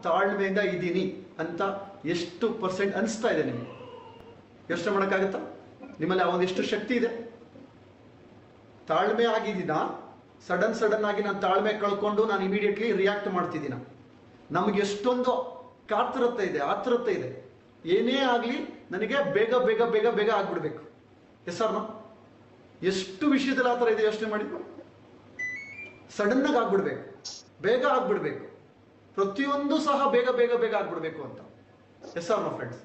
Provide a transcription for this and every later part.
ತಾಳ್ಮೆಯಿಂದ ಇದ್ದೀನಿ ಅಂತ ಎಷ್ಟು ಪರ್ಸೆಂಟ್ ಅನಿಸ್ತಾ ಇದೆ ನಿಮಗೆ? ಯೋಚನೆ ಮಾಡೋಕ್ಕಾಗತ್ತಾ? ನಿಮ್ಮಲ್ಲಿ ಆ ಒಂದಿಷ್ಟು ಶಕ್ತಿ ಇದೆ? ತಾಳ್ಮೆ ಆಗಿದ್ದೀನಾ? ಸಡನ್ ಆಗಿ ನಾನು ತಾಳ್ಮೆ ಕಳ್ಕೊಂಡು ನಾನು ಇಮಿಡಿಯೇಟ್ಲಿ ರಿಯಾಕ್ಟ್ ಮಾಡ್ತಿದ್ದೀನ? ನಮಗೆ ಎಷ್ಟೊಂದು ಕಾತರತೆ ಇದೆ, ಆತುರತೆ ಇದೆ. ಏನೇ ಆಗಲಿ ನನಗೆ ಬೇಗ ಬೇಗ ಬೇಗ ಬೇಗ ಆಗ್ಬಿಡ್ಬೇಕು. S or no? ಎಷ್ಟು ವಿಷಯದಲ್ಲಿ ಆ ಥರ ಇದೆ ಯೋಚನೆ ಮಾಡಿ. ಸಡನ್ನಾಗಿ ಆಗ್ಬಿಡ್ಬೇಕು, ಬೇಗ ಆಗ್ಬಿಡ್ಬೇಕು, ಪ್ರತಿಯೊಂದು ಸಹ ಬೇಗ ಬೇಗ ಬೇಗ ಆಗ್ಬಿಡ್ಬೇಕು ಅಂತ. Yes or no friends?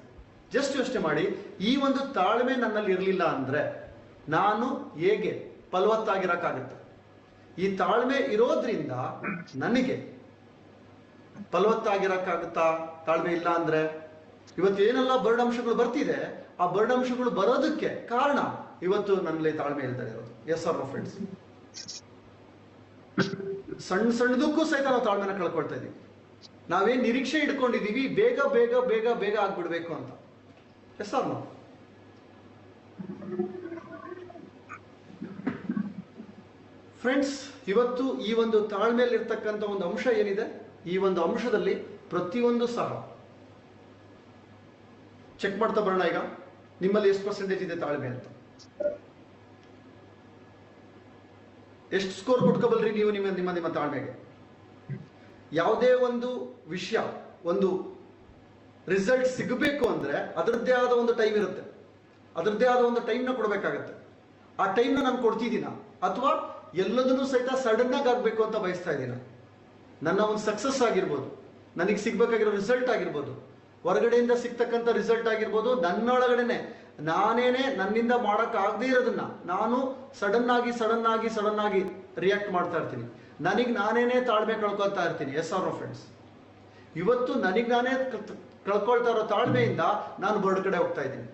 Just ಯೋಚನೆ ಮಾಡಿ, ಈ ಒಂದು ತಾಳ್ಮೆ ನನ್ನಲ್ಲಿ ಇರಲಿಲ್ಲ ಅಂದ್ರೆ ನಾನು ಹೇಗೆ ಫಲವತ್ತಾಗಿರಕ್ಕಾಗುತ್ತೆ? ಈ ತಾಳ್ಮೆ ಇರೋದ್ರಿಂದ ನನಗೆ ಫಲವತ್ತಾಗಿರಕ್ಕಾಗುತ್ತಾ? ತಾಳ್ಮೆ ಇಲ್ಲ ಅಂದ್ರೆ ಇವತ್ತು ಏನೆಲ್ಲ ಬರ್ಡಂಶಗಳು ಬರ್ತಿದೆ, ಆ ಬರ್ಡಂಶಗಳು ಬರೋದಕ್ಕೆ ಕಾರಣ ಇವತ್ತು ನನ್ನಲ್ಲಿ ತಾಳ್ಮೆ ಇಲ್ದೇ ಇರೋದು. Yes or no friends? ಸಣ್ಣದಕ್ಕೂ ಸಹಿತ ನಾವು ತಾಳ್ಮೆನ ಕಳ್ಕೊಳ್ತಾ ಇದೀವಿ. ನಾವೇನ್ ನಿರೀಕ್ಷೆ ಇಟ್ಕೊಂಡಿದೀವಿ ಬೇಗ ಬೇಗ ಬೇಗ ಬೇಗ ಆಗ್ಬಿಡ್ಬೇಕು ಅಂತ. Yes or no? ಫ್ರೆಂಡ್ಸ್, ಇವತ್ತು ಈ ಒಂದು ತಾಳ್ಮೆಯಲ್ಲಿ ಇರ್ತಕ್ಕಂಥ ಒಂದು ಅಂಶ ಏನಿದೆ, ಈ ಒಂದು ಅಂಶದಲ್ಲಿ ಪ್ರತಿಯೊಂದು ಸಹ ಚೆಕ್ ಮಾಡ್ತಾ ಬರೋಣ. ಈಗ ನಿಮ್ಮಲ್ಲಿ ಎಷ್ಟು ಪರ್ಸೆಂಟೇಜ್ ಇದೆ ತಾಳ್ಮೆ ಅಂತ? ಎಷ್ಟು ಸ್ಕೋರ್ ಕೊಟ್ಕೋಬಲ್ರಿ ನೀವು ನಿಮ್ಮ ನಿಮ್ಮ ನಿಮ್ಮ ತಾಳ್ಮೆಗೆ? ಯಾವುದೇ ಒಂದು ವಿಷಯ, ಒಂದು ರಿಸಲ್ಟ್ ಸಿಗಬೇಕು ಅಂದ್ರೆ ಅದರದ್ದೇ ಆದ ಒಂದು ಟೈಮ್ ಇರುತ್ತೆ, ಅದರದ್ದೇ ಆದ ಒಂದು ಟೈಮ್ನ ಕೊಡಬೇಕಾಗತ್ತೆ. ಆ ಟೈಮ್ನ ನಾನು ಕೊಡ್ತಿದ್ದೀನ, ಅಥವಾ ಎಲ್ಲದನ್ನೂ ಸಹಿತ ಸಡನ್ ಆಗಿ ಆಗ್ಬೇಕು ಅಂತ ಬಯಸ್ತಾ ಇದ್ದೀನ? ನನ್ನ ಒಂದು ಸಕ್ಸಸ್ ಆಗಿರ್ಬೋದು, ನನಗೆ ಸಿಗ್ಬೇಕಾಗಿರೋ ರಿಸಲ್ಟ್ ಆಗಿರ್ಬೋದು, ಹೊರಗಡೆಯಿಂದ ಸಿಗ್ತಕ್ಕಂಥ ರಿಸಲ್ಟ್ ಆಗಿರ್ಬೋದು, ನನ್ನೊಳಗಡೆನೆ ನಾನೇನೆ ನನ್ನಿಂದ ಮಾಡಕ್ ಆಗದೆ ಇರೋದನ್ನ ನಾನು ಸಡನ್ ಆಗಿ ರಿಯಾಕ್ಟ್ ಮಾಡ್ತಾ ಇರ್ತೀನಿ. ನನಗೆ ನಾನೇನೆ ತಾಳ್ಮೆ ಕಳ್ಕೊಳ್ತಾ ಇರ್ತೀನಿ. Yes or no friends? ಇವತ್ತು ನನಗೆ ನಾನೇ ಕಳ್ಕೊಳ್ತಾ ಇರೋ ತಾಳ್ಮೆಯಿಂದ ನಾನು ಬರ್ಡ್ ಕಡೆ ಹೋಗ್ತಾ ಇದ್ದೀನಿ.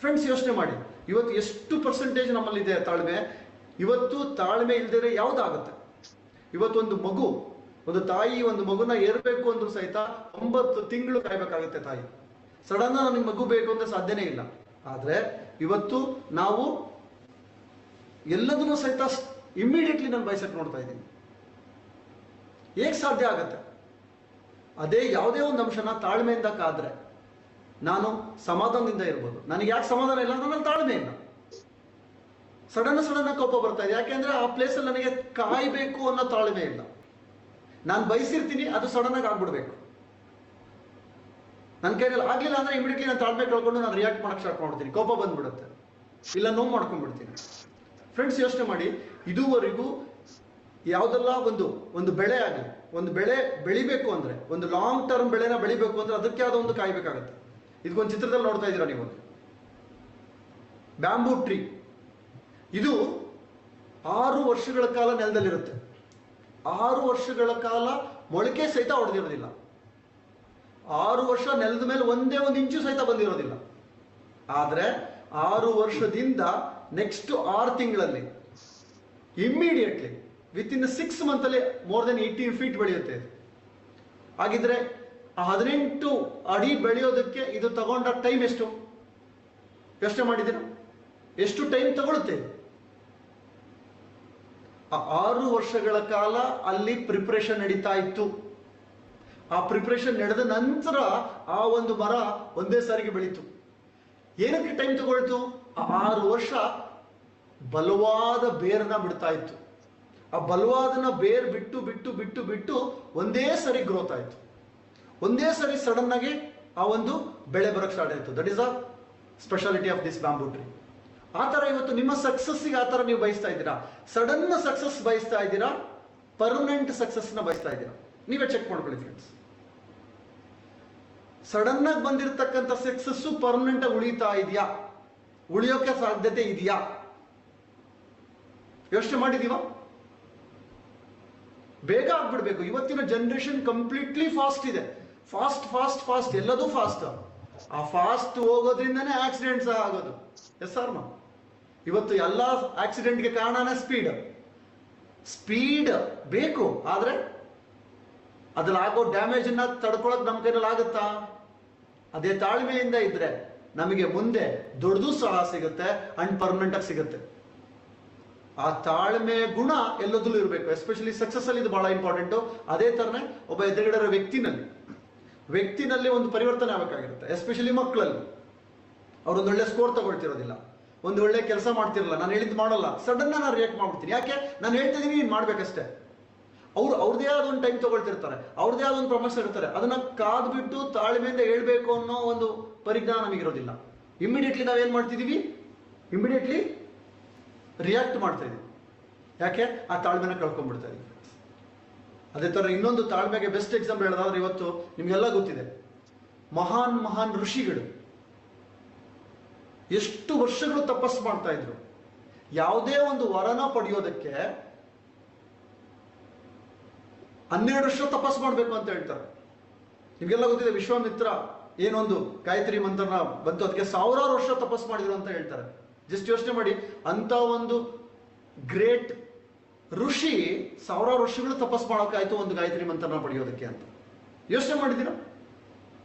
ಫ್ರೆಂಡ್ಸ್, ಯೋಚನೆ ಮಾಡಿ, ಇವತ್ತು ಎಷ್ಟು ಪರ್ಸೆಂಟೇಜ್ ನಮ್ಮಲ್ಲಿದೆ ತಾಳ್ಮೆ? ಇವತ್ತು ತಾಳ್ಮೆ ಇಲ್ದಿದ್ರೆ ಯಾವ್ದಾಗುತ್ತೆ? ಇವತ್ತೊಂದು ಮಗು, ಒಂದು ತಾಯಿ ಒಂದು ಮಗುನ ಏರ್ಬೇಕು ಅಂದ್ರೂ ಸಹಿತ 9 ತಿಂಗಳು ಕಾಯ್ಬೇಕಾಗುತ್ತೆ ತಾಯಿ. ಸಡನ್ ನನಗೆ ಮಗು ಬೇಕು ಅಂದ್ರೆ ಸಾಧ್ಯನೇ ಇಲ್ಲ. ಆದ್ರೆ ಇವತ್ತು ನಾವು ಎಲ್ಲದನ್ನೂ ಸಹಿತ ಇಮ್ಮಿಡಿಯೇಟ್ಲಿ ನಾನು ಬಯಸಕ್ಕೆ ನೋಡ್ತಾ ಇದ್ದೀನಿ. ಹೇಗೆ ಸಾಧ್ಯ ಆಗತ್ತೆ? ಅದೇ ಯಾವುದೇ ಒಂದು ಅಂಶನ ತಾಳ್ಮೆಯಿಂದ ಕಾದ್ರೆ ನಾನು ಸಮಾಧಾನದಿಂದ ಇರ್ಬೋದು. ನನಗೆ ಯಾಕೆ ಸಮಾಧಾನ ಇಲ್ಲ? ನನ್ನ ತಾಳ್ಮೆ ಇಲ್ಲ. ಸಡನ್ ಕೋಪ ಬರ್ತಾ ಇದೆ. ಯಾಕೆಂದ್ರೆ ಆ ಪ್ಲೇಸಲ್ಲಿ ನನಗೆ ಕಾಯ್ಬೇಕು ಅನ್ನೋ ತಾಳ್ಮೆ ಇಲ್ಲ. ನಾನು ಬಯಸಿರ್ತೀನಿ, ಅದು ಸಡನ್ ಆಗಿ ಆಗ್ಬಿಡ್ಬೇಕು. ನನ್ನ ಕೈಯಲ್ಲಿ ಆಗ್ಲಿಲ್ಲ ಅಂದ್ರೆ ಇಮಿಡಿಯೇಟ್ಲಿ ನಾನು ತಾಳ್ಮೆ ಕಳ್ಕೊಂಡು ನಾನು ರಿಯಾಕ್ಟ್ ಮಾಡಕ್ ಸ್ಟಾರ್ಟ್ ಮಾಡ್ತೀನಿ, ಕೋಪ ಬಂದ್ಬಿಡುತ್ತೆ, ಇಲ್ಲ ನೋವು ಮಾಡ್ಕೊಂಡ್ಬಿಡ್ತೀನಿ. ಫ್ರೆಂಡ್ಸ್, ಯೋಚನೆ ಮಾಡಿ, ಇದುವರೆಗೂ ಯಾವುದೆಲ್ಲ ಒಂದು ಬೆಳೆ ಆಗಲಿ, ಒಂದು ಬೆಳೆ ಬೆಳಿಬೇಕು ಅಂದ್ರೆ, ಒಂದು ಲಾಂಗ್ ಟರ್ಮ್ ಬೆಳೆನ ಬೆಳಿಬೇಕು ಅಂದ್ರೆ ಅದಕ್ಕೆ ಆದ ಒಂದು ಕಾಯ್ಬೇಕಾಗತ್ತೆ. ಇದಕ್ಕೊಂದು ಚಿತ್ರದಲ್ಲಿ ನೋಡ್ತಾ ಇದ್ದೀರಾ ನೀವು, ಬ್ಯಾಂಬೂ ಟ್ರೀ. ಇದು 6 ವರ್ಷಗಳ ಕಾಲ ನೆಲದಲ್ಲಿರುತ್ತೆ. 6 ವರ್ಷಗಳ ಕಾಲ ಮೊಳಕೆ ಸಹಿತ ಹೊಡೆದಿರೋದಿಲ್ಲ. 6 ವರ್ಷ ನೆಲದ ಮೇಲೆ ಒಂದೇ ಒಂದು ಇಂಚು ಸಹಿತ ಬಂದಿರೋದಿಲ್ಲ. ಆದ್ರೆ 6 ವರ್ಷದಿಂದ ನೆಕ್ಸ್ಟ್ 6 ತಿಂಗಳಲ್ಲಿ ಇಮ್ಮಿಡಿಯೇಟ್ಲಿ ವಿತ್ ಇನ್ 6 ಮಂತ್ ಅಲ್ಲಿ ಮೋರ್ ದೆನ್ 18 ಫೀಟ್ ಬೆಳೆಯುತ್ತೆ. ಹಾಗಿದ್ರೆ 18 ಅಡಿ ಬೆಳೆಯೋದಕ್ಕೆ ಇದು ತಗೊಂಡ ಟೈಮ್ ಎಷ್ಟು? ಯೋಚನೆ ಮಾಡಿದ್ದೀರಾ? ಎಷ್ಟು ಟೈಮ್ ತಗೊಳುತ್ತೆ? 6 ವರ್ಷಗಳ ಕಾಲ ಅಲ್ಲಿ ಪ್ರಿಪರೇಷನ್ ನಡೀತಾ ಇತ್ತು. ಆ ಪ್ರಿಪರೇಷನ್ ನಡೆದ ನಂತರ ಆ ಒಂದು ಮರ ಒಂದೇ ಸಾರಿಗೆ ಬೆಳೀತು. ಏನಕ್ಕೆ ಟೈಮ್ ತಗೊಳ್ತು? 6 ವರ್ಷ ಬಲವಾದ ಬೇರನ್ನ ಬಿಡ್ತಾ ಇತ್ತು. ಆ ಬಲವಾದನ ಬೇರ್ ಬಿಟ್ಟು ಬಿಟ್ಟು ಬಿಟ್ಟು ಬಿಟ್ಟು ಒಂದೇ ಸರಿ ಗ್ರೋತ್ ಆಯ್ತು. ಒಂದೇ ಸರಿ ಸಡನ್ ಆಗಿ ಆ ಒಂದು ಬೆಳೆ ಬರೋಕ್ಕೆ ಸ್ಟಾರ್ಟ್ ಆಯ್ತು. That is a speciality of this bamboo tree. ಆ ಥರ ಇವತ್ತು ನಿಮ್ಮ ಸಕ್ಸಸ್ಸಿಗೆ ಆ ಥರ ನೀವು ಬಯಸ್ತಾ ಇದ್ದೀರಾ? ಸಡನ್ ಸಕ್ಸಸ್ ಬಯಸ್ತಾ ಇದ್ದೀರಾ? ಪರ್ಮನೆಂಟ್ ಸಕ್ಸಸ್ನ ಬಯಸ್ತಾ ಇದ್ದೀರಾ? ನೀವೇ ಚೆಕ್ ಮಾಡ್ಕೊಳ್ಳಿ ಫ್ರೆಂಡ್ಸ್. ಸಡನ್ ಆಗಿ ಬಂದಿರತಕ್ಕಂಥ ಸಕ್ಸಸ್ಸು ಪರ್ಮನೆಂಟ್ ಆಗಿ ಉಳಿತಾ ಇದೆಯಾ? ಉಳಿಯೋಕೆ ಸಾಧ್ಯತೆ ಇದೆಯಾ? ಯೋಚನೆ ಮಾಡಿದೀವ? ಬೇಗ ಆಗ್ಬಿಡ್ಬೇಕು. ಇವತ್ತಿನ ಜನರೇಷನ್ ಕಂಪ್ಲೀಟ್ಲಿ ಫಾಸ್ಟ್ ಇದೆ. ಫಾಸ್ಟ್ ಫಾಸ್ಟ್ ಫಾಸ್ಟ್, ಎಲ್ಲದೂ ಫಾಸ್ಟ್. ಆ ಫಾಸ್ಟ್ ಹೋಗೋದ್ರಿಂದನೇ ಆಕ್ಸಿಡೆಂಟ್ ಸಹ ಆಗೋದು. Yes or no? ಇವತ್ತು ಎಲ್ಲ ಆಕ್ಸಿಡೆಂಟ್ಗೆ ಕಾರಣನೇ ಸ್ಪೀಡ್ ಬೇಕು. ಆದ್ರೆ ಅದ್ರಲ್ಲಿ ಆಗೋ ಡ್ಯಾಮೇಜ್ ಅನ್ನ ತಡ್ಕೊಳಕ್ ನಮ್ಮ ಕೈಯಲ್ಲಿ ಆಗುತ್ತಾ? ಅದೇ ತಾಳ್ಮೆಯಿಂದ ಇದ್ರೆ ನಮಗೆ ಮುಂದೆ ದೊಡ್ಡದು ಸಹ ಸಿಗುತ್ತೆ ಅಂಡ್ ಪರ್ಮನೆಂಟ್ ಆಗಿ ಸಿಗುತ್ತೆ. ಆ ತಾಳ್ಮೆ ಗುಣ ಎಲ್ಲದಲ್ಲೂ ಇರಬೇಕು. ಎಸ್ಪೆಷಲಿ ಸಕ್ಸಸ್ ಅಲ್ಲಿ ಇದು ಬಹಳ ಇಂಪಾರ್ಟೆಂಟ್. ಅದೇ ತರನೇ ಒಬ್ಬ ಎದುರುಗಡೆ ವ್ಯಕ್ತಿನಲ್ಲಿ ಒಂದು ಪರಿವರ್ತನೆ ಆಗಬೇಕಾಗಿರುತ್ತೆ. ಎಸ್ಪೆಷಲಿ ಮಕ್ಕಳಲ್ಲಿ ಅವ್ರೊಂದು ಒಳ್ಳೆ ಸ್ಕೋರ್ ತಗೊಳ್ತಿರೋದಿಲ್ಲ, ಒಂದು ಒಳ್ಳೆ ಕೆಲಸ ಮಾಡ್ತಿರಲ್ಲ, ನಾನು ಹೇಳಿದ್ದು ಮಾಡಲ್ಲ, ಸಡನ್ ನಾನು ರಿಯಾಕ್ಟ್ ಮಾಡ್ಬಿಡ್ತೀನಿ. ಯಾಕೆ? ನಾನು ಹೇಳ್ತಿದ್ದೀನಿ, ನೀನು ಮಾಡ್ಬೇಕಷ್ಟೇ. ಅವ್ರದೇ ಆದ ಒಂದು ಟೈಮ್ ತಗೊಳ್ತಿರ್ತಾರೆ, ಅವ್ರದೇ ಆದ ಒಂದು ಪ್ರಮೋಷನ್ ಇರ್ತಾರೆ. ಅದನ್ನ ಕಾದ್ಬಿಟ್ಟು ತಾಳ್ಮೆಯಿಂದ ಹೇಳ್ಬೇಕು ಅನ್ನೋ ಒಂದು ಪರಿಜ್ಞಾನ ನಮಗಿರೋದಿಲ್ಲ. ಇಮಿಡಿಯೇಟ್ಲಿ ನಾವೇನ್ ಮಾಡ್ತಿದೀವಿ? ಇಮಿಡಿಯೇಟ್ಲಿ ರಿಯಾಕ್ಟ್ ಮಾಡ್ತಾ ಇದೀವಿ. ಯಾಕೆ? ಆ ತಾಳ್ಮೆನ ಕಳ್ಕೊಂಡ್ಬಿಡ್ತಾ ಇದೀವಿ. ಅದೇ ತರ ಇನ್ನೊಂದು ತಾಳ್ಮೆಗೆ ಬೆಸ್ಟ್ ಎಕ್ಸಾಂಪಲ್ ಹೇಳೋದಾದ್ರೆ, ಇವತ್ತು ನಿಮ್ಗೆಲ್ಲ ಗೊತ್ತಿದೆ, ಮಹಾನ್ ಋಷಿಗಳು ಎಷ್ಟು ವರ್ಷಗಳು ತಪಸ್ಸು ಮಾಡ್ತಾ ಇದ್ರು. ಯಾವುದೇ ಒಂದು ವರನ ಪಡೆಯೋದಕ್ಕೆ 12 ವರ್ಷ ತಪಸ್ಸು ಮಾಡ್ಬೇಕು ಅಂತ ಹೇಳ್ತಾರೆ. ನಿಮ್ಗೆಲ್ಲ ಗೊತ್ತಿದೆ, ವಿಶ್ವಾಮಿತ್ರ ಏನೊಂದು ಗಾಯತ್ರಿ ಮಂತ್ರನ ಬಂತು, ಅದಕ್ಕೆ 1000 ವರ್ಷ ತಪಸ್ಸು ಮಾಡಿದ್ರು ಅಂತ ಹೇಳ್ತಾರೆ. ಜಸ್ಟ್ ಯೋಚನೆ ಮಾಡಿ, ಅಂತ ಒಂದು ಗ್ರೇಟ್ ಋಷಿ 1000 ವರ್ಷಗಳು ತಪಸ್ಸು ಮಾಡೋಕ್ಕಾಯ್ತು ಒಂದು ಗಾಯತ್ರಿ ಮಂತ್ರನ ಪಡೆಯೋದಕ್ಕೆ ಅಂತ. ಯೋಚನೆ ಮಾಡಿದ್ದೀರಾ?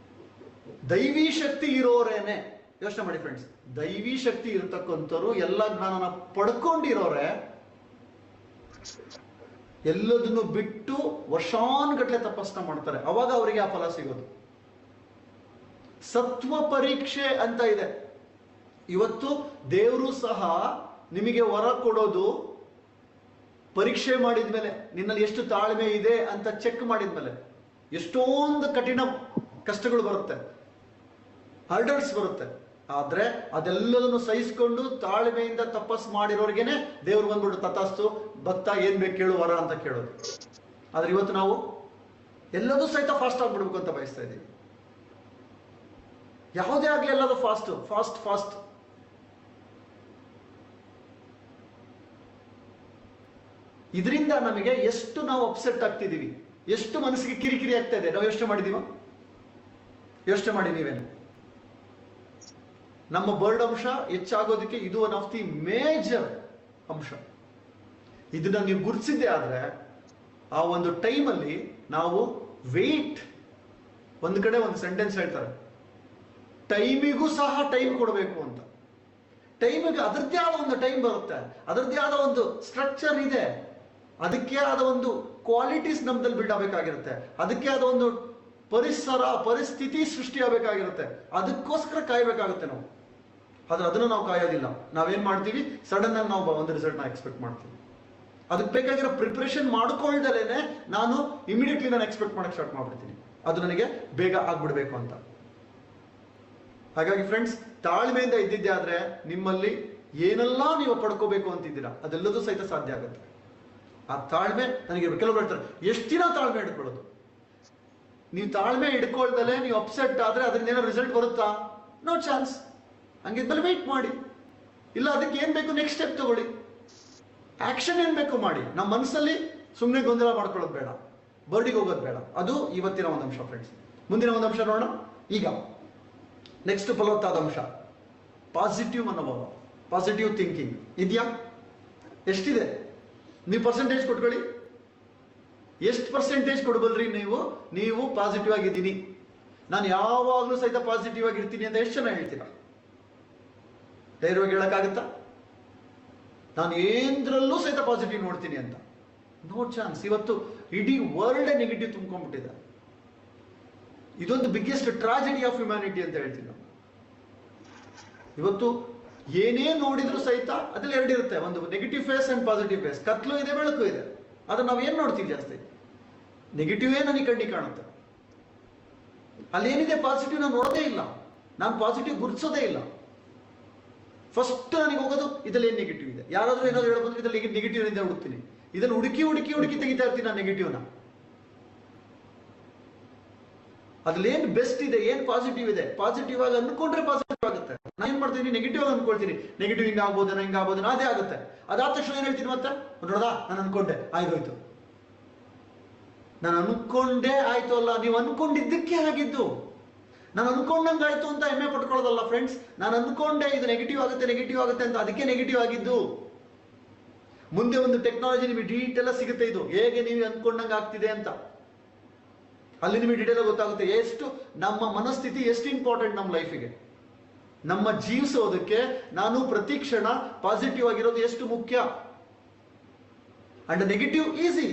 ದೈವಿ ಶಕ್ತಿ ಇರೋರೇನೆ. ಯೋಚನೆ ಮಾಡಿ ಫ್ರೆಂಡ್ಸ್, ದೈವಿ ಶಕ್ತಿ ಇರತಕ್ಕಂಥವ್ರು, ಎಲ್ಲ ಜ್ಞಾನನ ಪಡ್ಕೊಂಡಿರೋರೆ ಎಲ್ಲದನ್ನು ಬಿಟ್ಟು ವರ್ಷಾನುಗಟ್ಲೆ ತಪಸ್ಸನ್ನ ಮಾಡ್ತಾರೆ. ಅವಾಗ ಅವರಿಗೆ ಆ ಫಲ ಸಿಗೋದು. ಸತ್ವ ಪರೀಕ್ಷೆ ಅಂತ ಇದೆ. ಇವತ್ತು ದೇವರು ಸಹ ನಿಮಗೆ ವರ ಕೊಡೋದು ಪರೀಕ್ಷೆ ಮಾಡಿದ್ಮೇಲೆ, ನಿನ್ನಲ್ಲಿ ಎಷ್ಟು ತಾಳ್ಮೆ ಇದೆ ಅಂತ ಚೆಕ್ ಮಾಡಿದ್ಮೇಲೆ. ಎಷ್ಟೊಂದು ಕಠಿಣ ಕಷ್ಟಗಳು ಬರುತ್ತೆ, ಹರ್ಡಲ್ಸ್ ಬರುತ್ತೆ. ಆದ್ರೆ ಅದೆಲ್ಲದನ್ನು ಸಹಿಸಿಕೊಂಡು ತಾಳ್ಮೆಯಿಂದ ತಪಸ್ಸು ಮಾಡಿರೋರ್ಗೆನೆ ದೇವ್ರು ಬಂದ್ಬಿಟ್ಟು ತಥಾಸ್ತು ಭಕ್ತ ಏನ್ ಬೇಕು ಕೇಳು ವರ ಅಂತ ಕೇಳೋದು. ಆದ್ರೆ ಇವತ್ತು ನಾವು ಎಲ್ಲದೂ ಸಹಿತ ಫಾಸ್ಟ್ ಆಗ್ಬಿಡ್ಬೇಕು ಅಂತ ಬಯಸ್ತಾ ಇದ್ದೀವಿ. ಯಾವುದೇ ಆಗ್ಲಿ ಎಲ್ಲದು ಫಾಸ್ಟ್. ಇದರಿಂದ ನಮಗೆ ಎಷ್ಟು ನಾವು ಅಪ್ಸೆಟ್ ಆಗ್ತಿದೀವಿ, ಎಷ್ಟು ಮನಸ್ಸಿಗೆ ಕಿರಿಕಿರಿ ಆಗ್ತಾ ಇದೆ. ನಾವು ಯೋಚನೆ ಮಾಡಿದೀವ? ಯೋಚನೆ ಮಾಡಿ ನೀವೇನು? ನಮ್ಮ ಬರ್ಡ್ ಅಂಶ ಹೆಚ್ಚಾಗೋದಕ್ಕೆ ಇದು ಒನ್ ಆಫ್ ದಿ ಮೇಜರ್ ಅಂಶ. ಇದನ್ನ ನೀವು ಗುರುತಿಸಿದ್ದೆ ಆದ್ರೆ ಆ ಒಂದು ಟೈಮಲ್ಲಿ ನಾವು ವೇಟ್. ಒಂದು ಕಡೆ ಒಂದು ಸೆಂಟೆನ್ಸ್ ಹೇಳ್ತಾರೆ, ಟೈಮಿಗೂ ಸಹ ಟೈಮ್ ಕೊಡಬೇಕು ಅಂತ. ಟೈಮಿಗೆ ಅದರದ್ದೇ ಆದ ಒಂದು ಟೈಮ್ ಬರುತ್ತೆ, ಅದರದ್ದೇ ಆದ ಒಂದು ಸ್ಟ್ರಕ್ಚರ್ ಇದೆ, ಅದಕ್ಕೆ ಆದ ಒಂದು ಕ್ವಾಲಿಟೀಸ್ ನಮ್ದಲ್ಲಿ ಬಿಲ್ಡ್ ಆಗಬೇಕಾಗಿರುತ್ತೆ, ಅದಕ್ಕೆ ಆದ ಒಂದು ಪರಿಸ್ಥಿತಿ ಸೃಷ್ಟಿ ಆಗಬೇಕಾಗಿರುತ್ತೆ. ಅದಕ್ಕೋಸ್ಕರ ಕಾಯಬೇಕಾಗುತ್ತೆ ನಾವು. ಆದ್ರೆ ಅದನ್ನು ನಾವು ಕಾಯೋದಿಲ್ಲ. ನಾವೇನ್ ಮಾಡ್ತೀವಿ? ಸಡನ್ ಆಗಿ ನಾವು ಒಂದು ರಿಸಲ್ಟ್ ನ ಎಕ್ಸ್ಪೆಕ್ಟ್ ಮಾಡ್ತೀವಿ. ಅದಕ್ಕೆ ಬೇಕಾಗಿರೋ ಪ್ರಿಪರೇಷನ್ ಮಾಡ್ಕೊಳ್ದಲೇನೆ ನಾನು ಇಮಿಡಿಯೇಟ್ಲಿ ನಾನು ಎಕ್ಸ್ಪೆಕ್ಟ್ ಮಾಡಕ್ ಸ್ಟಾರ್ಟ್ ಮಾಡ್ಬಿಡ್ತೀನಿ, ಅದು ನನಗೆ ಬೇಗ ಆಗ್ಬಿಡ್ಬೇಕು ಅಂತ. ಹಾಗಾಗಿ ಫ್ರೆಂಡ್ಸ್, ತಾಳ್ಮೆಯಿಂದ ಇದ್ದಿದ್ದೆ ಆದ್ರೆ ನಿಮ್ಮಲ್ಲಿ ಏನೆಲ್ಲ ನೀವು ಪಡ್ಕೋಬೇಕು ಅಂತಿದ್ದೀರಾ ಅದೆಲ್ಲದೂ ಸಹಿತ ಸಾಧ್ಯ ಆಗುತ್ತೆ. ಆ ತಾಳ್ಮೆ ನನಗೆ ಕೆಲವರು ಹೇಳ್ತಾರೆ, ಎಷ್ಟು ದಿನ ತಾಳ್ಮೆ ಹಿಡ್ಕೊಳ್ಳೋದು? ನೀವು ತಾಳ್ಮೆ ಹಿಡ್ಕೊಳ್ದಲೆ ನೀವು ಅಪ್ಸೆಟ್ ಆದ್ರೆ ಅದರಿಂದ ಏನೋ ರಿಸಲ್ಟ್ ಬರುತ್ತಾ? No chance. ಹಂಗಿದ್ಮೇಲೆ ವೆಯ್ಟ್ ಮಾಡಿ. ಇಲ್ಲ, ಅದಕ್ಕೆ ಏನ್ ಬೇಕು ನೆಕ್ಸ್ಟ್ ಸ್ಟೆಪ್ ತಗೊಳ್ಳಿ, ಆಕ್ಷನ್ ಏನ್ ಬೇಕು ಮಾಡಿ. ನಮ್ಮ ಮನಸ್ಸಲ್ಲಿ ಸುಮ್ಮನೆ ಗೊಂದಲ ಮಾಡ್ಕೊಳ್ಳೋದು ಬೇಡ, ಬರ್ಡಿಗೆ ಹೋಗೋದು ಬೇಡ. ಅದು ಇವತ್ತಿನ ಒಂದು ಅಂಶ ಫ್ರೆಂಡ್ಸ್. ಮುಂದಿನ ಒಂದು ಅಂಶ ನೋಡೋಣ. ಈಗ ನೆಕ್ಸ್ಟ್ ಫಲವತ್ತಾದ ಅಂಶ ಪಾಸಿಟಿವ್ ಮನೋಭಾವ, ಪಾಸಿಟಿವ್ ಥಿಂಕಿಂಗ್. ಇದೆಯಾ? ಎಷ್ಟಿದೆ? ನೀವು ಪರ್ಸೆಂಟೇಜ್ ಕೊಟ್ಕೊಳ್ಳಿ. ಎಷ್ಟು ಪರ್ಸೆಂಟೇಜ್ ಕೊಡಬಲ್ರಿ ನೀವು ಪಾಸಿಟಿವ್ ಆಗಿದ್ದೀನಿ, ನಾನು ಯಾವಾಗಲೂ ಸಹಿತ ಪಾಸಿಟಿವ್ ಆಗಿರ್ತೀನಿ ಅಂತ ಎಷ್ಟು ಜನ ಹೇಳ್ತೀರಾ? ಧೈರ್ಯವಾಗಿ ಹೇಳಕ್ಕಾಗುತ್ತಾ? ನಾನು ಏನ್ದ್ರಲ್ಲೂ ಸಹಿತ ಪಾಸಿಟಿವ್ ನೋಡ್ತೀನಿ ಅಂತ? No chance. ಇವತ್ತು ಇಡೀ ವರ್ಲ್ಡ್ ನೆಗೆಟಿವ್ ತುಂಬ್ಕೊಂಡ್ಬಿಟ್ಟಿದೆ. ಇದೊಂದು ಬಿಗ್ಗೆಸ್ಟ್ ಟ್ರಾಜಿಡಿ ಆಫ್ ಹ್ಯುಮ್ಯಾನಿಟಿ ಅಂತ ಹೇಳ್ತೀನಿ ನಾವು. ಇವತ್ತು ಏನೇ ನೋಡಿದ್ರು ಸಹಿತ ಅದ್ರಲ್ಲಿ ಎರಡಿರುತ್ತೆ, ಒಂದು negative face and positive face. ಕತ್ಲು ಇದೆ, ಬೆಳಕು ಇದೆ. ಆದ್ರೆ ನಾವು ಏನ್ ನೋಡ್ತೀವಿ ಜಾಸ್ತಿ? ನೆಗೆಟಿವೇ ನನಗೆ ಕಣ್ಣಿಗೆ ಕಾಣುತ್ತೆ. ಅಲ್ಲೇನಿದೆ ಪಾಸಿಟಿವ್ ನಾನು ನೋಡೋದೇ ಇಲ್ಲ, ನಾನು ಪಾಸಿಟಿವ್ ಗುರುತಿಸೋದೇ ಇಲ್ಲ. ಫಸ್ಟ್ ನನಗೆ ಹೋಗೋದು ಇದ್ರಲ್ಲಿ ಏನ್ ನೆಗೆಟಿವ್ ಇದೆ. ಯಾರಾದ್ರೂ ಏನಾದ್ರು ಹೇಳ್ಬೋದು ಇದ್ರಲ್ಲಿ ನೆಗೆಟಿವ್ ಇದೆ, ಹುಡುಕ್ತೀನಿ. ಇದನ್ನು ಹುಡುಕಿ ತೆಗಿತಾ ಇರ್ತೀನಿ ನಾನು ನೆಗೆಟಿವ್ನ. ಅದ್ರಲ್ಲಿ ಏನ್ ಬೆಸ್ಟ್ ಇದೆ, ಏನ್ ಪಾಸಿಟಿವ್ ಇದೆ, ಪಾಸಿಟಿವ್ ಆಗಿ ಅನ್ಕೊಂಡ್ರೆ ಪಾಸಿಟಿವ್ ಆಗುತ್ತೆ. ನಾನು ಏನ್ ಮಾಡ್ತೀನಿ? ನೆಗೆಟಿವ್ ಆಗಿ ಅನ್ಕೊಳ್ತೀನಿ. ನೆಗೆಟಿವ್ ಹಿಂಗ ಆಗ್ಬೋದು, ಅದೇ ಆಗುತ್ತೆ. ಅದಾದ ತಕ್ಷಣ ಏನ್ ಹೇಳ್ತೀನಿ ಮತ್ತೆ? ನೋಡೋದಾ, ನಾನು ಅನ್ಕೊಂಡೆ ಆಯ್ತು. ನಾನು ಅನ್ಕೊಂಡೆ ಆಯ್ತು ಅಲ್ಲ, ನೀವು ಅನ್ಕೊಂಡಿದ್ದಕ್ಕೆ ಆಗಿದ್ದು. ನಾನು ಅನ್ಕೊಂಡಂಗಾಯ್ತು ಅಂತ ಹೆಮ್ಮೆ ಪಟ್ಕೊಳ್ಳೋದಲ್ಲ ಫ್ರೆಂಡ್ಸ್. ನಾನು ಅನ್ಕೊಂಡೆ ಇದು ನೆಗೆಟಿವ್ ಆಗುತ್ತೆ ಅಂತ, ಅದಕ್ಕೆ ನೆಗೆಟಿವ್ ಆಗಿದ್ದು. ಮುಂದೆ ಒಂದು ಟೆಕ್ನಾಲಜಿ ನಿಮಗೆ ಡೀಟೇಲ್ ಸಿಗುತ್ತೆ, ಇದು ಹೇಗೆ ನೀವು ಅನ್ಕೊಂಡಂಗೆ ಆಗ್ತಿದೆ ಅಂತ. ಅಲ್ಲಿ ನಿಮಗೆ ಡೀಟೇಲ್ ಗೊತ್ತಾಗುತ್ತೆ ಎಷ್ಟು ನಮ್ಮ ಮನಸ್ಥಿತಿ ಎಷ್ಟು ಇಂಪಾರ್ಟೆಂಟ್ ನಮ್ಮ ಲೈಫಿಗೆ. ನಮ್ಮ ಜೀವಿಸೋದಕ್ಕೆ ನಾನು ಪ್ರತಿ ಕ್ಷಣ ಪಾಸಿಟಿವ್ ಆಗಿರೋದು ಎಷ್ಟು ಮುಖ್ಯ. ಅಂಡ್ ನೆಗೆಟಿವ್ ಈಸಿ,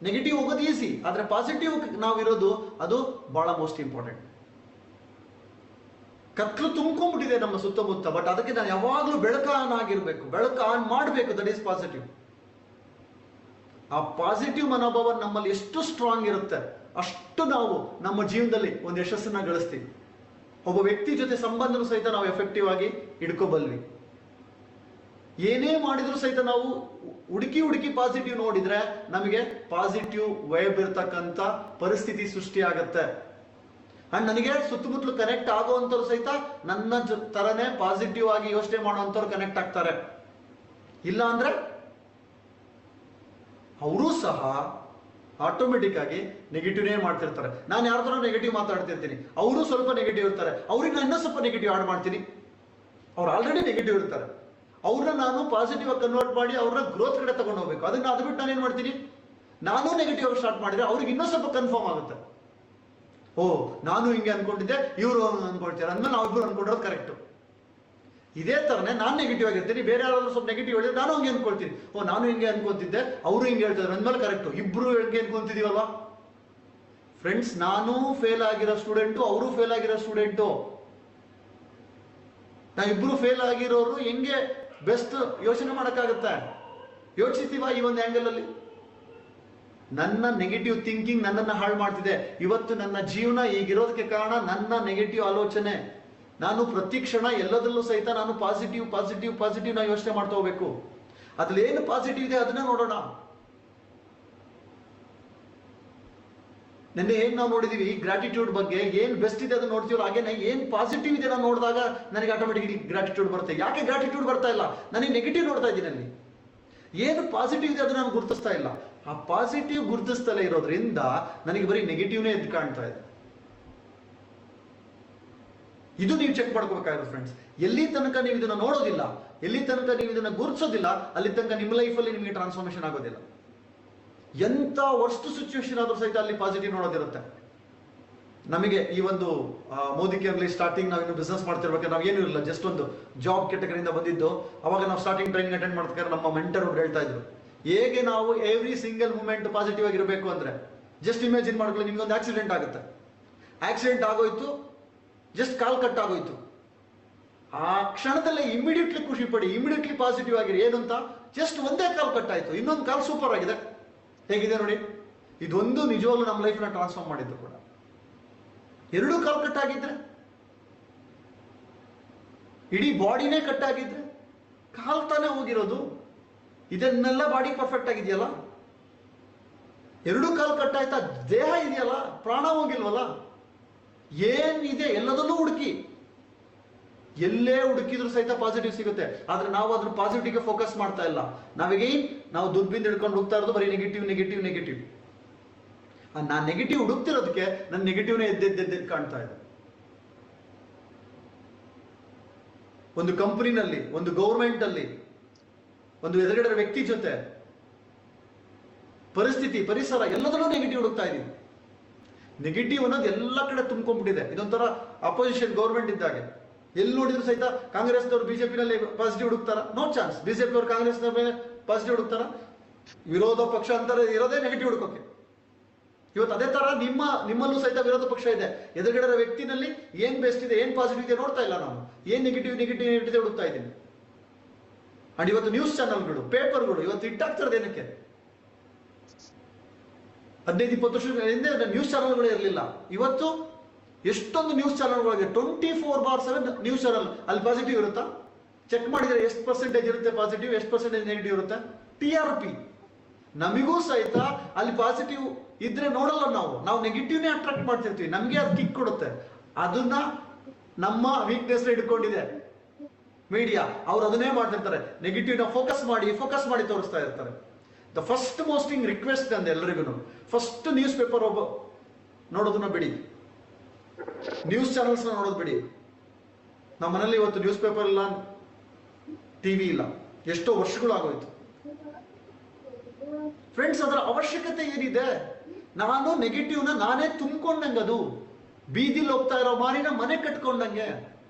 ನೆಗೆಟಿವ್ ಹೋಗೋದು ಈಸಿ, ಆದ್ರೆ ಪಾಸಿಟಿವ್ ನಾವಿರೋದು ಅದು ಬಹಳ ಮೋಸ್ಟ್ ಇಂಪಾರ್ಟೆಂಟ್. ಕತ್ಲು ತುಂಬ್ಕೊಂಡ್ಬಿಟ್ಟಿದೆ ನಮ್ಮ ಸುತ್ತಮುತ್ತ, ಬಟ್ ಅದಕ್ಕೆ ನಾನು ಯಾವಾಗ್ಲೂ ಬೆಳಕು ಆನ್ ಆಗಿರ್ಬೇಕು, ಬೆಳಕು ಆನ್ ಮಾಡಬೇಕು. That is positive. ಆ ಪಾಸಿಟಿವ್ ಮನೋಭಾವ ನಮ್ಮಲ್ಲಿ ಎಷ್ಟು ಸ್ಟ್ರಾಂಗ್ ಇರುತ್ತೆ ಅಷ್ಟು ನಾವು ನಮ್ಮ ಜೀವನದಲ್ಲಿ ಒಂದು ಯಶಸ್ಸನ್ನ ಗಳಿಸ್ತೀವಿ. ಒಬ್ಬ ವ್ಯಕ್ತಿ ಜೊತೆ ಸಂಬಂಧನೂ ಸಹಿತ ನಾವು ಎಫೆಕ್ಟಿವ್ ಆಗಿ ಇಟ್ಕೋಬಲ್ವಿ. ಏನೇ ಮಾಡಿದ್ರು ಸಹಿತ ನಾವು ಹುಡುಕಿ ಪಾಸಿಟಿವ್ ನೋಡಿದ್ರೆ ನಮಗೆ ಪಾಸಿಟಿವ್ ವೈಬ್ ಇರ್ತಕ್ಕಂಥ ಪರಿಸ್ಥಿತಿ ಸೃಷ್ಟಿ ಆಗತ್ತೆ. ಅಂಡ್ ನನಗೆ ಸುತ್ತಮುತ್ತಲು ಕನೆಕ್ಟ್ ಆಗುವಂಥವ್ರು ಸಹಿತ ನನ್ನ ತರನೇ ಪಾಸಿಟಿವ್ ಆಗಿ ಯೋಚನೆ ಮಾಡುವಂಥವ್ರು ಕನೆಕ್ಟ್ ಆಗ್ತಾರೆ. ಇಲ್ಲ ಅಂದ್ರೆ ಅವರು ಸಹ ಆಟೋಮೆಟಿಕ್ ಆಗಿ ನೆಗೆಟಿವ್ನೇ ಮಾಡ್ತಿರ್ತಾರೆ. ನಾನು ಯಾರ್ದಾರು ನೆಗೆಟಿವ್ ಮಾತಾಡ್ತಿರ್ತೀನಿ, ಅವರು ಸ್ವಲ್ಪ ನೆಗೆಟಿವ್ ಇರ್ತಾರೆ, ಅವ್ರಿಗೆ ನಾನು ಇನ್ನೂ ಸ್ವಲ್ಪ ನೆಗೆಟಿವ್ ಆಡ್ ಮಾಡ್ತೀನಿ. ಅವ್ರು ಆಲ್ರೆಡಿ ನೆಗೆಟಿವ್ ಇರ್ತಾರೆ, ಅವ್ರನ್ನ ನಾನು ಪಾಸಿಟಿವ್ ಆಗಿ ಕನ್ವರ್ಟ್ ಮಾಡಿ ಅವ್ರನ್ನ ಗ್ರೋತ್ ಕಡೆ ತಗೊಂಡು ಹೋಗ್ಬೇಕು. ಅದನ್ನ ಅದು ಬಿಟ್ಟು ನಾನು ಏನ್ ಮಾಡ್ತೀನಿ, ನಾನು ನೆಗೆಟಿವ್ ಆಗಿ ಸ್ಟಾರ್ಟ್ ಮಾಡಿದ್ರೆ ಅವ್ರಿಗೆ ಇನ್ನೂ ಸ್ವಲ್ಪ ಕನ್ಫರ್ಮ್ ಆಗುತ್ತೆ. ಓ, ನಾನು ಹಿಂಗೆ ಅನ್ಕೊಂಡಿದ್ದೆ, ಇವರು ಅನ್ಕೊಳ್ತಾರೆ ಅಂದ್ಮೇಲೆ ನಾವಿಬ್ರು ಅನ್ಕೊಂಡಿರೋದು ಕರೆಕ್ಟ್. ಇದೇ ತರನೇ ನಾನು ನೆಗೆಟಿವ್ ಆಗಿರ್ತೀನಿ, ಬೇರೆ ಯಾರಾದ್ರೂ ಸ್ವಲ್ಪ ನೆಗೆಟಿವ್ ಹೇಳಿದ್ರೆ ನಾನು ಹಂಗೆ ಅನ್ಕೊಳ್ತೀನಿ. ಓ, ನಾನು ಹಿಂಗೆ ಅನ್ಕೊಂತಿದ್ದೆ, ಅವರು ಹಿಂಗೆ ಹೇಳ್ತಾರೆ ಅಂದ್ಮೇಲೆ ಕರೆಕ್ಟ್. ಇಬ್ರು ಹೆಂಗೆ ಅನ್ಕೊಂತಿದೀವಲ್ವಾ ಫ್ರೆಂಡ್ಸ್? ನಾನು ಫೇಲ್ ಆಗಿರೋ ಸ್ಟೂಡೆಂಟು, ಅವರು ಫೇಲ್ ಆಗಿರೋ ಸ್ಟೂಡೆಂಟು. ನಾವಿಬ್ರು ಫೇಲ್ ಆಗಿರೋರು ಹೆಂಗೆ ಬೆಸ್ಟ್ ಯೋಚನೆ ಮಾಡಕ್ಕಾಗತ್ತೆ? ಯೋಚಿಸ್ತೀವ ಈ ಒಂದು ಆಂಗಲ್ ಅಲ್ಲಿ? ನನ್ನ ನೆಗೆಟಿವ್ ಥಿಂಕಿಂಗ್ ನನ್ನನ್ನು ಹಾಳು ಮಾಡ್ತಿದೆ. ಇವತ್ತು ನನ್ನ ಜೀವನ ಈಗಿರೋದಕ್ಕೆ ಕಾರಣ ನನ್ನ ನೆಗೆಟಿವ್ ಆಲೋಚನೆ. ನಾನು ಪ್ರತಿ ಕ್ಷಣ ಎಲ್ಲದರಲ್ಲೂ ಸಹಿತ ನಾನು ಪಾಸಿಟಿವ್ ಪಾಸಿಟಿವ್ ಪಾಸಿಟಿವ್ ನಾವು ಯೋಚನೆ ಮಾಡ್ತಾ ಹೋಗ್ಬೇಕು. ಅದ್ರಲ್ಲಿ ಏನು ಪಾಸಿಟಿವ್ ಇದೆ ಅದನ್ನ ನೋಡೋಣ. ನಿನ್ನೆ ಏನ್ ನಾವು ನೋಡಿದೀವಿ ಗ್ರಾಟಿಟ್ಯೂಡ್ ಬಗ್ಗೆ, ಏನ್ ಬೆಸ್ಟ್ ಇದೆ ಅದನ್ನ ನೋಡ್ತೀವಲ್ಲ, ಹಾಗೇನೆ ಏನ್ ಪಾಸಿಟಿವ್ ಇದೆ ನಾನು ನೋಡಿದಾಗ ನನಗೆ ಆಟೋಮೆಟಿಕ್ಲಿ ಗ್ರಾಟಿಟ್ಯೂಡ್ ಬರುತ್ತೆ. ಯಾಕೆ ಗ್ರಾಟಿಟ್ಯೂಡ್ ಬರ್ತಾ ಇಲ್ಲ? ನನಗೆ ನೆಗೆಟಿವ್ ನೋಡ್ತಾ ಇದ್ದೀನಿ. ಅಲ್ಲಿ ಏನು ಪಾಸಿಟಿವ್ ಇದೆ ಅದನ್ನ ನಾನು ಗುರುತಿಸ್ತಾ ಇಲ್ಲ. ಆ ಪಾಸಿಟಿವ್ ಗುರುತಿಸ್ತಲೇ ಇರೋದ್ರಿಂದ ನನಗೆ ಬರೀ ನೆಗೆಟಿವ್ನೇ ಎದ್ದು ಕಾಣ್ತಾ ಇದೆ. ಇದು ನೀವು ಚೆಕ್ ಮಾಡ್ಕೋಬೇಕಾಗಿರೋ ಫ್ರೆಂಡ್ಸ್. ಎಲ್ಲಿ ತನಕ ನೀವು ಇದನ್ನ ನೋಡೋದಿಲ್ಲ, ಎಲ್ಲಿ ತನಕ ನೀವು ಇದನ್ನ ಗುರುತಿಸೋದಿಲ್ಲ, ಅಲ್ಲಿ ತನಕ ನಿಮ್ಮ ಲೈಫಲ್ಲಿ ನಿಮಗೆ ಟ್ರಾನ್ಸ್ಫಾರ್ಮೇಶನ್ ಆಗೋದಿಲ್ಲ. ಎಂತ ವರ್ಸ್ಟ್ ಸಿಚುವೇಶನ್ ಆದ್ರೂ ಸಹಿತ ಅಲ್ಲಿ ಪಾಸಿಟಿವ್ ನೋಡೋದಿರುತ್ತೆ. ನಮಗೆ ಈ ಒಂದು ಮೋದಿ ಕೇರ್ಲಿ ಸ್ಟಾರ್ಟಿಂಗ್ ನಾವು ಇನ್ನು ಬಿಸ್ನೆಸ್ ಮಾಡ್ತಿರ್ಬೇಕಾದ್ರೆ ನಾವು ಏನೂ ಇರಲಿಲ್ಲ, ಜಸ್ಟ್ ಒಂದು ಜಾಬ್ ಕೆಟಗರಿಯಿಂದ ಬಂದಿದ್ದು. ಅವಾಗ ನಾವು ಸ್ಟಾರ್ಟಿಂಗ್ ಟ್ರೈನಿಂಗ್ ಅಟೆಂಡ್ ಮಾಡ್ಬೇಕಾದ್ರೆ ನಮ್ಮ ಮೆಂಟರ್ ಅವ್ರು ಹೇಳ್ತಾ ಇದ್ರು, ಹೇಗೆ ನಾವು ಎವ್ರಿ ಸಿಂಗಲ್ ಮೂಮೆಂಟ್ ಪಾಸಿಟಿವ್ ಆಗಿರಬೇಕು ಅಂದ್ರೆ, ಜಸ್ಟ್ ಇಮ್ಯಾಜಿನ್ ಮಾಡ್ಕೊಳ್ಳಿ, ನಿಮ್ಗೊಂದು ಆಕ್ಸಿಡೆಂಟ್ ಆಗುತ್ತೆ, ಆಕ್ಸಿಡೆಂಟ್ ಆಗೋಯ್ತು, ಜಸ್ಟ್ ಕಾಲ್ ಕಟ್ ಆಗೋಯ್ತು. ಆ ಕ್ಷಣದಲ್ಲೇ ಇಮಿಡಿಯೇಟ್ಲಿ ಖುಷಿ ಪಡಿ, ಇಮಿಡಿಯೇಟ್ಲಿ ಪಾಸಿಟಿವ್ ಆಗಿರಿ. ಏನು ಅಂತ, ಜಸ್ಟ್ ಒಂದೇ ಕಾಲ್ ಕಟ್ ಆಯ್ತು, ಇನ್ನೊಂದು ಕಾಲ್ ಸೂಪರ್ ಆಗಿದೆ. ಹೇಗಿದೆ ನೋಡಿ, ಇದೊಂದು ನಿಜವಾಗ್ಲೂ ನಮ್ಮ ಲೈಫ್ನ ಟ್ರಾನ್ಸ್ಫಾರ್ಮ್ ಮಾಡಿದ್ದು ಕೂಡ. ಎರಡೂ ಕಾಲ್ ಕಟ್ ಆಗಿದ್ರೆ, ಇಡೀ ಬಾಡಿನೇ ಕಟ್ ಆಗಿದ್ರೆ, ಕಾಲ್ ತಾನೇ ಹೋಗಿರೋದು, ಇದನ್ನೆಲ್ಲ ಬಾಡಿ ಪರ್ಫೆಕ್ಟ್ ಆಗಿದೆಯಲ್ಲ. ಎರಡೂ ಕಾಲ್ ಕಟ್ ಆಯ್ತಾ, ದೇಹ ಇದೆಯಲ್ಲ, ಪ್ರಾಣ ಹೋಗಿಲ್ವಲ್ಲ. ಏನಿದೆ ಎಲ್ಲದನ್ನೂ ಹುಡುಕಿ, ಎಲ್ಲೇ ಹುಡುಕಿದ್ರು ಸಹಿತ ಪಾಸಿಟಿವ್ ಸಿಗುತ್ತೆ. ಆದ್ರೆ ನಾವು ಅದ್ರ ಪಾಸಿಟಿವ್ಗೆ ಫೋಕಸ್ ಮಾಡ್ತಾ ಇಲ್ಲ. ನಾವು ದುಡ್ಬಿಂದ ಹಿಡ್ಕೊಂಡು ಹೋಗ್ತಾ ಇರೋದು ಬರೀ ನೆಗೆಟಿವ್ ನೆಗೆಟಿವ್ ನೆಗೆಟಿವ್. ನಾನ್ ನೆಗೆಟಿವ್ ಹುಡುಕ್ತಿರೋದಕ್ಕೆ ನನ್ನ ನೆಗೆಟಿವ್ನೇ ಎದ್ದೆದ್ದು ಕಾಣ್ತಾ ಇದೆ. ಒಂದು ಕಂಪನಿನಲ್ಲಿ, ಒಂದು ಗೌರ್ಮೆಂಟ್ ಅಲ್ಲಿ, ಒಂದು ಎದುರುಗಡೆ ವ್ಯಕ್ತಿ ಜೊತೆ ಪರಿಸ್ಥಿತಿ, ಪರಿಸರ, ಎಲ್ಲದನ್ನೂ ನೆಗೆಟಿವ್ ಹುಡುಕ್ತಾ ಇದೀವಿ. ನೆಗೆಟಿವ್ ಅನ್ನೋದು ಎಲ್ಲ ಕಡೆ ತುಂಬ್ಕೊಂಡ್ಬಿಟ್ಟಿದೆ. ಇದೊಂಥರ ಅಪೋಸಿಷನ್ ಗೌರ್ಮೆಂಟ್ ಇದ್ದಾಗೆ. ಎಲ್ಲಿ ನೋಡಿದ್ರು ಸಹಿತ ಕಾಂಗ್ರೆಸ್ನವರು ಬಿಜೆಪಿನಲ್ಲಿ ಪಾಸಿಟಿವ್ ಹುಡುಕ್ತಾರ? No chance. ಬಿಜೆಪಿ ಅವರು ಕಾಂಗ್ರೆಸ್ನ ಮೇಲೆ ಪಾಸಿಟಿವ್ ಹುಡುಕ್ತಾರ? ವಿರೋಧ ಪಕ್ಷ ಅಂತಾರೆ ಇರೋದೇ ನೆಗೆಟಿವ್ ಹುಡುಕೋಕೆ. ಇವತ್ತು ಅದೇ ತರ ನಿಮ್ಮಲ್ಲೂ ಸಹಿತ ವಿರೋಧ ಪಕ್ಷ ಇದೆ. ಎದುರುಗಡೆ ವ್ಯಕ್ತಿನಲ್ಲಿ ಏನ್ ಬೆಸ್ಟ್ ಇದೆ, ಏನ್ ಪಾಸಿಟಿವ್ ಇದೆ ನೋಡ್ತಾ ಇಲ್ಲ ನಾನು. ಏನ್ ನೆಗೆಟಿವ್ ನೆಗೆಟಿವ್ ನೆಗೆಟಿವ್ ಹುಡುಕ್ತಾ ಇದ್ದೀನಿ. ಅಂಡ್ ಇವತ್ತು ನ್ಯೂಸ್ ಚಾನಲ್ಗಳು, ಪೇಪರ್ಗಳು ಇವತ್ತು ಇಟ್ಟಾಗ್ತಿರೋದು ಏನಕ್ಕೆ? 15-20 ವರ್ಷದ ಹಿಂದೆ ನ್ಯೂಸ್ ಚಾನಲ್ಗಳು ಇರಲಿಲ್ಲ. ಇವತ್ತು ಎಷ್ಟೊಂದು ನ್ಯೂಸ್ ಚಾನಲ್ಗಳಿಗೆ 24/7 ನ್ಯೂಸ್ ಚಾನಲ್. ಅಲ್ಲಿ ಪಾಸಿಟಿವ್ ಇರುತ್ತಾ? ಚೆಕ್ ಮಾಡಿದ್ರೆ ಎಷ್ಟು ಪರ್ಸೆಂಟೇಜ್ ಇರುತ್ತೆ ಪಾಸಿಟಿವ್, ಎಷ್ಟು ಪರ್ಸೆಂಟೇಜ್ ನೆಗೆಟಿವ್ ಇರುತ್ತೆ? TRP. ನಮಗೂ ಸಹಿತ ಅಲ್ಲಿ ಪಾಸಿಟಿವ್ ಇದ್ರೆ ನೋಡಲ್ಲ ನಾವು ನೆಗೆಟಿವ್ನೇ ಅಟ್ರಾಕ್ಟ್ ಮಾಡ್ತಿರ್ತೀವಿ. ನಮ್ಗೆ ಅದು ಕಿಕ್ ಕೊಡುತ್ತೆ. ಅದನ್ನ ನಮ್ಮ ವೀಕ್ನೆಸ್ ಇಟ್ಕೊಂಡಿದೆ ಮೀಡಿಯಾ. ಅವ್ರು ಅದನ್ನೇ ಮಾಡ್ತಿರ್ತಾರೆ, ನೆಗೆಟಿವ್ ನ ಫೋಕಸ್ ಮಾಡಿ ತೋರಿಸ್ತಾ ಇರ್ತಾರೆ. ದ ಫಸ್ಟ್ ಮೋಸ್ಟಿಂಗ್ ರಿಕ್ವೆಸ್ಟ್ ಅಂದೆ ಎಲ್ಲರಿಗೂ, ಫಸ್ಟ್ ನ್ಯೂಸ್ ಪೇಪರ್ ನೋಡೋದನ್ನ ಬಿಡಿ, ನ್ಯೂಸ್ ಚಾನಲ್ಸ್ ನೋಡೋದು ಬಿಡಿ. ನಮ್ಮ ಮನೇಲಿ ಇವತ್ತು ನ್ಯೂಸ್ ಪೇಪರ್ ಇಲ್ಲ, ಟಿವಿ ಇಲ್ಲ, ಎಷ್ಟೋ ವರ್ಷಗಳಾಗೋಯ್ತು. ಫ್ರೆಂಡ್ಸ್, ಅದರ ಅವಶ್ಯಕತೆ ಏನಿದೆ? ನಾನು ನೆಗೆಟಿವ್ನ ನಾನೇ ತುಂಬಿಕೊಂಡಂಗೆ, ಅದು ಬೀದಿಲಿ ಹೋಗ್ತಾ ಇರೋ ಮಾರಿನ ಮನೆ ಕಟ್ಕೊಂಡಂಗೆ.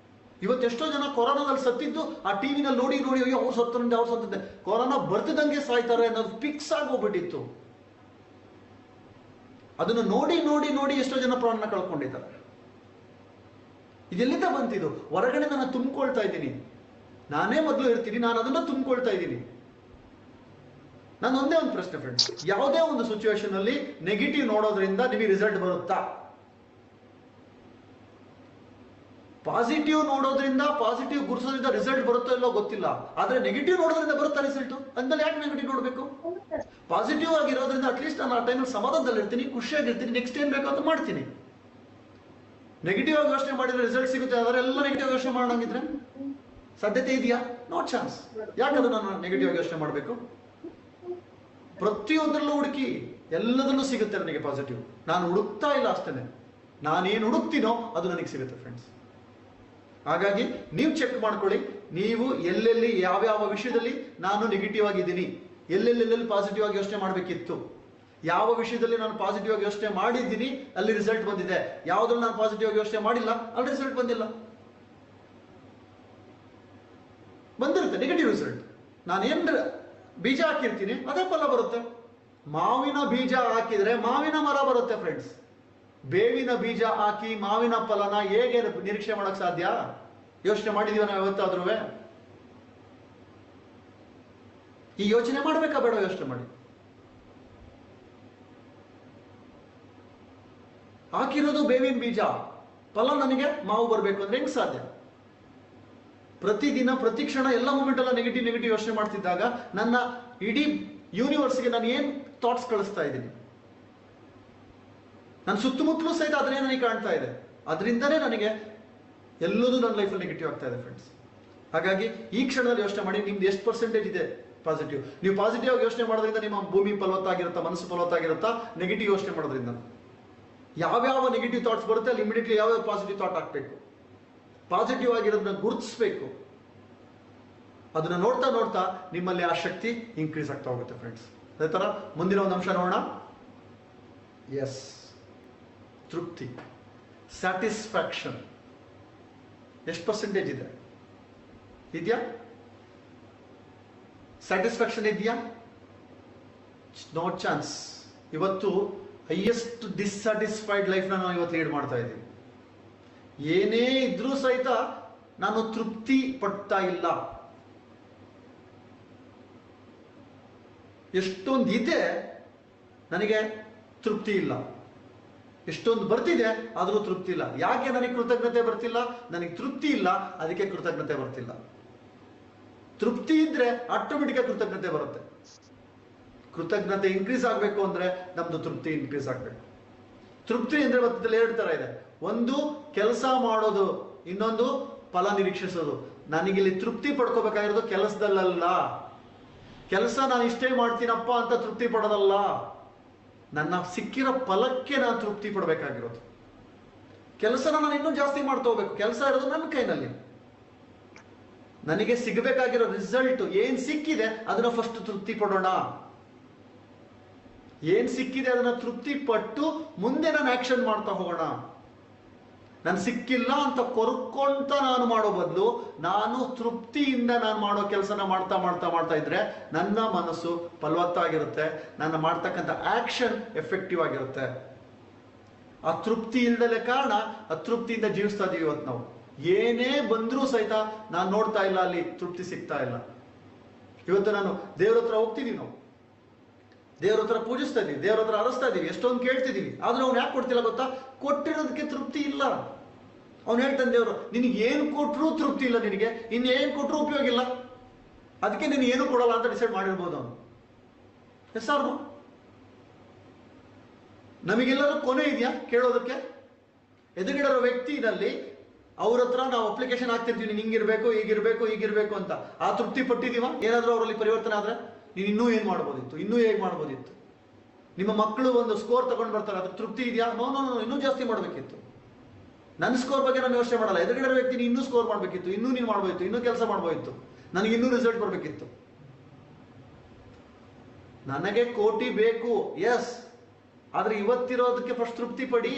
ಇವತ್ತು ಎಷ್ಟೋ ಜನ ಕೊರೋನಾದಲ್ಲಿ ಸತ್ತಿದ್ದು ಆ ಟಿವಿನಲ್ಲಿ ನೋಡಿ ನೋಡಿ ಅಯ್ಯೋ ಅವ್ರು ಸತ್ತರಂತೆ ಅವ್ರು ಸತ್ತಂತೆ, ಕೊರೋನಾ ಬರ್ತಿದ್ದಂಗೆ ಸಾಯ್ತಾರೆ ಅನ್ನೋದು ಫಿಕ್ಸ್ ಆಗೋಗ್ಬಿಟ್ಟಿತ್ತು. ಅದನ್ನು ನೋಡಿ ನೋಡಿ ನೋಡಿ ಎಷ್ಟೋ ಜನ ಪ್ರಾಣ ಕಳ್ಕೊಂಡಿದ್ದಾರೆ. ಇದೆಲ್ಲಿಂದ ಬಂತಿದ್ದು? ಹೊರಗಡೆ ನಾನು ತುಂಬಿಕೊಳ್ತಾ ಇದ್ದೀನಿ, ನಾನೇ ಮೊದಲು ಇರ್ತೀನಿ, ನಾನು ಅದನ್ನ ತುಂಬಿಕೊಳ್ತಾ ಇದ್ದೀನಿ. ನಾನು ಒಂದೇ ಒಂದು ಪ್ರಶ್ನೆ ಫ್ರೆಂಡ್ಸ್, ಯಾವುದೇ ಒಂದು ಸಿಚುವೇಶನ್ ಅಲ್ಲಿ ನೆಗೆಟಿವ್ ನೋಡೋದ್ರಿಂದ ನಿಮಗೆ ರಿಸಲ್ಟ್ ಬರುತ್ತಾ? ಪಾಸಿಟಿವ್ ನೋಡೋದ್ರಿಂದ, ಪಾಸಿಟಿವ್ ಗುರುಸೋದ್ರಿಂದ ರಿಸಲ್ಟ್ ಬರುತ್ತೋ ಇಲ್ಲೋ ಗೊತ್ತಿಲ್ಲ, ಆದ್ರೆ ನೆಗೆಟಿವ್ ನೋಡೋದ್ರಿಂದ ಬರುತ್ತಾ ರಿಸಲ್ಟ್? ಅಂದ್ಮೇಲೆ ಯಾಕೆ ನೆಗೆಟಿವ್ ನೋಡ್ಬೇಕು? ಪಾಸಿಟಿವ್ ಆಗಿರೋದ್ರಿಂದ ಅಟ್ಲೀಸ್ಟ್ ನಾನು ಆ ಟೈಮಲ್ಲಿ ಸಮಾಧಾನದಲ್ಲಿ ಇರ್ತೀನಿ, ಖುಷಿಯಾಗಿರ್ತೀನಿ, ನೆಕ್ಸ್ಟ್ ಏನ್ ಬೇಕೋ ಅಂತ ಮಾಡ್ತೀನಿ. ನೆಗೆಟಿವ್ ಆಗಿ ಯೋಚನೆ ಮಾಡಿದ್ರೆ ರಿಸಲ್ಟ್ ಸಿಗುತ್ತೆ, ಆದರೆ ಎಲ್ಲ ನೆಗೆಟಿವ್ ಯೋಚನೆ ಮಾಡೋಂಗಿದ್ರೆ ಸಾಧ್ಯತೆ ಇದೆಯಾ? No chance. ಯಾಕಂದ್ರೆ ನಾನು ನೆಗೆಟಿವ್ ಆಗಿ ಯೋಚನೆ ಮಾಡಬೇಕು? ಪ್ರತಿಯೊಂದರಲ್ಲೂ ಹುಡುಕಿ ಎಲ್ಲದಲ್ಲೂ ಸಿಗುತ್ತೆ ನನಗೆ ಪಾಸಿಟಿವ್. ನಾನು ಹುಡುಕ್ತಾ ಇಲ್ಲ ಅಷ್ಟೇನೆ, ನಾನೇನು ಹುಡುಕ್ತೀನೋ ಅದು ನನಗೆ ಸಿಗುತ್ತೆ ಫ್ರೆಂಡ್ಸ್. ಹಾಗಾಗಿ ನೀವು ಚೆಕ್ ಮಾಡ್ಕೊಳ್ಳಿ, ನೀವು ಎಲ್ಲೆಲ್ಲಿ ಯಾವ್ಯಾವ ವಿಷಯದಲ್ಲಿ ನಾನು ನೆಗೆಟಿವ್ ಆಗಿದ್ದೀನಿ, ಎಲ್ಲೆಲ್ಲೆಲ್ಲಿ ಪಾಸಿಟಿವ್ ಆಗಿ ಯೋಚನೆ ಮಾಡಬೇಕಿತ್ತು, ಯಾವ ವಿಷಯದಲ್ಲಿ ನಾನು ಪಾಸಿಟಿವ್ ಆಗಿ ಯೋಚನೆ ಮಾಡಿದ್ದೀನಿ ಅಲ್ಲಿ ರಿಸಲ್ಟ್ ಬಂದಿದೆ, ಯಾವ್ದ್ರಲ್ಲಿ ನಾನು ಪಾಸಿಟಿವ್ ಆಗಿ ಯೋಚನೆ ಮಾಡಿಲ್ಲ ಅಲ್ಲಿ ರಿಸಲ್ಟ್ ಬಂದಿಲ್ಲ. ಬಂದಿರುತ್ತೆ ನೆಗೆಟಿವ್ ರಿಸಲ್ಟ್. ನಾನು ಏನ್ ಬೀಜ ಹಾಕಿರ್ತೀನಿ ಅದೇ ಫಲ ಬರುತ್ತೆ. ಮಾವಿನ ಬೀಜ ಹಾಕಿದ್ರೆ ಮಾವಿನ ಮರ ಬರುತ್ತೆ ಫ್ರೆಂಡ್ಸ್. ಬೇವಿನ ಬೀಜ ಹಾಕಿ ಮಾವಿನ ಫಲನ ಹೇಗೆ ನಿರೀಕ್ಷೆ ಮಾಡಕ್ ಸಾಧ್ಯ? ಯೋಚನೆ ಮಾಡಿದೀವ ನಾವು ಯಾವತ್ತಾದ್ರೂ? ಈ ಯೋಚನೆ ಮಾಡ್ಬೇಕಾ ಬೇಡ? ಯೋಚನೆ ಮಾಡಿ. ಹಾಕಿರೋದು ಬೇವಿನ ಬೀಜ, ಫಲ ನನಗೆ ಮಾವು ಬರಬೇಕು ಅಂದ್ರೆ ಹೆಂಗ್ ಸಾಧ್ಯ? ಪ್ರತಿದಿನ ಪ್ರತಿ ಕ್ಷಣ ಎಲ್ಲ ಮೂಮೆಂಟ್ ಎಲ್ಲ ನೆಗೆಟಿವ್ ನೆಗೆಟಿವ್ ಯೋಚನೆ ಮಾಡ್ತಿದ್ದಾಗ ನನ್ನ ಇಡೀ ಯೂನಿವರ್ಸ್ಗೆ ನಾನು ಏನ್ ಥಾಟ್ಸ್ ಕಳಿಸ್ತಾ ಇದ್ದೀನಿ? ನನ್ನ ಸುತ್ತಮುತ್ತಲೂ ಸಹಿತ ಅದನ್ನೇ ನನಗೆ ಕಾಣ್ತಾ ಇದೆ. ಅದರಿಂದನೇ ನನಗೆ ಎಲ್ಲದೂ ನನ್ನ ಲೈಫಲ್ಲಿ ನೆಗೆಟಿವ್ ಆಗ್ತಾ ಇದೆ ಫ್ರೆಂಡ್ಸ್. ಹಾಗಾಗಿ ಈ ಕ್ಷಣದಲ್ಲಿ ಯೋಚನೆ ಮಾಡಿ, ನಿಮ್ದು ಎಷ್ಟು ಪರ್ಸೆಂಟೇಜ್ ಇದೆ ಪಾಸಿಟಿವ್. ನೀವು ಪಾಸಿಟಿವ್ ಆಗಿ ಯೋಚನೆ ಮಾಡೋದ್ರಿಂದ ನಿಮ್ಮ ಭೂಮಿ ಫಲವತ್ತಾಗಿರುತ್ತಾ, ಮನಸ್ಸು ಫಲವತ್ತಾಗಿರುತ್ತಾ? ನೆಗೆಟಿವ್ ಯೋಚನೆ ಮಾಡೋದ್ರಿಂದ ಯಾವ್ಯಾವ ನೆಗೆಟಿವ್ ಥಾಟ್ಸ್ ಬರುತ್ತೆ ಅಲ್ಲಿ ಇಮಿಡಿಯೇಟ್ಲಿ ಯಾವ್ಯಾವ ಪಾಸಿಟಿವ್ ಥಾಟ್ ಹಾಕ್ಬೇಕು, ಪಾಸಿಟಿವ್ ಆಗಿರೋದನ್ನ ಗುರುತಿಸ್ಬೇಕು. ಅದನ್ನ ನೋಡ್ತಾ ನೋಡ್ತಾ ನಿಮ್ಮಲ್ಲಿ ಆ ಶಕ್ತಿ ಇನ್ಕ್ರೀಸ್ ಆಗ್ತಾ ಹೋಗುತ್ತೆ ಫ್ರೆಂಡ್ಸ್. ಅದೇ ತರ ಮುಂದಿನ ಒಂದು ಅಂಶ ನೋಡೋಣ. ಎಸ್, ತೃಪ್ತಿ, ಸ್ಯಾಟಿಸ್ಫ್ಯಾಕ್ಷನ್ ಎಷ್ಟು ಪರ್ಸೆಂಟೇಜ್ ಇದೆ? ಇದೆಯಾ? ಸ್ಯಾಟಿಸ್ಫ್ಯಾಕ್ಷನ್ ಇದೆಯಾ? No chance. ಇವತ್ತು ಹೈಯೆಸ್ಟ್ ಡಿಸ್ಸ್ಯಾಟಿಸ್ಫೈಡ್ ಲೈಫ್ ನಾನು ಇವತ್ತು ಲೀಡ್ ಮಾಡ್ತಾ ಇದ್ದೀನಿ. ಏನೇ ಇದ್ರೂ ಸಹಿತ ನಾನು ತೃಪ್ತಿ ಪಡ್ತಾ ಇಲ್ಲ. ಎಷ್ಟೊಂದು ಇದೆ ನನಗೆ ತೃಪ್ತಿ ಇಲ್ಲ, ಎಷ್ಟೊಂದು ಬರ್ತಿದೆ ಆದರೂ ತೃಪ್ತಿ ಇಲ್ಲ. ಯಾಕೆ ನನಗೆ ಕೃತಜ್ಞತೆ ಬರ್ತಿಲ್ಲ? ನನಗೆ ತೃಪ್ತಿ ಇಲ್ಲ, ಅದಕ್ಕೆ ಕೃತಜ್ಞತೆ ಬರ್ತಿಲ್ಲ. ತೃಪ್ತಿ ಇದ್ರೆ ಆಟೋಮೆಟಿಕ್ ಕೃತಜ್ಞತೆ ಬರುತ್ತೆ. ಕೃತಜ್ಞತೆ ಇನ್ಕ್ರೀಸ್ ಆಗಬೇಕು ಅಂದ್ರೆ ನಮ್ದು ತೃಪ್ತಿ ಇನ್ಕ್ರೀಸ್ ಆಗಬೇಕು. ತೃಪ್ತಿ ಅಂದ್ರೆ ಮತ್ತದಲ್ಲಿ ಎರಡು ತರ ಇದೆ. ಒಂದು ಕೆಲಸ ಮಾಡೋದು, ಇನ್ನೊಂದು ಫಲ ನಿರೀಕ್ಷಿಸೋದು. ನನಗಿಲ್ಲಿ ತೃಪ್ತಿ ಪಡ್ಕೋಬೇಕಾಗಿರೋದು ಕೆಲಸದಲ್ಲ. ಕೆಲಸ ನಾನು ಇಷ್ಟೇ ಮಾಡ್ತೀನಪ್ಪ ಅಂತ ತೃಪ್ತಿ ಪಡೋದಲ್ಲ, ನನ್ನ ಸಿಕ್ಕಿರೋ ಫಲಕ್ಕೆ ನಾನು ತೃಪ್ತಿ ಪಡಬೇಕಾಗಿರೋದು. ಕೆಲಸನ ನಾನು ಇನ್ನೂ ಜಾಸ್ತಿ ಮಾಡ್ತಾ ಹೋಗ್ಬೇಕು. ಕೆಲಸ ಇರೋದು ನನ್ನ ಕೈನಲ್ಲಿ. ನನಗೆ ಸಿಗಬೇಕಾಗಿರೋ ರಿಸಲ್ಟ್ ಏನ್ ಸಿಕ್ಕಿದೆ ಅದನ್ನ ಫಸ್ಟ್ ತೃಪ್ತಿ ಪಡೋಣ. ಏನ್ ಸಿಕ್ಕಿದೆ ಅದನ್ನ ತೃಪ್ತಿ ಪಟ್ಟು ಮುಂದೆ ನಾನು ಆಕ್ಷನ್ ಮಾಡ್ತಾ ಹೋಗೋಣ. ನಾನು ಸಿಕ್ಕಿಲ್ಲ ಅಂತ ಕೊರ್ಕೊಂತ ನಾನು ಮಾಡೋ ಬದಲು ನಾನು ತೃಪ್ತಿಯಿಂದ ನಾನು ಮಾಡೋ ಕೆಲಸನ ಮಾಡ್ತಾ ಮಾಡ್ತಾ ಮಾಡ್ತಾ ಇದ್ರೆ ನನ್ನ ಮನಸ್ಸು ಫಲವತ್ತಾಗಿರುತ್ತೆ, ನಾನು ಮಾಡ್ತಕ್ಕಂಥ ಆಕ್ಷನ್ ಎಫೆಕ್ಟಿವ್ ಆಗಿರುತ್ತೆ. ಆ ತೃಪ್ತಿ ಇಲ್ದಲೆ ಕಾರಣ ಅತೃಪ್ತಿಯಿಂದ ಜೀವಿಸ್ತಾ ಇದೀವಿ ಇವತ್ತು ನಾವು. ಏನೇ ಬಂದ್ರೂ ಸಹಿತ ನಾನು ನೋಡ್ತಾ ಇಲ್ಲ, ಅಲ್ಲಿ ತೃಪ್ತಿ ಸಿಗ್ತಾ ಇಲ್ಲ. ಇವತ್ತು ನಾನು ದೇವ್ರ ಹತ್ರ ಹೋಗ್ತಿದೀವಿ, ನಾವು ದೇವ್ರ ಹತ್ರ ಪೂಜಿಸ್ತಾ ಇದೀವಿ, ದೇವ್ರ ಹತ್ರ ಅರಸ್ತಾ ಇದೀವಿ, ಎಷ್ಟೊಂದು ಕೇಳ್ತಿದೀವಿ, ಆದ್ರೆ ಅವ್ನು ಯಾಕೆ ಕೊಡ್ತಿಲ್ಲ ಗೊತ್ತಾ? ಕೊಟ್ಟಿರೋದಕ್ಕೆ ತೃಪ್ತಿ ಇಲ್ಲ. ಅವ್ನು ಹೇಳ್ತಾನೆ ದೇವ್ರು, ನಿನಗೆ ಏನು ಕೊಟ್ಟರು ತೃಪ್ತಿ ಇಲ್ಲ, ನಿನಗೆ ಇನ್ನೇನು ಕೊಟ್ಟರು ಉಪಯೋಗ ಇಲ್ಲ, ಅದಕ್ಕೆ ನೀನು ಏನು ಕೊಡಲ್ಲ ಅಂತ ಡಿಸೈಡ್ ಮಾಡಿರ್ಬೋದು ಅವನು. ಎಸ್ಸಾರು ನಮಗೆಲ್ಲರೂ ಕೊನೆ ಇದೆಯಾ ಕೇಳೋದಕ್ಕೆ? ಎದುರುಗಿಡೋ ವ್ಯಕ್ತಿನಲ್ಲಿ ಅವ್ರ ಹತ್ರ ನಾವು ಅಪ್ಲಿಕೇಶನ್ ಹಾಕ್ತಿರ್ತೀವಿ, ನೀನು ಹಿಂಗಿರ್ಬೇಕು, ಈಗಿರ್ಬೇಕು, ಈಗಿರ್ಬೇಕು ಅಂತ. ಆ ತೃಪ್ತಿ ಪಟ್ಟಿದೀವ? ಏನಾದ್ರೂ ಅವರಲ್ಲಿ ಪರಿವರ್ತನೆ ಆದ್ರೆ ನೀನು ಇನ್ನೂ ಏನ್ ಮಾಡ್ಬೋದಿತ್ತು, ಇನ್ನೂ ಹೇಗೆ ಮಾಡ್ಬೋದಿತ್ತು? ನಿಮ್ಮ ಮಕ್ಕಳು ಒಂದು ಸ್ಕೋರ್ ತಗೊಂಡು ಬರ್ತಾರೆ, ಅದಕ್ಕೆ ತೃಪ್ತಿ ಇದೆಯಾ? ನೋ ನೋ ನೋ, ಇನ್ನೂ ಜಾಸ್ತಿ ಮಾಡ್ಬೇಕಿತ್ತು. ನನ್ನ ಸ್ಕೋರ್ ಬಗ್ಗೆ ನಾನು ಯೋಚನೆ ಮಾಡಲ್ಲ. ಎದುರುಗಡೆ ವ್ಯಕ್ತಿ ಇನ್ನೂ ಸ್ಕೋರ್ ಮಾಡ್ಬೇಕಿತ್ತು, ಇನ್ನೂ ನೀನು ಮಾಡ್ಬೋದಿತ್ತು, ಇನ್ನೂ ಕೆಲಸ ಮಾಡ್ಬೋದಿತ್ತು, ನನಗೆ ಇನ್ನೂ ರಿಸಲ್ಟ್ ಬರ್ಬೇಕಿತ್ತು. ನನಗೆ ಕೋಟಿ ಬೇಕು, ಎಸ್, ಆದ್ರೆ ಇವತ್ತಿರೋದಕ್ಕೆ ಫಸ್ಟ್ ತೃಪ್ತಿ ಪಡಿ.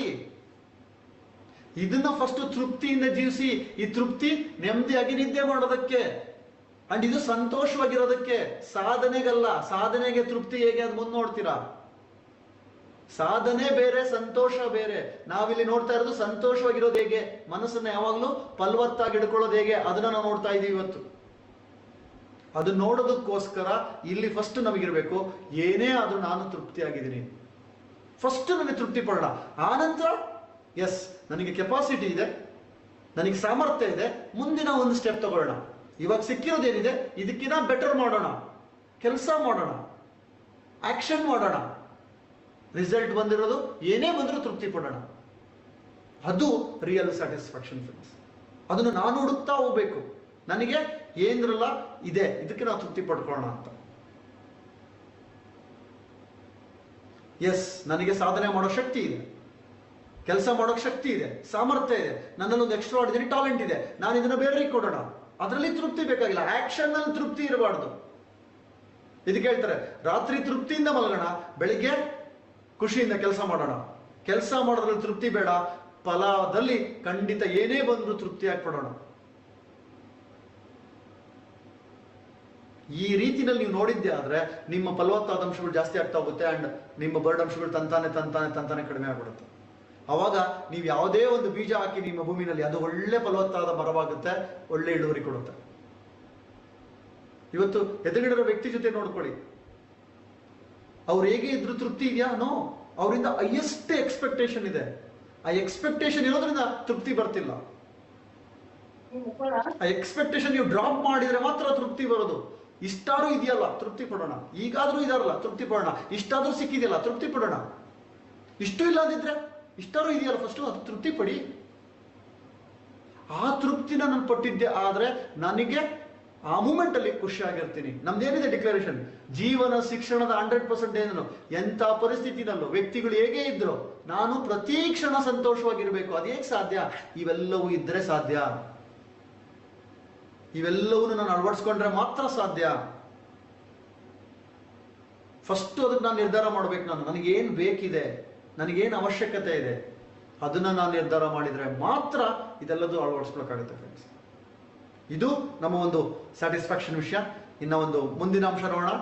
ಇದನ್ನ ಫಸ್ಟ್ ತೃಪ್ತಿಯಿಂದ ಜೀವಿಸಿ. ಈ ತೃಪ್ತಿ ನೆಮ್ಮದಿಯಾಗಿ ನಿದ್ದೆ ಮಾಡೋದಕ್ಕೆ, ಅಂಡ್ ಇದು ಸಂತೋಷವಾಗಿರೋದಕ್ಕೆ, ಸಾಧನೆಗಲ್ಲ. ಸಾಧನೆಗೆ ತೃಪ್ತಿ ಹೇಗೆ ಅದು ಮುಂದೆ ನೋಡ್ತೀರಾ. ಸಾಧನೆ ಬೇರೆ, ಸಂತೋಷ ಬೇರೆ. ನಾವಿಲ್ಲಿ ನೋಡ್ತಾ ಇರೋದು ಸಂತೋಷವಾಗಿರೋದು ಹೇಗೆ, ಮನಸ್ಸನ್ನ ಯಾವಾಗ್ಲೂ ಫಲವತ್ತಾಗಿ ಹಿಡ್ಕೊಳ್ಳೋದು ಹೇಗೆ, ಅದನ್ನ ನಾವು ನೋಡ್ತಾ ಇದೀವಿ ಇವತ್ತು. ಅದು ನೋಡೋದಕ್ಕೋಸ್ಕರ ಇಲ್ಲಿ ಫಸ್ಟ್ ನಮಗಿರ್ಬೇಕು, ಏನೇ ಆದ್ರೂ ನಾನು ತೃಪ್ತಿಯಾಗಿದ್ದೀನಿ. ಫಸ್ಟ್ ನನಗೆ ತೃಪ್ತಿ ಪಡೋಣ. ಆನಂತರ ಎಸ್, ನನಗೆ ಕೆಪಾಸಿಟಿ ಇದೆ, ನನಗೆ ಸಾಮರ್ಥ್ಯ ಇದೆ, ಮುಂದಿನ ಒಂದು ಸ್ಟೆಪ್ ತಗೊಳ್ಳೋಣ. ಇವಾಗ ಸಿಕ್ಕಿರೋದೇನಿದೆ ಇದಕ್ಕಿಂತ ಬೆಟರ್ ಮಾಡೋಣ, ಕೆಲಸ ಮಾಡೋಣ, ಆಕ್ಷನ್ ಮಾಡೋಣ. ರಿಸಲ್ಟ್ ಬಂದಿರೋದು ಏನೇ ಬಂದರೂ ತೃಪ್ತಿ ಪಡೋಣ. ಅದು ರಿಯಲ್ ಸ್ಯಾಟಿಸ್ಫ್ಯಾಕ್ಷನ್ ಫ್ರೆಂಡ್ಸ್. ಅದನ್ನು ನಾನು ಹುಡುಕ್ತಾ ಹೋಗ್ಬೇಕು. ನನಗೆ ಏನ್ರಲ್ಲ ಇದೆ, ಇದಕ್ಕೆ ನಾವು ತೃಪ್ತಿ ಪಡ್ಕೊಳ್ಳೋಣ ಅಂತ. ಎಸ್, ನನಗೆ ಸಾಧನೆ ಮಾಡೋ ಶಕ್ತಿ ಇದೆ, ಕೆಲಸ ಮಾಡೋಕ್ ಶಕ್ತಿ ಇದೆ, ಸಾಮರ್ಥ್ಯ ಇದೆ, ನನ್ನಲ್ಲಿ ಒಂದು ಎಕ್ಸ್ಟ್ರಾ ಆರ್ಡಿನರಿ ಟ್ಯಾಲೆಂಟ್ ಇದೆ, ನಾನು ಇದನ್ನ ಬೇರೆಯವರಿಗೆ ಕೊಡೋಣ. ಅದರಲ್ಲಿ ತೃಪ್ತಿ ಬೇಕಾಗಿಲ್ಲ, ಆಕ್ಷನ್ ನಲ್ಲಿ ತೃಪ್ತಿ ಇರಬಾರ್ದು. ಇದಕ್ಕೆ ಹೇಳ್ತಾರೆ ರಾತ್ರಿ ತೃಪ್ತಿಯಿಂದ ಮಲಗೋಣ, ಬೆಳಿಗ್ಗೆ ಖುಷಿಯಿಂದ ಕೆಲಸ ಮಾಡೋಣ. ಕೆಲಸ ಮಾಡೋದ್ರಲ್ಲಿ ತೃಪ್ತಿ ಬೇಡ, ಫಲದಲ್ಲಿ ಖಂಡಿತ ಏನೇ ಬಂದರೂ ತೃಪ್ತಿಯಾಗಿ ಪಡೋಣ. ಈ ರೀತಿನಲ್ಲಿ ನೀವು ನೋಡಿದ್ದೆ ಆದ್ರೆ ನಿಮ್ಮ ಫಲವತ್ತಾದ ಅಂಶಗಳು ಜಾಸ್ತಿ ಆಗ್ತಾ ಹೋಗುತ್ತೆ, ಅಂಡ್ ನಿಮ್ಮ ಬರ್ಡ್ ಅಂಶಗಳು ತಂತಾನೆ ಕಡಿಮೆ ಆಗ್ಬಿಡುತ್ತೆ. ಅವಾಗ ನೀವು ಯಾವುದೇ ಒಂದು ಬೀಜ ಹಾಕಿ ನಿಮ್ಮ ಭೂಮಿನಲ್ಲಿ ಅದು ಒಳ್ಳೆ ಫಲವತ್ತಾದ ಮರವಾಗುತ್ತೆ, ಒಳ್ಳೆ ಇಳುವರಿ ಕೊಡುತ್ತೆ. ಇವತ್ತು ಎದುರುಗಡೆ ವ್ಯಕ್ತಿ ಜೊತೆ ನೋಡ್ಕೊಳ್ಳಿ, ಅವ್ರು ಹೇಗೆ ಇದ್ರು ತೃಪ್ತಿ ಇದೆಯಾ? ನೋ, ಅವರಿಂದ ಹೈಯೆಸ್ಟ್ ಎಕ್ಸ್ಪೆಕ್ಟೇಷನ್ ಇದೆ. ಆ ಎಕ್ಸ್ಪೆಕ್ಟೇಷನ್ ಇರೋದ್ರಿಂದ ತೃಪ್ತಿ ಬರ್ತಿಲ್ಲ. ಆ ಎಕ್ಸ್ಪೆಕ್ಟೇಷನ್ ನೀವು ಡ್ರಾಪ್ ಮಾಡಿದ್ರೆ ಮಾತ್ರ ತೃಪ್ತಿ ಬರೋದು. ಇಷ್ಟಾದ್ರೂ ಇದೆಯಲ್ಲ ತೃಪ್ತಿ ಪಡೋಣ, ಈಗಾದ್ರೂ ಇದಾರಲ್ಲ ತೃಪ್ತಿ ಪಡೋಣ, ಇಷ್ಟಾದ್ರೂ ಸಿಕ್ಕಿದೆಯಲ್ಲ ತೃಪ್ತಿ ಪಡೋಣ. ಇಷ್ಟು ಇಲ್ಲ ಅಂದಿದ್ರೆ ಇಷ್ಟಾದ್ರೂ ಇದೆಯಲ್ಲ ಫಸ್ಟ್ ಅದು ತೃಪ್ತಿ ಪಡಿ. ಆ ತೃಪ್ತಿನ ನಾನು ಪಟ್ಟಿದ್ದೆ ಆದ್ರೆ ನನಗೆ ಆ ಮೂಮೆಂಟ್ ಅಲ್ಲಿ ಖುಷಿಯಾಗಿರ್ತೀನಿ. ನಮ್ದೇನಿದೆ ಡಿಕ್ಲರೇಷನ್, ಜೀವನ ಶಿಕ್ಷಣದ 100% ಏನು, ಎಂತ ಪರಿಸ್ಥಿತಿನಲ್ಲೂ ವ್ಯಕ್ತಿಗಳು ಹೇಗೆ ಇದ್ರು ನಾನು ಪ್ರತಿ ಕ್ಷಣ ಸಂತೋಷವಾಗಿರ್ಬೇಕು. ಅದು ಹೇಗೆ ಸಾಧ್ಯ? ಇವೆಲ್ಲವೂ ಇದ್ರೆ ಸಾಧ್ಯ. ಇವೆಲ್ಲವನ್ನು ನಾನು ಅಳವಡಿಸ್ಕೊಂಡ್ರೆ ಮಾತ್ರ ಸಾಧ್ಯ. ಫಸ್ಟ್ ಅದಕ್ಕೆ ನಾನು ನಿರ್ಧಾರ ಮಾಡ್ಬೇಕು. ನನಗೇನು ಬೇಕಿದೆ, ನನಗೇನು ಅವಶ್ಯಕತೆ ಇದೆ, ಅದನ್ನ ನಾನು ನಿರ್ಧಾರ ಮಾಡಿದ್ರೆ ಮಾತ್ರ ಇದೆಲ್ಲದೂ ಅಳವಡಿಸ್ಕೊಳಕ್ಕಾಗುತ್ತೆ ಫ್ರೆಂಡ್ಸ್. ಇದು ನಮ್ಮ ಒಂದು ಸ್ಯಾಟಿಸ್ಫ್ಯಾಕ್ಷನ್ ವಿಷಯ. ಇನ್ನ ಒಂದು ಮುಂದಿನ ಅಂಶ ನೋಡೋಣ.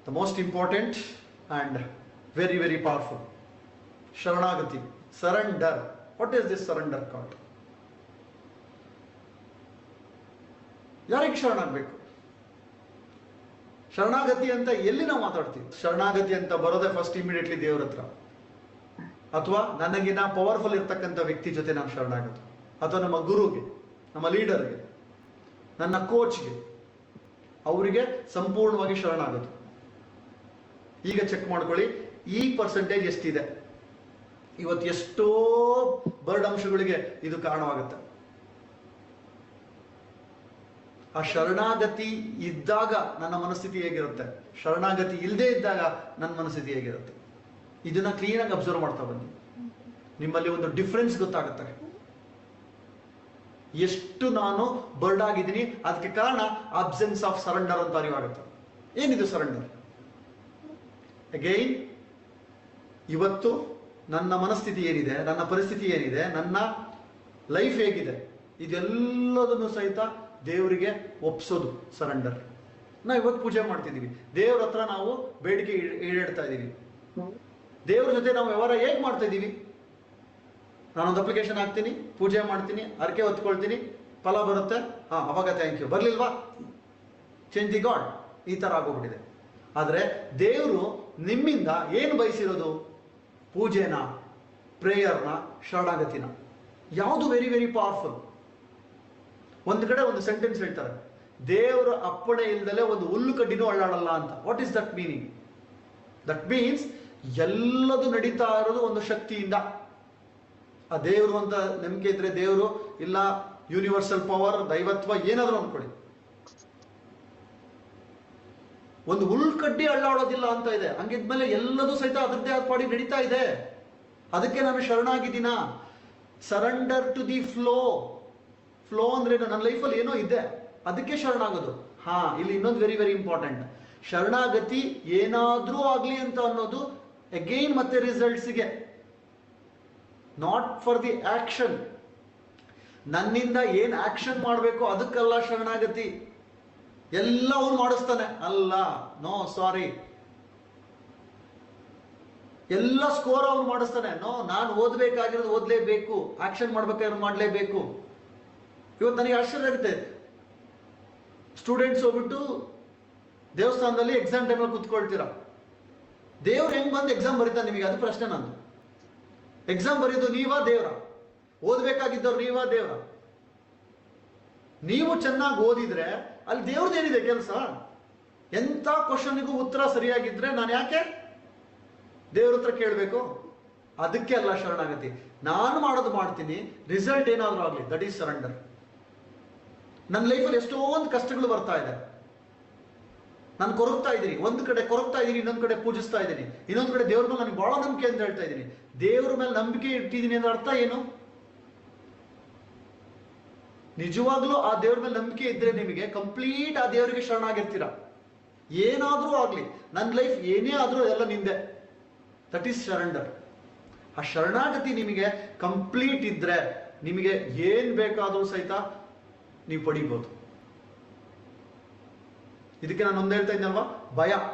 The most important and very very powerful, ಶರಣಾಗತಿ, surrender. What is this surrender called? ಯಾರಿಗೆ ಶರಣಾಗಬೇಕು? ಶರಣಾಗತಿ ಅಂತ ಎಲ್ಲಿ ನಾವು ಮಾತಾಡ್ತೀವಿ? ಶರಣಾಗತಿ ಅಂತ ಬರೋದೇ ಫಸ್ಟ್ ಇಮಿಡಿಯೇಟ್ಲಿ ದೇವ್ರ ಹತ್ರ, ಅಥವಾ ನನಗಿನ ಪವರ್ಫುಲ್ ಇರ್ತಕ್ಕಂಥ ವ್ಯಕ್ತಿ ಜೊತೆ ನಾನು ಶರಣಾಗತಿ, ಅಥವಾ ನಮ್ಮ ಗುರುಗೆ, ನಮ್ಮ ಲೀಡರ್ಗೆ, ನನ್ನ ಕೋಚ್ಗೆ, ಅವರಿಗೆ ಸಂಪೂರ್ಣವಾಗಿ ಶರಣಾಗದು. ಈಗ ಚೆಕ್ ಮಾಡ್ಕೊಳ್ಳಿ ಈ ಪರ್ಸೆಂಟೇಜ್ ಎಷ್ಟಿದೆ. ಇವತ್ತು ಎಷ್ಟೋ ಬರ್ಡ್ ಅಂಶಗಳಿಗೆ ಇದು ಕಾರಣವಾಗುತ್ತೆ. ಆ ಶರಣಾಗತಿ ಇದ್ದಾಗ ನನ್ನ ಮನಸ್ಥಿತಿ ಹೇಗಿರುತ್ತೆ, ಶರಣಾಗತಿ ಇಲ್ಲದೆ ಇದ್ದಾಗ ನನ್ನ ಮನಸ್ಥಿತಿ ಹೇಗಿರುತ್ತೆ, ಇದನ್ನ ಕ್ಲೀನಾಗಿ ಅಬ್ಸರ್ವ್ ಮಾಡ್ತಾ ಬನ್ನಿ. ನಿಮ್ಮಲ್ಲಿ ಒಂದು ಡಿಫ್ರೆನ್ಸ್ ಗೊತ್ತಾಗುತ್ತೆ. ಎಷ್ಟು ನಾನು ಬರ್ಡ್ ಆಗಿದ್ದೀನಿ, ಅದಕ್ಕೆ ಕಾರಣ ಅಬ್ಸೆನ್ಸ್ ಆಫ್ ಸರೆಂಡರ್ ಅಂತ ಅರಿವಾಗುತ್ತೆ. ಏನಿದು ಸರೆಂಡರ್? ಅಗೈನ್, ಇವತ್ತು ನನ್ನ ಮನಸ್ಥಿತಿ ಏನಿದೆ, ನನ್ನ ಪರಿಸ್ಥಿತಿ ಏನಿದೆ, ನನ್ನ ಲೈಫ್ ಹೇಗಿದೆ, ಇದೆಲ್ಲದನ್ನು ಸಹಿತ ದೇವರಿಗೆ ಒಪ್ಸೋದು ಸರೆಂಡರ್. ನಾವು ಇವತ್ತು ಪೂಜೆ ಮಾಡ್ತಿದ್ದೀವಿ, ದೇವ್ರ ಹತ್ರ ನಾವು ಬೇಡಿಕೆ ಈಡೇಡ್ತಾ ಇದ್ದೀವಿ. ದೇವ್ರ ಜೊತೆ ನಾವು ವ್ಯವಹಾರ ಹೇಗೆ ಮಾಡ್ತಾ ಇದ್ದೀವಿ? ನಾನೊಂದು ಅಪ್ಲಿಕೇಶನ್ ಹಾಕ್ತೀನಿ, ಪೂಜೆ ಮಾಡ್ತೀನಿ, ಹರಕೆ ಹೊತ್ಕೊಳ್ತೀನಿ, ಫಲ ಬರುತ್ತೆ, ಅವಾಗ ಥ್ಯಾಂಕ್ ಯು. ಬರ್ಲಿಲ್ವಾ, ಚೇಂಜ್ ದಿ ಗಾಡ್. ಈ ತರ ಆಗೋಗ್ಬಿಟ್ಟಿದೆ. ಆದ್ರೆ ದೇವರು ನಿಮ್ಮಿಂದ ಏನು ಬಯಸಿರೋದು? ಪೂಜೆನ, ಪ್ರೇಯರ್ನ, ಶರಣಾಗತಿನ. ಯಾವುದು ವೆರಿ ವೆರಿ ಪವರ್ಫುಲ್. ಒಂದು ಕಡೆ ಒಂದು ಸೆಂಟೆನ್ಸ್ ಹೇಳ್ತಾರೆ, ದೇವರ ಅಪ್ಪಣೆ ಇಲ್ದಲೆ ಒಂದು ಹುಲ್ಲು ಕಡ್ಡಿನೂ ಅಳ್ಳಾಡಲ್ಲ ಅಂತ. What is that meaning? That means ಎಲ್ಲದು ನಡೀತಾ ಇರೋದು ಒಂದು ಶಕ್ತಿಯಿಂದ. ಆ ದೇವರು ಅಂತ ನಂಬಿಕೆ ಇದ್ರೆ ದೇವರು ಇಲ್ಲ, ಯೂನಿವರ್ಸಲ್ ಪವರ್, ದೈವತ್ವ, ಏನಾದರೂ ಅನ್ಕೊಳ್ಳಿ. ಒಂದು ಹುಲ್ಕಡ್ಡಿ ಅಳ್ಳಾಡೋದಿಲ್ಲ ಅಂತ ಇದೆ. ಹಂಗಿದ್ಮೇಲೆ ಎಲ್ಲದೂ ಸಹಿತ ಅದರದ್ದೇ ಆದ ಪಾಡಿ ನಡೀತಾ ಇದೆ. ಅದಕ್ಕೆ ನಾನು ಶರಣಾಗಿದ್ದೀನ. Surrender to the flow. Flow ಅಂದ್ರೆ ನನ್ನ ಲೈಫಲ್ಲಿ ಏನೋ ಇದೆ, ಅದಕ್ಕೆ ಶರಣಾಗೋದು. ಇಲ್ಲಿ ಇನ್ನೊಂದು ವೆರಿ ವೆರಿ ಇಂಪಾರ್ಟೆಂಟ್. ಶರಣಾಗತಿ ಏನಾದ್ರೂ ಆಗ್ಲಿ ಅಂತ ಅನ್ನೋದು ಅಗೈನ್ ಮತ್ತೆ ರಿಸಲ್ಟ್ಸ್ಗೆ, ನಾಟ್ ಫಾರ್ ದಿ ಆಕ್ಷನ್. ನನ್ನಿಂದ ಏನ್ ಆಕ್ಷನ್ ಮಾಡಬೇಕು ಅದಕ್ಕೆಲ್ಲ ಶರಣಾಗತಿ. ಎಲ್ಲ ಅವನು ಮಾಡಿಸ್ತಾನೆ ಅಲ್ಲ, ನೋ ಸಾರಿ. ಎಲ್ಲ ಸ್ಕೋರ್ ಅವನು ಮಾಡಿಸ್ತಾನೆ. ನೋ, ನಾನು ಓದ್ಬೇಕಾಗಿರೋದು ಓದ್ಲೇಬೇಕು, ಆಕ್ಷನ್ ಮಾಡ್ಬೇಕಾಗಿರೋದು ಮಾಡ್ಲೇಬೇಕು. ಇವತ್ತು ನನಗೆ ಆಶ್ಚರ್ಯ ಆಗುತ್ತೆ, ಸ್ಟೂಡೆಂಟ್ಸ್ ಹೋಗ್ಬಿಟ್ಟು ದೇವಸ್ಥಾನದಲ್ಲಿ ಎಕ್ಸಾಮ್ ಟೈಮಲ್ಲಿ ಕುತ್ಕೊಳ್ತೀರಾ. ದೇವ್ರು ಹೆಂಗ್ ಬಂದು ಎಕ್ಸಾಮ್ ಬರೀತಾನೆ ನಿಮಗೆ? ಅದು ಪ್ರಶ್ನೆ ನಂದು. ಎಕ್ಸಾಮ್ ಬರೀದು ನೀವಾ ದೇವ್ರ? ಓದ್ಬೇಕಾಗಿದ್ದವ್ರು ನೀವಾ ದೇವ್ರ? ನೀವು ಚೆನ್ನಾಗಿ ಓದಿದ್ರೆ ಅಲ್ಲಿ ದೇವ್ರದ್ದೇನಿದೆ ಕೆಲಸ? ಎಂತ ಕ್ವಶನ್ಗೂ ಉತ್ತರ ಸರಿಯಾಗಿದ್ರೆ ನಾನು ಯಾಕೆ ದೇವ್ರ ಹತ್ರ ಕೇಳಬೇಕು? ಅದಕ್ಕೆ ಅಲ್ಲ ಶರಣಾಗತಿ. ನಾನು ಮಾಡೋದು ಮಾಡ್ತೀನಿ, ರಿಸಲ್ಟ್ ಏನಾದ್ರೂ ಆಗ್ಲಿ, ದಟ್ ಈಸ್ ಸರೆಂಡರ್. ನನ್ನ ಲೈಫಲ್ಲಿ ಎಷ್ಟೊಂದು ಕಷ್ಟಗಳು ಬರ್ತಾ ಇದೆ, ನಾನು ಕೊರಗ್ತಾ ಇದ್ದೀನಿ. ಒಂದು ಕಡೆ ಕೊರಗ್ತಾ ಇದ್ದೀನಿ, ಇನ್ನೊಂದು ಕಡೆ ಪೂಜಿಸ್ತಾ ಇದ್ದೀನಿ, ಇನ್ನೊಂದು ಕಡೆ ದೇವ್ರ ಮೇಲೆ ನನಗೆ ಬಹಳ ನಂಬಿಕೆ ಅಂತ ಹೇಳ್ತಾ ಇದ್ದೀನಿ. ದೇವ್ರ ಮೇಲೆ ನಂಬಿಕೆ ಇಟ್ಟಿದ್ದೀನಿ ಅಂದ್ರೆ ಅರ್ಥ ಏನು? ನಿಜವಾಗ್ಲೂ ಆ ದೇವ್ರ ಮೇಲೆ ನಂಬಿಕೆ ಇದ್ರೆ ನಿಮಗೆ ಕಂಪ್ಲೀಟ್ ಆ ದೇವರಿಗೆ ಶರಣಾಗಿರ್ತೀರ. ಏನಾದ್ರೂ ಆಗ್ಲಿ, ನನ್ನ ಲೈಫ್ ಏನೇ ಆದ್ರೂ ಎಲ್ಲ ನಿಂದೆ. That is surrender. ಆ ಶರಣಾಗತಿ ನಿಮಗೆ ಕಂಪ್ಲೀಟ್ ಇದ್ರೆ ನಿಮಗೆ ಏನ್ ಬೇಕಾದ್ರೂ ಸಹಿತ ನೀವು ಪಡಿಬಹುದು. ಇದಕ್ಕೆ ನಾನು ಒಂದ್ ಹೇಳ್ತಾ ಇದ್ದಲ್ವಾ,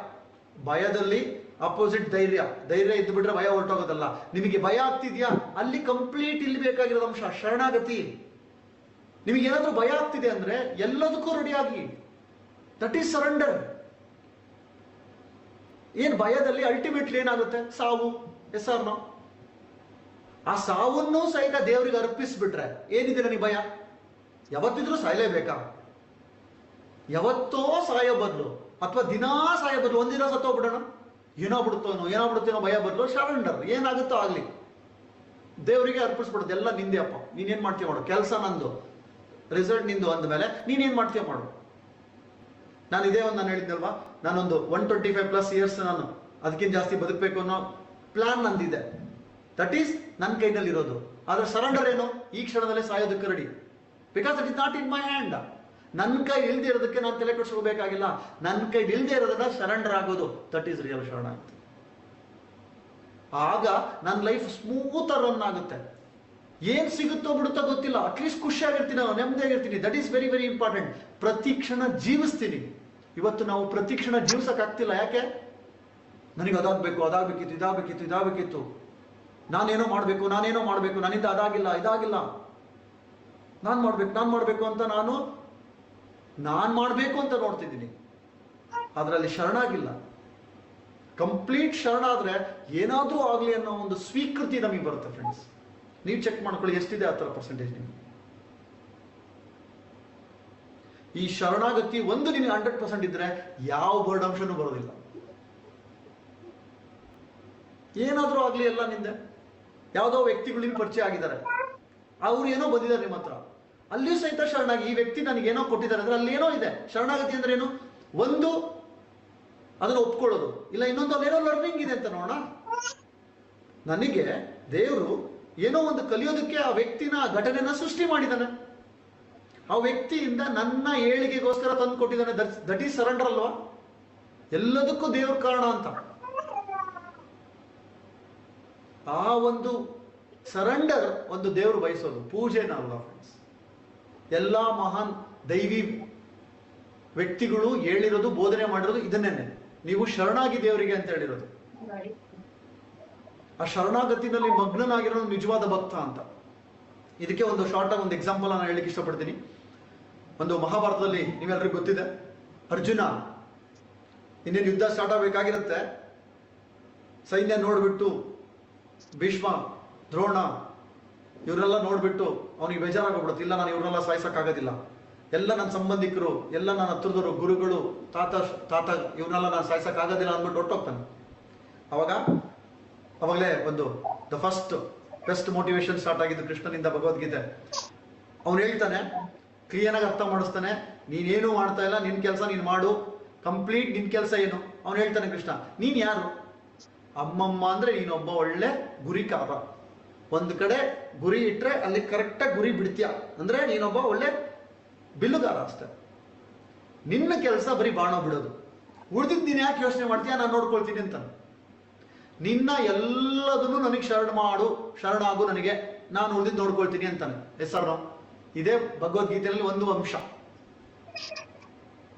ಭಯದಲ್ಲಿ ಅಪೋಸಿಟ್ ಧೈರ್ಯ. ಧೈರ್ಯ ಇದ್ದು ಬಿಟ್ರೆ ಭಯ ಹೊರಟೋಗೋದಲ್ಲ. ನಿಮಗೆ ಭಯ ಆಗ್ತಿದ್ಯಾ, ಅಲ್ಲಿ ಕಂಪ್ಲೀಟ್ ಇಲ್ಲಿ ಬೇಕಾಗಿರೋದು ಅಂಶ ಶರಣಾಗತಿ. ನಿಮಗೆ ಏನಾದ್ರೂ ಭಯ ಆಗ್ತಿದೆ ಅಂದ್ರೆ ಎಲ್ಲದಕ್ಕೂ ರೆಡಿ ಆಗಿ, ದಟ್ ಈಸ್ ಸರೆಂಡರ್. ಏನ್ ಭಯದಲ್ಲಿ ಅಲ್ಟಿಮೇಟ್ಲಿ ಏನಾಗುತ್ತೆ? ಸಾವು. Yes or no? ಆ ಸಾವನ್ನು ಸಹಿತ ದೇವರಿಗೆ ಅರ್ಪಿಸ್ಬಿಟ್ರೆ ಏನಿದೆ ನನಗೆ ಭಯ? ಯಾವತ್ತಿದ್ರೂ ಸಾಯಲೇಬೇಕಾ? ಯಾವತ್ತೋ ಸಾಯೋ ಬದಲು ಅಥವಾ ದಿನಾ ಸಾಯೋ ಬದಲು ಒಂದಿನ ಸತ್ತೋಗ್ಬಿಡೋಣ, ಏನಾಗ್ಬಿಡುತ್ತೇನೋ ಭಯ ಬದಲು ಸರೆಂಡರ್. ಏನಾಗುತ್ತೋ ಆಗ್ಲಿ ದೇವರಿಗೆ ಅರ್ಪಿಸ್ಬಿಡೋದು. ಎಲ್ಲ ನಿಂದೆ ಅಪ್ಪ, ನೀನೇನ್ ಮಾಡ್ತೀಯ ಮಾಡು, ಕೆಲಸ ನಂದು, ರಿಸಲ್ಟ್ ನಿಂದು ಅಂದಮೇಲೆ ನೀನೇನ್ ಮಾಡ್ತೀಯ ಮಾಡು. ನಾನು ಇದೇ ಒಂದು ನಾನು ಹೇಳಿದ್ನಲ್ವಾ, ನಾನೊಂದು 125+ ಇಯರ್ಸ್ ನಾನು ಅದಕ್ಕಿಂತ ಜಾಸ್ತಿ ಬದುಕಬೇಕು ಅನ್ನೋ ಪ್ಲಾನ್ ನಂದಿದೆ. ದಟ್ ಈಸ್ ನನ್ನ ಕೈನಲ್ಲಿ ಇರೋದು. ಆದ್ರೆ ಸರೆಂಡರ್ ಏನು? ಈ ಕ್ಷಣದಲ್ಲೇ ಸಾಯೋದಕ್ಕೆ ready. Because it is not in my hand. ನನ್ನ ಕೈ ಇಲ್ದೇ ಇರೋದಕ್ಕೆ ನಾನು ತಲೆ ಕೆಡಿಸ್ಕೋಬೇಕಾಗಿಲ್ಲ. ನನ್ನ ಕೈ ಇಲ್ದೇ ಇರೋದನ್ನ ಸರೆಂಡರ್ ಆಗೋದು, ದಟ್ ಈಸ್ ರಿಯಲ್ ಶರಣಾಗತಿ. ಆಗ ನನ್ನ ಲೈಫ್ ಸ್ಮೂತ್ ರನ್ ಆಗುತ್ತೆ. ಏನ್ ಸಿಗುತ್ತೋ ಬಿಡುತ್ತೋ ಗೊತ್ತಿಲ್ಲ, ಅಟ್ಲೀಸ್ಟ್ ಖುಷಿಯಾಗಿರ್ತೀನಿ, ನಾವು ನೆಮ್ಮದಿಯಾಗಿರ್ತೀನಿ. That is very very important. ಪ್ರತಿ ಕ್ಷಣ ಜೀವಿಸ್ತೀನಿ. ಇವತ್ತು ನಾವು ಪ್ರತಿ ಕ್ಷಣ ಜೀವಿಸಕ್ ಆಗ್ತಿಲ್ಲ. ಯಾಕೆ? ನನಗೆ ಇದಾಗಬೇಕಿತ್ತು, ನಾನೇನೋ ಮಾಡ್ಬೇಕು, ನನ್ನಿಂದ ಇದಾಗಿಲ್ಲ, ನಾನ್ ಮಾಡ್ಬೇಕು ಅಂತ ನಾನ್ ಮಾಡ್ಬೇಕು ಅಂತ ನೋಡ್ತಿದ್ದೀನಿ. ಅದರಲ್ಲಿ ಶರಣಾಗಿಲ್ಲ. ಕಂಪ್ಲೀಟ್ ಶರಣಾದ್ರೆ ಏನಾದ್ರೂ ಆಗ್ಲಿ ಅನ್ನೋ ಒಂದು ಸ್ವೀಕೃತಿ ನಮಗೆ ಬರುತ್ತೆ. ಫ್ರೆಂಡ್ಸ್, ನೀವು ಚೆಕ್ ಮಾಡ್ಕೊಳ್ಳಿ ಎಷ್ಟಿದೆ ಆ ಥರ ಪರ್ಸೆಂಟೇಜ್ ನಿಮ್ಗೆ. ಈ ಶರಣಾಗತಿ ಒಂದು ನಿಮಗೆ 100% ಇದ್ರೆ ಯಾವ ಬರ್ಡ್ ಅಂಶನೂ ಬರೋದಿಲ್ಲ. ಏನಾದ್ರೂ ಆಗ್ಲಿ ಎಲ್ಲ ನಿಂದೆ. ಯಾವ್ದೋ ವ್ಯಕ್ತಿಗಳು ನಿಮ್ಗೆ ಪರಿಚಯ ಆಗಿದ್ದಾರೆ, ಅವ್ರು ಏನೋ ಬಂದಿದ್ದಾರೆ ನಿಮ್ಮ ಹತ್ರ, ಅಲ್ಲಿಯೂ ಸಹಿತ ಶರಣಾಗಿ ಈ ವ್ಯಕ್ತಿ ನನಗೇನೋ ಕೊಟ್ಟಿದ್ದಾರೆ ಅಂದ್ರೆ ಅಲ್ಲಿ ಏನೋ ಇದೆ. ಶರಣಾಗತಿ ಅಂದ್ರೆ ಏನು? ಒಂದು ಅದನ್ನು ಒಪ್ಕೊಳ್ಳೋದು, ಇಲ್ಲ ಇನ್ನೊಂದು ಅಲ್ಲೇನೋ ಲರ್ನಿಂಗ್ ಇದೆ ಅಂತ ನೋಡೋಣ. ನನಗೆ ದೇವರು ಏನೋ ಒಂದು ಕಲಿಯೋದಕ್ಕೆ ಆ ವ್ಯಕ್ತಿನ ಘಟನೆನ ಸೃಷ್ಟಿ ಮಾಡಿದ್ದಾನೆ. ಆ ವ್ಯಕ್ತಿಯಿಂದ ನನ್ನ ಏಳಿಗೆಗೋಸ್ಕರ ತಂದು ಕೊಟ್ಟಿದ್ದಾನೆ. ದಟ್ ಈಸ್ ಸರೆಂಡರ್ ಅಲ್ವಾ? ಎಲ್ಲದಕ್ಕೂ ದೇವ್ರ ಕಾರಣ ಅಂತ. ಆ ಒಂದು ಸರೆಂಡರ್ ಒಂದು ದೇವರು ಬಯಸೋದು, ಪೂಜೆನ ಅಲ್ಲ ಫ್ರೆಂಡ್ಸ್. ಎಲ್ಲಾ ಮಹಾನ್ ದೈವಿ ವ್ಯಕ್ತಿಗಳು ಹೇಳಿರೋದು, ಬೋಧನೆ ಮಾಡಿರೋದು ಇದನ್ನೇನೆ. ನೀವು ಶರಣಾಗಿ ದೇವರಿಗೆ ಅಂತ ಹೇಳಿರೋದು. ಆ ಶರಣಾಗತಿನಲ್ಲಿ ಮಗ್ನನಾಗಿರೋದು ನಿಜವಾದ ಭಕ್ತ ಅಂತ. ಇದಕ್ಕೆ ಒಂದು ಶಾರ್ಟ್ ಆಗಿ ಒಂದು ಎಕ್ಸಾಂಪಲ್ ನಾನು ಹೇಳಲಿಕ್ಕೆ ಇಷ್ಟಪಡ್ತೀನಿ. ಒಂದು ಮಹಾಭಾರತದಲ್ಲಿ ನೀವೆಲ್ಲರಿಗೂ ಗೊತ್ತಿದೆ, ಅರ್ಜುನ ಇನ್ನೇನು ಯುದ್ಧ ಸ್ಟಾರ್ಟ್ ಆಗಬೇಕಾಗಿರುತ್ತೆ. ಸೈನ್ಯ ನೋಡ್ಬಿಟ್ಟು ಭೀಷ್ಮ, ದ್ರೋಣ ಇವರೆಲ್ಲ ನೋಡ್ಬಿಟ್ಟು ಅವನಿಗೆ ಬೇಜಾರಾಗೋಗ್ಬಿಡುತ್ತೆ. ಇಲ್ಲ, ನಾನು ಇವ್ರನ್ನೆಲ್ಲ ಸಾಯಿಸಕ್ಕಾಗೋದಿಲ್ಲ, ಎಲ್ಲ ನನ್ನ ಸಂಬಂಧಿಕರು, ಎಲ್ಲ ನನ್ನ ಹತ್ರದವರು, ಗುರುಗಳು, ತಾತ ಇವ್ರನ್ನೆಲ್ಲ ನಾನು ಸಾಯಿಸಕ್ಕಾಗೋದಿಲ್ಲ ಅಂದ್ಬಿಟ್ಟು ಹೊರಟೋಗ್ತಾನೆ. ಅವಾಗಲೇ ಒಂದು the first best motivation start ಆಗಿದ್ದು ಕೃಷ್ಣನಿಂದ ಭಗವದ್ಗೀತೆ. ಅವನು ಹೇಳ್ತಾನೆ, ಕ್ಲಿಯರ್ ಆಗಿ ಅರ್ಥ ಮಾಡಿಸ್ತಾನೆ, ನೀನೇನು ಮಾಡ್ತಾ ಇಲ್ಲ, ನಿನ್ ಕೆಲಸ ನೀನ್ ಮಾಡು, ಕಂಪ್ಲೀಟ್ ನಿನ್ ಕೆಲಸ ಏನು. ಅವನು ಹೇಳ್ತಾನೆ, ಕೃಷ್ಣ ನೀನ್ ಯಾರು? ಅಮ್ಮಮ್ಮ ಅಂದ್ರೆ ನೀನೊಬ್ಬ ಒಳ್ಳೆ ಗುರಿಕಾರ. ಒಂದ್ ಕಡೆ ಗುರಿ ಇಟ್ರೆ ಅಲ್ಲಿ ಕರೆಕ್ಟಾಗಿ ಗುರಿ ಬಿಡ್ತೀಯ ಅಂದ್ರೆ ನೀನೊಬ್ಬ ಒಳ್ಳೆ ಬಿಲ್ಲುಗಾರ ಅಷ್ಟೆ. ನಿನ್ನ ಕೆಲಸ ಬರೀ ಬಾಣ ಬಿಡೋದು, ಉಳಿದಿದ್ದು ನೀನ್ ಯಾಕೆ ಯೋಚನೆ ಮಾಡ್ತೀಯ, ನಾನು ನೋಡ್ಕೊಳ್ತೀನಿ ಅಂತ. ನಿನ್ನ ಎಲ್ಲದನ್ನು ನನಗೆ ಶರಣಾಗು, ನನಗೆ ನಾನು ಉಳಿದಿದ್ದು ನೋಡ್ಕೊಳ್ತೀನಿ ಅಂತಾನೆ. Yes or no? ಇದೇ ಭಗವದ್ಗೀತೆಯಲ್ಲಿ ಒಂದು ಅಂಶ.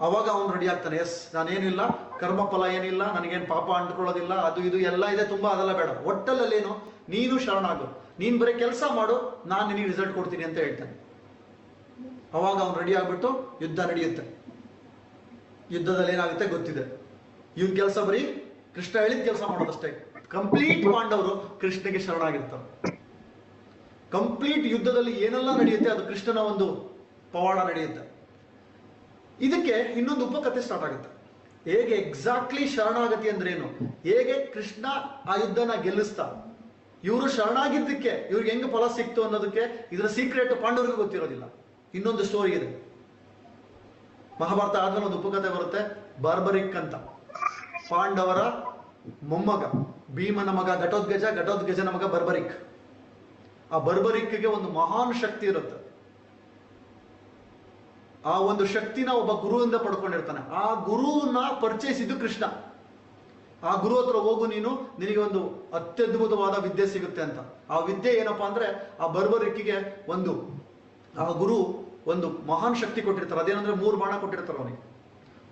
ಅವಾಗ ಅವನು ರೆಡಿ ಆಗ್ತಾನೆ, ಎಸ್ ನಾನೇನಿಲ್ಲ, ಕರ್ಮಫಲ ಏನಿಲ್ಲ, ನನಗೇನು ಪಾಪ ಅಂಟ್ಕೊಳ್ಳೋದಿಲ್ಲ, ಅದು ಇದು ಎಲ್ಲ ಇದೆ ತುಂಬಾ, ಅದೆಲ್ಲ ಬೇಡ, ಒಟ್ಟಲ್ಲಲ್ಲೇನು ನೀನು ಶರಣಾಗು, ನೀನ್ ಬರೀ ಕೆಲಸ ಮಾಡು, ನಾನು ನಿನಗೆ ರಿಸಲ್ಟ್ ಕೊಡ್ತೀನಿ ಅಂತ ಹೇಳ್ತಾನೆ. ಅವಾಗ ಅವನು ರೆಡಿ ಆಗ್ಬಿಟ್ಟು ಯುದ್ಧ ನಡೆಯುತ್ತೆ. ಯುದ್ಧದಲ್ಲಿ ಏನಾಗುತ್ತೆ ಗೊತ್ತಿದೆ, ಇವನ್ ಕೆಲಸ ಬರೀ ಕೃಷ್ಣ ಹೇಳಿದ ಕೆಲಸ ಮಾಡೋದಷ್ಟೇ. ಕಂಪ್ಲೀಟ್ ಪಾಂಡವರು ಕೃಷ್ಣಗೆ ಶರಣಾಗಿರ್ತಾರೆ. ಕಂಪ್ಲೀಟ್ ಯುದ್ಧದಲ್ಲಿ ಏನೆಲ್ಲ ನಡೆಯುತ್ತೆ ಅದು ಕೃಷ್ಣನ ಒಂದು ಪವಾಡ ನಡೆಯುತ್ತೆ. ಇದಕ್ಕೆ ಇನ್ನೊಂದು ಉಪಕಥೆ ಸ್ಟಾರ್ಟ್ ಆಗುತ್ತೆ. ಹೇಗೆ ಎಕ್ಸಾಕ್ಟ್ಲಿ ಶರಣಾಗತಿ ಅಂದ್ರೆ ಏನು, ಹೇಗೆ ಕೃಷ್ಣ ಆ ಯುದ್ಧನ ಗೆಲ್ಲಿಸ್ತಾ, ಇವರು ಶರಣಾಗಿದ್ದಕ್ಕೆ ಇವ್ರಿಗೆ ಹೆಂಗ್ ಫಲ ಸಿಕ್ತು ಅನ್ನೋದಕ್ಕೆ ಇದರ ಸೀಕ್ರೆಟ್ ಪಾಂಡವರಿಗೂ ಗೊತ್ತಿರೋದಿಲ್ಲ. ಇನ್ನೊಂದು ಸ್ಟೋರಿ ಇದೆ, ಮಹಾಭಾರತ ಆದ್ಮೇಲೆ ಒಂದು ಉಪಕಥೆ ಬರುತ್ತೆ, ಬಾರ್ಬರಿಕ್ ಅಂತ. ಪಾಂಡವರ ಮೊಮ್ಮಗ, ಭೀಮನ ಮಗ ಘಟೋದ್ಗಜ, ಘಟೋದ್ಗಜನ ಮಗ ಬರ್ಬರಿಕ್. ಆ ಬರ್ಬರಿಕ್ಗೆ ಒಂದು ಮಹಾನ್ ಶಕ್ತಿ ಇರುತ್ತೆ. ಆ ಒಂದು ಶಕ್ತಿನ ಒಬ್ಬ ಗುರುವಿಂದ ಪಡ್ಕೊಂಡಿರ್ತಾನೆ. ಆ ಗುರುವನ್ನ ಪರಿಚಯಿಸಿದ್ದು ಕೃಷ್ಣ. ಆ ಗುರು ಹತ್ರ ಹೋಗು ನೀನು, ನಿನಗೆ ಒಂದು ಅತ್ಯದ್ಭುತವಾದ ವಿದ್ಯೆ ಸಿಗುತ್ತೆ ಅಂತ. ಆ ವಿದ್ಯೆ ಏನಪ್ಪಾ ಅಂದ್ರೆ, ಆ ಬರ್ಬರಿಕ್ಕಿಗೆ ಆ ಗುರು ಒಂದು ಮಹಾನ್ ಶಕ್ತಿ ಕೊಟ್ಟಿರ್ತಾರೆ. ಅದೇನಂದ್ರೆ 3 ಬಾಣ ಕೊಟ್ಟಿರ್ತಾರೆ ಅವನಿಗೆ.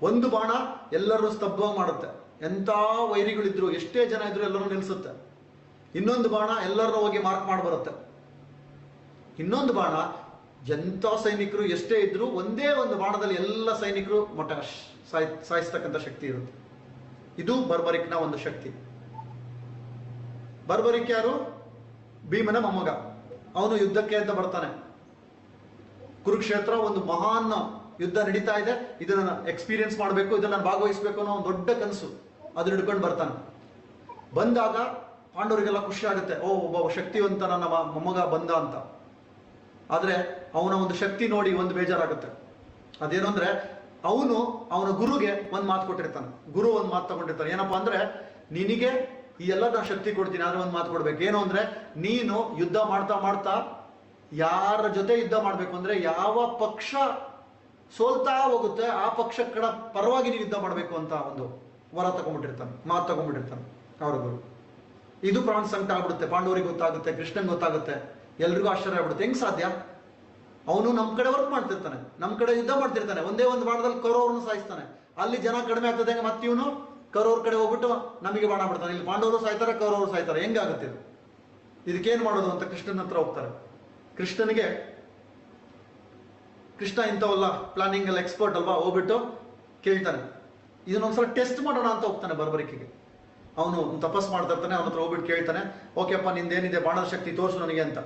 ಒಂದು ಬಾಣ ಎಲ್ಲರೂ ಸ್ತಬ್ಧವಾಗಿ ಮಾಡುತ್ತೆ, ಎಂತ ವೈರಿಗಳಿದ್ರು ಎಷ್ಟೇ ಜನ ಇದ್ರು ಎಲ್ಲರೂ ನಿಲ್ಸುತ್ತೆ. ಇನ್ನೊಂದು ಬಾಣ ಎಲ್ಲರನ್ನೂ ಹೋಗಿ ಮಾರ್ಕ್ ಮಾಡಿ ಬರುತ್ತೆ. ಇನ್ನೊಂದು ಬಾಣ ಎಂತ ಸೈನಿಕರು ಎಷ್ಟೇ ಇದ್ರು ಒಂದೇ ಒಂದು ಬಾಣದಲ್ಲಿ ಎಲ್ಲ ಸೈನಿಕರು ಸಾಯಿಸ್ತಕ್ಕಂಥ ಶಕ್ತಿ ಇರುತ್ತೆ. ಇದು ಬರ್ಬರಿಕ್ನ ಒಂದು ಶಕ್ತಿ. ಬರ್ಬರಿಕ್ ಯಾರು? ಭೀಮನ ಮೊಮ್ಮಗ. ಅವನು ಯುದ್ಧಕ್ಕೆ ಅಂತ ಬರ್ತಾನೆ. ಕುರುಕ್ಷೇತ್ರ ಒಂದು ಮಹಾನ್ ಯುದ್ಧ ನಡೀತಾ ಇದೆ, ಇದನ್ನ ಎಕ್ಸ್ಪೀರಿಯನ್ಸ್ ಮಾಡಬೇಕು, ಇದನ್ನ ಭಾಗವಹಿಸಬೇಕು ಅನ್ನೋ ಒಂದು ದೊಡ್ಡ ಕನಸು. ಅದನ್ನ ಹಿಡ್ಕೊಂಡು ಬರ್ತಾನೆ. ಬಂದಾಗ ಪಾಂಡವರಿಗೆಲ್ಲ ಖುಷಿ ಆಗುತ್ತೆ, ಓ ಒಬ್ಬ ಶಕ್ತಿವಂತ ನನ್ನ ಮೊಮ್ಮಗ ಬಂದ ಅಂತ. ಆದ್ರೆ ಅವನ ಒಂದು ಶಕ್ತಿ ನೋಡಿ ಒಂದು ಬೇಜಾರಾಗುತ್ತೆ. ಅದೇನು ಅಂದ್ರೆ, ಅವನ ಗುರುಗೆ ಒಂದು ಮಾತು ಕೊಟ್ಟಿರ್ತಾನೆ. ಗುರು ಒಂದು ಮಾತು ತಗೊಂಡಿರ್ತಾನೆ. ಏನಪ್ಪಾ ಅಂದ್ರೆ, ನಿನಗೆ ಈ ಎಲ್ಲ ನಾನು ಶಕ್ತಿ ಕೊಡ್ತೀನಿ, ಆದ್ರೆ ಒಂದು ಮಾತು ಕೊಡ್ಬೇಕು. ಏನು ಅಂದ್ರೆ, ನೀನು ಯುದ್ಧ ಮಾಡ್ತಾ ಮಾಡ್ತಾ ಯಾರ ಜೊತೆ ಯುದ್ಧ ಮಾಡ್ಬೇಕು ಅಂದ್ರೆ, ಯಾವ ಪಕ್ಷ ಸೋಲ್ತಾ ಹೋಗುತ್ತೆ ಆ ಪಕ್ಷಗಳ ಪರವಾಗಿ ನೀವು ಯುದ್ಧ ಮಾಡ್ಬೇಕು ಅಂತ ಒಂದು ವರ ತಗೊಂಡ್ಬಿಟ್ಟಿರ್ತಾನೆ, ಮಾತು ತಗೊಂಡ್ಬಿಟ್ಟಿರ್ತಾನೆ ಅವರ ಗುರು. ಇದು ಪ್ರಾಣ ಸಂಕಟ ಆಗ್ಬಿಡುತ್ತೆ. ಪಾಂಡವರಿಗೆ ಗೊತ್ತಾಗುತ್ತೆ, ಕೃಷ್ಣನ್ ಗೊತ್ತಾಗುತ್ತೆ, ಎಲ್ರಿಗೂ ಆಶ್ಚರ್ಯ ಆಗ್ಬಿಡುತ್ತೆ. ಹೆಂಗ್ ಸಾಧ್ಯ? ಅವನು ನಮ್ ಕಡೆ ವರ್ಕ್ ಮಾಡ್ತಿರ್ತಾನೆ, ನಮ್ ಕಡೆ ಯುದ್ಧ ಮಾಡ್ತಿರ್ತಾನೆ, ಒಂದೇ ಒಂದು ಬಾಣದಲ್ಲಿ ಕೌರವರನ್ನು ಸಾಯಿಸ್ತಾನೆ. ಅಲ್ಲಿ ಜನ ಕಡಿಮೆ ಆಗ್ತದೆ, ಮತ್ತೆ ಇವನು ಕೌರವ್ರ ಕಡೆ ಹೋಗ್ಬಿಟ್ಟು ನಮಗೆ ಬಾಣ ಬಿಡ್ತಾನೆ. ಇಲ್ಲಿ ಪಾಂಡವರು ಸಾಯ್ತಾರೆ, ಕೌರವರು ಸಾಯ್ತಾರೆ. ಹೆಂಗಾಗುತ್ತೆ ಇದು? ಇದಕ್ಕೇನ್ ಮಾಡೋದು ಅಂತ ಕೃಷ್ಣನ ಹತ್ರ ಹೋಗ್ತಾರೆ. ಕೃಷ್ಣ ಇಂಥವಲ್ಲ ಪ್ಲಾನಿಂಗ್ ಎಲ್ಲ ಎಕ್ಸ್ಪರ್ಟ್ ಅಲ್ವಾ, ಹೋಗ್ಬಿಟ್ಟು ಕೇಳ್ತಾನೆ. ಇದನ್ನೊಂದ್ಸಲ ಟೆಸ್ಟ್ ಮಾಡೋಣ ಅಂತ ಹೋಗ್ತಾನೆ ಬರ್ಬರಿಕಿಗೆ. ಅವನು ತಪಸ್ ಮಾಡ್ತಾ ಇರ್ತಾನೆ. ಅವನ ಹತ್ರ ಹೋಗ್ಬಿಟ್ಟು ಕೇಳ್ತಾನೆ, ಓಕೆಪ್ಪ ನಿಂದೇನಿದೆ ಬಾಣದ ಶಕ್ತಿ ತೋರ್ಸು ನನಗೆ ಅಂತ.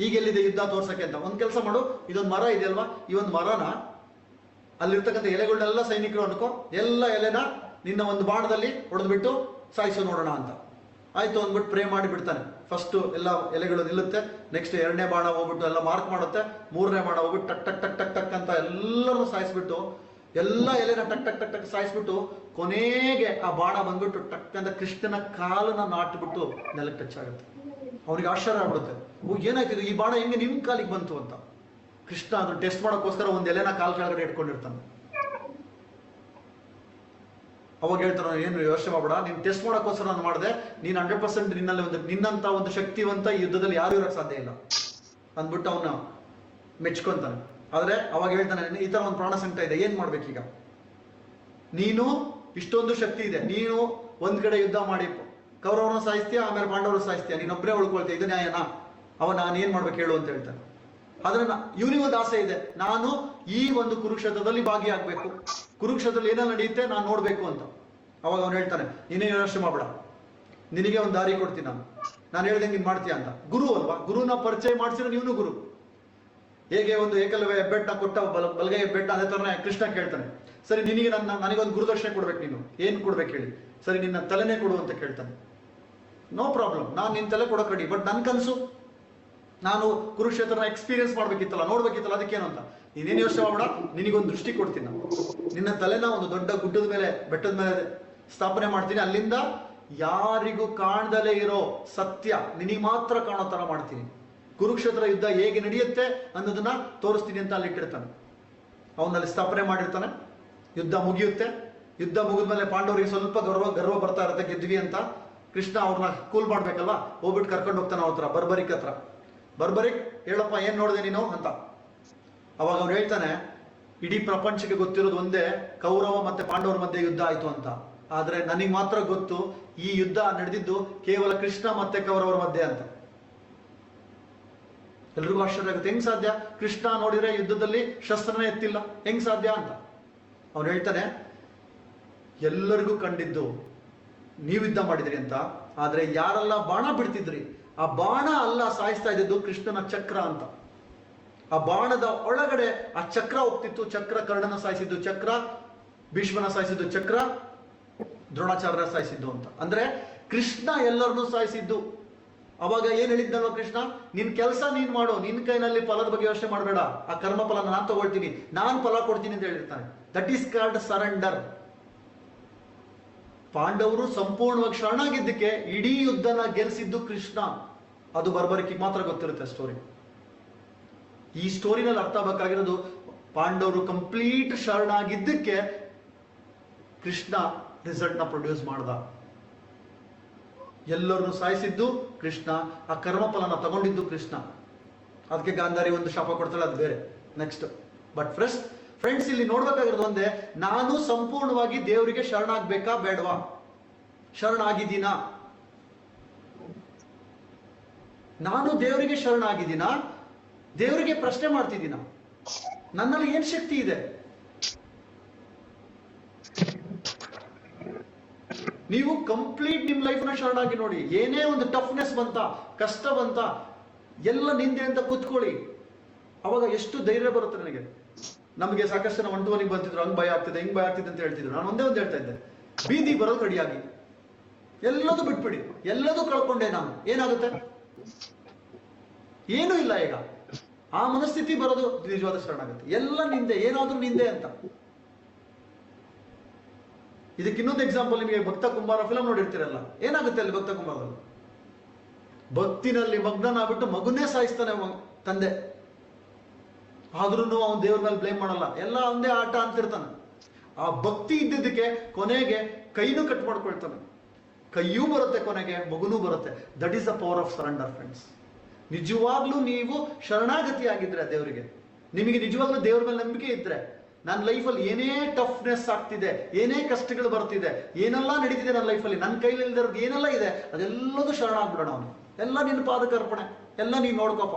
ಈಗ ಎಲ್ಲಿದೆ ಯುದ್ಧ ತೋರ್ಸಕ್ಕೆ ಅಂತ. ಒಂದ್ ಕೆಲಸ ಮಾಡು, ಇದೊಂದು ಮರ ಇದೆ ಅಲ್ವಾ, ಈ ಒಂದು ಮರನ ಅಲ್ಲಿರ್ತಕ್ಕಂಥ ಎಲೆಗಳನ್ನೆಲ್ಲ ಸೈನಿಕರು ಅನ್ಕೋ, ಎಲ್ಲ ಎಲೆನ ನಿನ್ನ ಒಂದು ಬಾಣದಲ್ಲಿ ಹೊಡೆದ್ಬಿಟ್ಟು ಸಾಯಿಸು ನೋಡೋಣ ಅಂತ. ಆಯ್ತು ಅಂದ್ಬಿಟ್ಟು ಪ್ರೇ ಮಾಡಿ ಬಿಡ್ತಾನೆ. ಫಸ್ಟ್ ಎಲ್ಲ ಎಲೆಗಳು ನಿಲ್ಲುತ್ತೆ. ನೆಕ್ಸ್ಟ್ 2ನೇ ಬಾಣ ಹೋಗ್ಬಿಟ್ಟು ಎಲ್ಲ ಮಾರ್ಕ್ ಮಾಡುತ್ತೆ. 3ನೇ ಬಾಣ ಹೋಗ್ಬಿಟ್ಟು ಟಕ್ ಟಕ್ ಟಕ್ ಟಕ್ ಟಕ್ ಅಂತ ಎಲ್ಲರನ್ನು ಸಾಯಿಸ್ಬಿಟ್ಟು, ಎಲ್ಲ ಎಲೆನ ಟಕ್ ಟಕ್ ಟಕ್ ಟಕ್ ಸಾಯಿಸ್ಬಿಟ್ಟು, ಕೊನೆಗೆ ಆ ಬಾಣ ಬಂದ್ಬಿಟ್ಟು ಟಕ್ ಅಂತ ಕೃಷ್ಣನ ಕಾಲನ್ನ ನಾಟ್ಬಿಟ್ಟು ನೆಲಕ್ಕೆ ಟಚ್ ಆಗುತ್ತೆ. ಅವ್ರಿಗೆ ಆಶ್ಚರ್ಯ ಆಗ್ಬಿಡುತ್ತೆ, ಏನಾಯ್ತಿದು, ಈ ಬಾಣ ಹೆಂಗೆ ನಿಮ್ ಕಾಲಿಗೆ ಬಂತು ಅಂತ. ಕೃಷ್ಣ ಅದನ್ನ ಟೆಸ್ಟ್ ಮಾಡೋಕ್ಕೋಸ್ಕರ ಒಂದು ಎಲೆನ ಕಾಲ್ ಕೆಳಗಡೆ ಇಟ್ಕೊಂಡಿರ್ತಾನೆ. ಅವಾಗ ಹೇಳ್ತಾರ, ಏನು ಯೋಚನೆ ಮಾಡ್ಬೇಡ, ನೀನ್ ಟೆಸ್ಟ್ ಮಾಡೋಕ್ಕೋಸ್ಕರ ನಾನು ಮಾಡಿದೆ, ನೀನ್ 100% ನಿನ್ನಲ್ಲಿ ನಿನ್ನಂತ ಒಂದು ಶಕ್ತಿವಂತ ಈ ಯುದ್ಧದಲ್ಲಿ ಯಾರು ಇರಕ್ ಸಾಧ್ಯ ಇಲ್ಲ ಅಂದ್ಬಿಟ್ಟು ಅವನ ಮೆಚ್ಕೊಂತಾನೆ. ಆದ್ರೆ ಅವಾಗ ಹೇಳ್ತಾನೆ, ಈ ತರ ಒಂದು ಪ್ರಾಣ ಸಂಕಟ ಇದೆ, ಏನ್ ಮಾಡ್ಬೇಕೀಗ? ನೀನು ಇಷ್ಟೊಂದು ಶಕ್ತಿ ಇದೆ, ನೀನು ಒಂದ್ ಕಡೆ ಯುದ್ಧ ಮಾಡಿ ಕೌರವರನ್ನ ಸಾಯಿಸ್ತೀಯ, ಆಮೇಲೆ ಪಾಂಡವರು ಸಾಯಿಸ್ತೀಯ, ನೀನೊಬ್ಬರೇ ಉಳ್ಕೊಳ್ತೀಯ, ಇದು ನ್ಯಾಯನಾ? ನಾನು ಏನ್ ಮಾಡ್ಬೇಕು ಹೇಳು ಅಂತ ಹೇಳ್ತಾನೆ. ಆದ್ರೆ ಇವನಿಗೊಂದು ಆಸೆ ಇದೆ, ನಾನು ಈ ಒಂದು ಕುರುಕ್ಷೇತ್ರದಲ್ಲಿ ಭಾಗಿಯಾಗಬೇಕು, ಕುರುಕ್ಷೇತ್ರದಲ್ಲಿ ಏನೆಲ್ಲ ನಡೆಯುತ್ತೆ ನಾನು ನೋಡ್ಬೇಕು ಅಂತ. ಅವಾಗ ಅವನು ಹೇಳ್ತಾನೆ, ನೀನೇ ಯೋಚನೆ ಮಾಡ್ಬೇಡ, ನಿನಗೆ ಒಂದು ದಾರಿ ಕೊಡ್ತೀನಿ, ನಾನು ಹೇಳ್ದಂಗೆ ನೀನ್ ಮಾಡ್ತೀಯ ಅಂತ. ಗುರು ಅಲ್ವಾ, ಗುರುನ ಪರಿಚಯ ಮಾಡಿಸಿರೋ ನೀವನು ಗುರು. ಹೇಗೆ ಒಂದು ಏಕಲವ್ಯ ಹೆಬ್ಬೆಟ್ಟ ಕೊಟ್ಟ ಬಲಗೈ ಹೆಬ್ಬೆಟ್ಟ, ಅದೇ ತರನೇ ಕೃಷ್ಣ ಕೇಳ್ತಾನೆ, ಸರಿ ನಿನಗೆ ನನಗೊಂದು ಗುರುದಕ್ಷಿಣೆ ಕೊಡ್ಬೇಕು, ನೀನು ಏನ್ ಕೊಡ್ಬೇಕು ಹೇಳಿ? ಸರಿ ನಿನ್ನ ತಲೆನೇ ಕೊಡು ಅಂತ ಕೇಳ್ತಾನೆ. ನೋ ಪ್ರಾಬ್ಲಮ್, ನಾನು ನಿನ್ನ ತಲೆ ಕೊಡೋಕೆ ರೆಡಿ, ಬಟ್ ನನ್ ಕನ್ಸು ನಾನು ಕುರುಕ್ಷೇತ್ರನ ಎಕ್ಸ್ಪೀರಿಯನ್ಸ್ ಮಾಡ್ಬೇಕಿತ್ತಲ್ಲ, ನೋಡ್ಬೇಕಿತ್ತಲ್ಲ, ಅದಕ್ಕೇನು ಅಂತ ನೀನೇನು ಯೋಚನೆ ಮಾಡ್ಬೇಡ, ನಿನಗೊಂದು ದೃಷ್ಟಿ ಕೊಡ್ತೀನಿ ನಾನು. ನಿನ್ನ ತಲೆನ ಒಂದು ದೊಡ್ಡ ಗುಡ್ಡದ ಮೇಲೆ, ಬೆಟ್ಟದ ಮೇಲೆ ಸ್ಥಾಪನೆ ಮಾಡ್ತೀನಿ. ಅಲ್ಲಿಂದ ಯಾರಿಗೂ ಕಾಣ್ದಲೇ ಇರೋ ಸತ್ಯ ನಿನಗೆ ಮಾತ್ರ ಕಾಣೋ ತರ ಮಾಡ್ತೀನಿ. ಕುರುಕ್ಷೇತ್ರ ಯುದ್ಧ ಹೇಗೆ ನಡೆಯುತ್ತೆ ಅನ್ನೋದನ್ನ ತೋರಿಸ್ತೀನಿ ಅಂತ ಅಲ್ಲಿ ಇಟ್ಟಿರ್ತಾನೆ. ಅವನಲ್ಲಿ ಸ್ಥಾಪನೆ ಮಾಡಿರ್ತಾನೆ. ಯುದ್ಧ ಮುಗಿಯುತ್ತೆ. ಯುದ್ಧ ಮುಗಿದ್ಮೇಲೆ ಪಾಂಡವರಿಗೆ ಸ್ವಲ್ಪ ಗರ್ವ ಬರ್ತಾ ಇರುತ್ತೆ, ಗೆದ್ವಿ ಅಂತ. ಕೃಷ್ಣ ಅವ್ರನ್ನ ಕೂಲ್ ಮಾಡ್ಬೇಕಲ್ವಾ, ಹೋಗ್ಬಿಟ್ಟು ಕರ್ಕೊಂಡು ಹೋಗ್ತಾನೆ ಅವ್ರ ಹತ್ರ, ಬರ್ಬರಿಕ್ ಹತ್ರ. ಬರ್ಬರಿಕ್ ಹೇಳಪ್ಪ, ಏನ್ ನೋಡಿದೆ ನೀನು ಅಂತ. ಅವಾಗ ಅವ್ರು ಹೇಳ್ತಾನೆ, ಇಡೀ ಪ್ರಪಂಚಕ್ಕೆ ಗೊತ್ತಿರೋದು ಒಂದೇ, ಕೌರವ ಮತ್ತೆ ಪಾಂಡವರ ಮಧ್ಯೆ ಯುದ್ಧ ಆಯ್ತು ಅಂತ. ಆದ್ರೆ ನನಗೆ ಮಾತ್ರ ಗೊತ್ತು ಈ ಯುದ್ಧ ನಡೆದಿದ್ದು ಕೇವಲ ಕೃಷ್ಣ ಮತ್ತೆ ಕೌರವರ ಮಧ್ಯೆ ಅಂತ. ಎಲ್ರಿಗೂ ಆಶ್ಚರ್ಯ ಆಗುತ್ತೆ, ಹೆಂಗ್ ಸಾಧ್ಯ? ಕೃಷ್ಣ ನೋಡಿದ್ರೆ ಯುದ್ಧದಲ್ಲಿ ಶಸ್ತ್ರನೇ ಎತ್ತಿಲ್ಲ, ಹೆಂಗ್ ಸಾಧ್ಯ ಅಂತ. ಅವ್ನು ಹೇಳ್ತಾನೆ, ಎಲ್ಲರಿಗೂ ಕಂಡಿದ್ದು ನೀವು ಯುದ್ಧ ಮಾಡಿದ್ರಿ ಅಂತ, ಆದ್ರೆ ಯಾರೆಲ್ಲ ಬಾಣ ಬಿಡ್ತಿದ್ರಿ ಆ ಬಾಣ ಅಲ್ಲ ಸಾಯಿಸ್ತಾ ಇದ್ದಿದ್ದು ಕೃಷ್ಣನ ಚಕ್ರ ಅಂತ. ಆ ಬಾಣದ ಒಳಗಡೆ ಆ ಚಕ್ರ ಹೋಗ್ತಿತ್ತು. ಚಕ್ರ ಕರ್ಣನ ಸಾಯಿಸಿದ್ದು, ಚಕ್ರ ಭೀಷ್ಮನ ಸಾಯಿಸಿದ್ದು, ಚಕ್ರ ದ್ರೋಣಾಚಾರ್ಯರ ಸಾಯಿಸಿದ್ದು ಅಂತ. ಅಂದ್ರೆ ಕೃಷ್ಣ ಎಲ್ಲರನ್ನೂ ಸಾಯಿಸಿದ್ದು. ಅವಾಗ ಏನ್ ಹೇಳಿದ್ನಲ್ವ ಕೃಷ್ಣ, ನಿನ್ ಕೆಲಸ ನೀನ್ ಮಾಡು, ನಿನ್ ಕೈನಲ್ಲಿ ಫಲದ ಬಗ್ಗೆ ಯೋಚನೆ ಮಾಡಬೇಡ, ಆ ಕರ್ಮ ಫಲ ನಾನ್ ತಗೊಳ್ತೀನಿ, ನಾನ್ ಫಲ ಕೊಡ್ತೀನಿ ಅಂತ ಹೇಳಿರ್ತಾನೆ. That is called surrender. ಪಾಂಡವರು ಸಂಪೂರ್ಣವಾಗಿ ಶರಣಾಗಿದ್ದಕ್ಕೆ ಇಡೀ ಯುದ್ಧನ ಗೆಲ್ಸಿದ್ದು ಕೃಷ್ಣ. ಅದು ಬರ್ಬರಿಕಿಗೆ ಮಾತ್ರ ಗೊತ್ತಿರುತ್ತೆ ಸ್ಟೋರಿ. ಈ ಸ್ಟೋರಿನಲ್ಲಿ ಅರ್ಥ ಆಗಬೇಕಾಗಿರೋದು, ಪಾಂಡವರು ಕಂಪ್ಲೀಟ್ ಶರಣಾಗಿದ್ದಕ್ಕೆ ಕೃಷ್ಣ ರಿಸಲ್ಟ್ ನ ಪ್ರೊಡ್ಯೂಸ್ ಮಾಡ್ದ. ಎಲ್ಲರನ್ನು ಸಾಯಿಸಿದ್ದು ಕೃಷ್ಣ, ಆ ಕರ್ಮಫಲನ ತಗೊಂಡಿದ್ದು ಕೃಷ್ಣ. ಅದಕ್ಕೆ ಗಾಂಧಾರಿ ಒಂದು ಶಾಪ ಕೊಡ್ತಾಳೆ, ಅದು ಬೇರೆ, ನೆಕ್ಸ್ಟ್. ಬಟ್ ಫ್ರೆಂಡ್ಸ್ ಇಲ್ಲಿ ನೋಡ್ಬೇಕಾಗಿರೋದು ಒಂದೇ, ನಾನು ಸಂಪೂರ್ಣವಾಗಿ ದೇವರಿಗೆ ಶರಣಾಗ್ಬೇಕಾ ಬೇಡವಾ? ಶರಣಾಗಿದ್ದೀನಾ? ನಾನು ದೇವರಿಗೆ ಶರಣಾಗಿದ್ದೀನಾ? ದೇವರಿಗೆ ಪ್ರಶ್ನೆ ಮಾಡ್ತಿದ್ದೀನ, ನನ್ನಲ್ಲಿ ಏನ್ ಶಕ್ತಿ ಇದೆ? ನೀವು ಕಂಪ್ಲೀಟ್ ನಿಮ್ ಲೈಫ್ ನ ಶರಣಾಗಿ ನೋಡಿ. ಏನೇ ಒಂದು ಟಫ್ನೆಸ್ ಬಂತ, ಕಷ್ಟ ಬಂತ, ಎಲ್ಲ ನಿಂದೆ ಅಂತ ಕೂತ್ಕೊಳ್ಳಿ. ಅವಾಗ ಎಷ್ಟು ಧೈರ್ಯ ಬರುತ್ತೆ ನನಗೆ. ನಮಗೆ ಸಾಕಷ್ಟು ಜನ 1 to 1 ಬಂತಿದ್ರು, ಹಂಗ್ ಭಯ ಆಗ್ತಿದೆ, ಹಿಂಗ್ ಭಯ ಆಗ್ತಿದೆ ಅಂತ ಹೇಳ್ತಿದ್ರು. ನಾನು ಒಂದೇ ಒಂದು ಹೇಳ್ತಾ ಇದ್ದೆ, ಬೀದಿ ಬರೋದು ರೆಡಿಯಾಗಿ, ಎಲ್ಲದೂ ಬಿಟ್ಬಿಡಿ, ಎಲ್ಲದೂ ಕಳ್ಕೊಂಡೆ ನಾನು, ಏನಾಗುತ್ತೆ? ಏನೂ ಇಲ್ಲ. ಈಗ ಆ ಮನಸ್ಥಿತಿ ಬರೋದು ನಿಜವಾದ ಶರಣಾಗುತ್ತೆ. ಎಲ್ಲ ನಿಂದೆ, ಏನಾದ್ರೂ ನಿಂದೆ ಅಂತ. ಇದಕ್ಕೆ ಇನ್ನೊಂದು ಎಕ್ಸಾಂಪಲ್, ನಿಮಗೆ ಭಕ್ತ ಕುಂಬಾರ ಫಿಲಂ ನೋಡಿರ್ತೀರಲ್ಲ, ಏನಾಗುತ್ತೆ ಅಲ್ಲಿ ಭಕ್ತ ಕುಂಬಾರದಲ್ಲಿ? ಭಕ್ತಿನಲ್ಲಿ ಮಗ್ನನಾಗ್ಬಿಟ್ಟು ಮಗುನೇ ಸಾಯಿಸ್ತಾನೆ ತಂದೆ. ಆದ್ರೂ ಅವನು ದೇವ್ರ ಮೇಲೆ ಬ್ಲೇಮ್ ಮಾಡಲ್ಲ, ಎಲ್ಲ ಒಂದೇ ಆಟ ಅಂತಿರ್ತಾನೆ. ಆ ಭಕ್ತಿ ಇದ್ದಿದ್ದಕ್ಕೆ ಕೊನೆಗೆ ಕೈನೂ ಕಟ್ ಮಾಡ್ಕೊಳ್ತಾನೆ, ಕೈಯೂ ಬರುತ್ತೆ, ಕೊನೆಗೆ ಮಗುನೂ ಬರುತ್ತೆ. That is the power of surrender friends. ನಿಜವಾಗ್ಲೂ ನೀವು ಶರಣಾಗತಿ ಆಗಿದ್ರೆ ದೇವರಿಗೆ, ನಿಮಗೆ ನಿಜವಾಗ್ಲೂ ದೇವ್ರ ಮೇಲೆ ನಂಬಿಕೆ ಇದ್ರೆ, ನನ್ನ ಲೈಫಲ್ಲಿ ಏನೇ ಟಫ್ನೆಸ್ ಆಗ್ತಿದೆ, ಏನೇ ಕಷ್ಟಗಳು ಬರ್ತಿದೆ, ಏನೆಲ್ಲ ನಡೀತಿದೆ ನನ್ನ ಲೈಫಲ್ಲಿ, ನನ್ನ ಕೈಲಿ ಇಲ್ದಿರೋದು ಏನೆಲ್ಲ ಇದೆ, ಅದೆಲ್ಲದೂ ಶರಣ ಆಗ್ಬಿಡೋಣ. ಅವನು ಎಲ್ಲ ನಿನ್ನ ಪಾದಕರ್ಪಣೆ, ಎಲ್ಲ ನೀನು ನೋಡ್ಕೋಪ.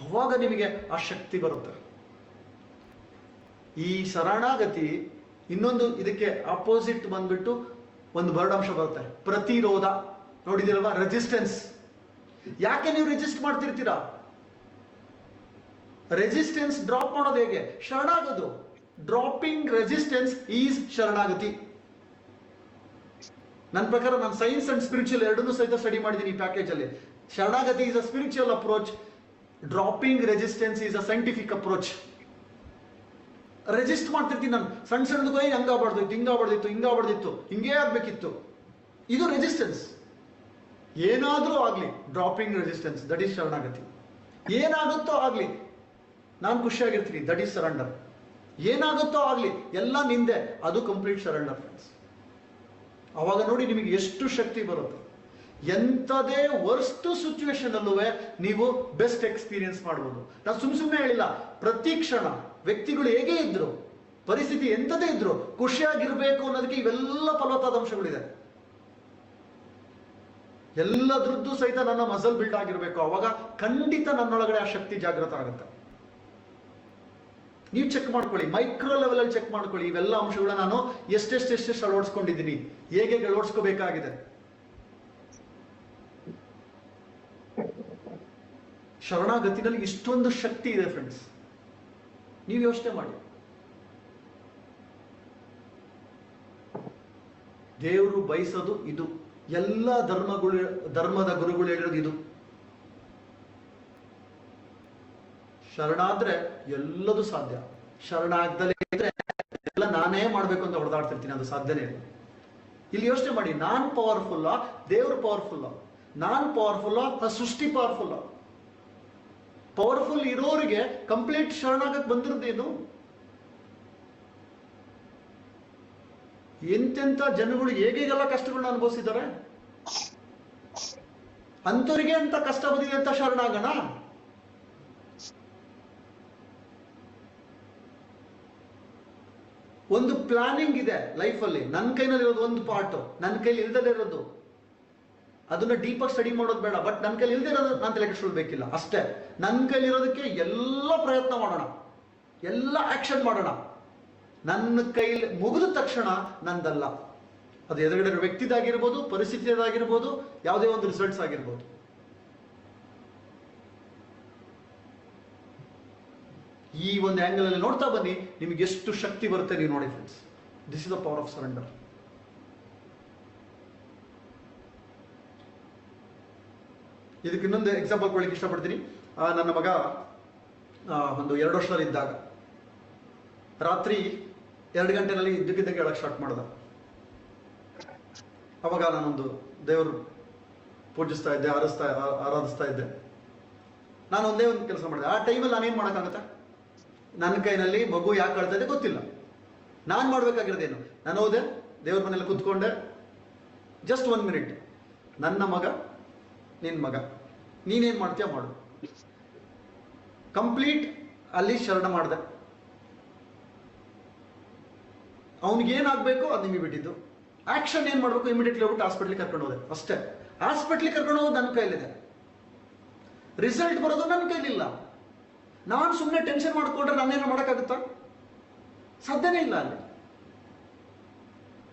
ಅವಾಗ ನಿಮಗೆ ಆ ಶಕ್ತಿ ಬರುತ್ತೆ. ಈ ಶರಣಾಗತಿ ಇನ್ನೊಂದು ಇದಕ್ಕೆ ಅಪೋಸಿಟ್ ಬಂದ್ಬಿಟ್ಟು ಒಂದು ವರ್ಣಾಂಶ ಬರುತ್ತೆ, ಪ್ರತಿರೋಧ. ನೋಡಿದಿರಲ್ವಾ? ರೆಸಿಸ್ಟೆನ್ಸ್. ಯಾಕೆ ನೀವು ರೆಸಿಸ್ಟ್ ಮಾಡ್ತಿರ್ತೀರಾ? ರೆಸಿಸ್ಟೆನ್ಸ್ ಡ್ರಾಪ್ ಮಾಡೋದು ಹೇಗೆ? ಶರಣಾಗೋದು. ಡ್ರಾಪಿಂಗ್ ರೆಸಿಸ್ಟೆನ್ಸ್ ಈಸ್ ಶರಣಾಗತಿ. ನನ್ನ ಪ್ರಕಾರ ನಾನು ಸೈನ್ಸ್ ಅಂಡ್ ಸ್ಪಿರಿಚುವಲ್ ಎರಡನ್ನೂ ಸಹಿತ ಸ್ಟಡಿ ಮಾಡಿದ್ದೀನಿ ಈ ಪ್ಯಾಕೇಜ್ ಅಲ್ಲಿ. ಶರಣಾಗತಿ is a spiritual approach, dropping resistance is a scientific approach. Resist ಮಾಡ್ತಿರ್ತೀನಿ ನಾನು, ಸಣ್ಣ ಸಣ್ಣದಕ್ಕೂ ಹಂಗಾಗ್ಬಾರ್ದಿತ್ತು, ಹಿಂಗಾಗ್ಬಾರ್ದಿತ್ತು, ಹಿಂಗಾಗ್ಬಾರ್ದಿತ್ತು, ಹಿಂಗೇ ಆಗ್ಬೇಕಿತ್ತು. ಇದು ರೆಸಿಸ್ಟೆನ್ಸ್. ಏನಾದ್ರೂ ಆಗ್ಲಿ ಡ್ರಾಪಿಂಗ್ ರೆಸಿಸ್ಟೆನ್ಸ್, ದಟ್ ಈಸ್ ಶರಣಾಗತಿ. ಏನಾಗುತ್ತೋ ಆಗ್ಲಿ ನಾನು ಖುಷಿಯಾಗಿರ್ತೀನಿ, ದಟ್ ಈಸ್ ಸರೆಂಡರ್. ಏನಾಗುತ್ತೋ ಆಗ್ಲಿ ಎಲ್ಲ ನಿಂದೆ, ಅದು ಕಂಪ್ಲೀಟ್ ಸರೆಂಡರ್ ಫ್ರೆಂಡ್ಸ್. ಅವಾಗ ನೋಡಿ ನಿಮಗೆ ಎಷ್ಟು ಶಕ್ತಿ ಬರುತ್ತೆ. ಎಂಥದೇ ವರ್ಸ್ಟ್ ಸಿಚುವೇಶನ್ ಅಲ್ಲೂ ನೀವು ಬೆಸ್ಟ್ ಎಕ್ಸ್ಪೀರಿಯನ್ಸ್ ಮಾಡ್ಬೋದು. ನಾನು ಸುಮ್ಮನೆ ಹೇಳಿಲ್ಲ, ಪ್ರತಿ ಕ್ಷಣ ವ್ಯಕ್ತಿಗಳು ಹೇಗೆ ಇದ್ರು, ಪರಿಸ್ಥಿತಿ ಎಂಥದೇ ಇದ್ರು, ಖುಷಿಯಾಗಿರ್ಬೇಕು ಅನ್ನೋದಕ್ಕೆ ಇವೆಲ್ಲ ಫಲವತ್ತಾದ ಅಂಶಗಳಿದೆ. ಎಲ್ಲದ್ರದ್ದು ಸಹಿತ ನನ್ನ ಮಸಲ್ ಬಿಲ್ಡ್ ಆಗಿರ್ಬೇಕು. ಅವಾಗ ಖಂಡಿತ ನನ್ನೊಳಗಡೆ ಆ ಶಕ್ತಿ ಜಾಗೃತ ಆಗುತ್ತೆ. ನೀವು ಚೆಕ್ ಮಾಡ್ಕೊಳ್ಳಿ, ಮೈಕ್ರೋ ಲೆವೆಲ್ ಅಲ್ಲಿ ಚೆಕ್ ಮಾಡ್ಕೊಳ್ಳಿ. ಇವೆಲ್ಲ ಅಂಶಗಳನ್ನ ನಾನು ಎಷ್ಟೆಷ್ಟು ಅಳವಡಿಸ್ಕೊಂಡಿದ್ದೀನಿ, ಹೇಗೆ ಅಳವಡಿಸ್ಕೋಬೇಕಾಗಿದೆ. ಶರಣಾಗತಿನಲ್ಲಿ ಇಷ್ಟೊಂದು ಶಕ್ತಿ ಇದೆ ಫ್ರೆಂಡ್ಸ್, ನೀವು ಯೋಚನೆ ಮಾಡಿ. ದೇವರು ಬಯಸೋದು ಇದು. ಎಲ್ಲ ಧರ್ಮದ ಗುರುಗಳು ಹೇಳಿರೋದು ಇದು. ಶರಣಾದ್ರೆ ಎಲ್ಲದೂ ಸಾಧ್ಯ. ಶರಣಾಗ್ದಲೇ ಇದ್ರೆ ಎಲ್ಲ ನಾನೇ ಮಾಡ್ಬೇಕು ಅಂತ ಹೊಡೆದಾಡ್ತಿರ್ತೀನಿ, ಅದು ಸಾಧ್ಯನೇ ಇಲ್ಲ. ಇಲ್ಲಿ ಯೋಚನೆ ಮಾಡಿ, ನಾನ್ ಪವರ್ಫುಲ್ಲ, ದೇವ್ರು ಪವರ್ಫುಲ್ಲ? ನಾನ್ ಪವರ್ಫುಲ್ಲ, ಸೃಷ್ಟಿ ಪವರ್ಫುಲ್ಲ? ಪವರ್ಫುಲ್ ಇರೋರಿಗೆ ಕಂಪ್ಲೀಟ್ ಶರಣಾಗಕ್ಕೆ ಬಂದಿರೋದೇನು? ಎಂತೆಂಥ ಜನಗಳು ಹೇಗೆಲ್ಲ ಕಷ್ಟಗಳನ್ನ ಅನುಭವಿಸಿದ್ದಾರೆ. ಅಂಥವ್ರಿಗೆ ಅಂತ ಕಷ್ಟ ಬಂದಿದೆ ಅಂತ ಶರಣಾಗೋಣ. ಒಂದು ಪ್ಲಾನಿಂಗ್ ಇದೆ ಲೈಫಲ್ಲಿ. ನನ್ನ ಕೈನಲ್ಲಿರೋದು ಒಂದು ಪಾರ್ಟ್, ನನ್ನ ಕೈಲಿ ಇಲ್ದಲೇ ಇರೋದು ಅದನ್ನ ಡೀಪಾಗಿ ಸ್ಟಡಿ ಮಾಡೋದು ಬೇಡ. ಬಟ್ ನನ್ನ ಕೈಲಿ ಇಲ್ದೇ ಇರೋದು ನಾನು ತಲೆ ಕೆಡಿಸ್ಕೊಳ್ಬೇಕಿಲ್ಲ ಅಷ್ಟೇ. ನನ್ನ ಕೈಲಿ ಇರೋದಕ್ಕೆ ಎಲ್ಲ ಪ್ರಯತ್ನ ಮಾಡೋಣ, ಎಲ್ಲ ಆಕ್ಷನ್ ಮಾಡೋಣ. ನನ್ನ ಕೈಲಿ ಮುಗಿದ ತಕ್ಷಣ ನಂದಲ್ಲ, ಅದು ಎದುರುಗಡೆ ವ್ಯಕ್ತಿದಾಗಿರ್ಬೋದು, ಪರಿಸ್ಥಿತಿದಾಗಿರ್ಬೋದು, ಯಾವುದೇ ಒಂದು ರಿಸಲ್ಟ್ಸ್ ಆಗಿರ್ಬೋದು. ಈ ಒಂದು ಆಂಗಲ್ ಅಲ್ಲಿ ನೋಡ್ತಾ ಬನ್ನಿ, ನಿಮಗೆ ಎಷ್ಟು ಶಕ್ತಿ ಬರುತ್ತೆ ನೀವು ನೋಡಿ friends. This is the power of surrender. ಇದಕ್ಕೆ ಇನ್ನೊಂದು ಎಕ್ಸಾಂಪಲ್ ಕೊಡ್ಲಿಕ್ಕೆ ಇಷ್ಟಪಡ್ತೀನಿ. ನನ್ನ ಮಗ ಒಂದು 2 ವರ್ಷದಲ್ಲಿದ್ದಾಗ ರಾತ್ರಿ 2 ಗಂಟೆನಲ್ಲಿ ಇದ್ದಕ್ಕಿದ್ದಂಗೆ ಹೇಳಕ್ ಸ್ಟಾರ್ಟ್ ಮಾಡ್ದ. ಅವಾಗ ನಾನೊಂದು ದೇವರು ಪೂಜಿಸ್ತಾ ಇದ್ದೆ, ಆರಾಧಿಸ್ತಾ ಇದ್ದೆ. ನಾನು ಒಂದೇ ಒಂದು ಕೆಲಸ ಮಾಡಿದೆ. ಆ ಟೈಮಲ್ಲಿ ನಾನೇನ್ ಮಾಡೋಕ್ಕಾಗತ್ತೆ? ನನ್ನ ಕೈನಲ್ಲಿ ಮಗು ಯಾಕೆ ಅಳ್ತಾ ಇದೆ ಗೊತ್ತಿಲ್ಲ. ನಾನು ಮಾಡ್ಬೇಕಾಗಿರೋದೇನು? ನಾನು ಹೋದೆ ದೇವ್ರ ಮನೇಲಿ ಕೂತ್ಕೊಂಡೆ. ಜಸ್ಟ್ 1 ಮಿನಿಟ್, ನನ್ನ ಮಗ, ನಿನ್ನ ಮಗ, ನೀನೇನ್ ಮಾಡ್ತೀಯ ಮಾಡು. ಕಂಪ್ಲೀಟ್ ಅಲ್ಲಿ ಶರಣ ಮಾಡಿದೆ. ಅವನಿಗೇನಾಗಬೇಕು ಅದು ನಿಮಗೆ ಬಿಟ್ಟಿದ್ದು. ಆಕ್ಷನ್ ಏನ್ ಮಾಡ್ಬೇಕು, ಇಮಿಡಿಯೇಟ್ಲಿ ಹೋಗ್ಬಿಟ್ಟು ಹಾಸ್ಪಿಟ್ಲಿಗೆ ಕರ್ಕೊಂಡು ಹೋದೆ ಅಷ್ಟೇ. ಹಾಸ್ಪಿಟ್ಲಿಗೆ ಕರ್ಕೊಂಡು ಹೋಗೋದು ನನ್ನ ಕೈಲಿದೆ, ರಿಸಲ್ಟ್ ಬರೋದು ನನ್ನ ಕೈಲಿಲ್ಲ. ನಾನು ಸುಮ್ಮನೆ ಟೆನ್ಷನ್ ಮಾಡ್ಕೊಂಡ್ರೆ ನಾನೇನು ಮಾಡೋಕ್ಕಾಗುತ್ತಾ? ಸಾಧ್ಯನೇ ಇಲ್ಲ. ಅಲ್ಲಿ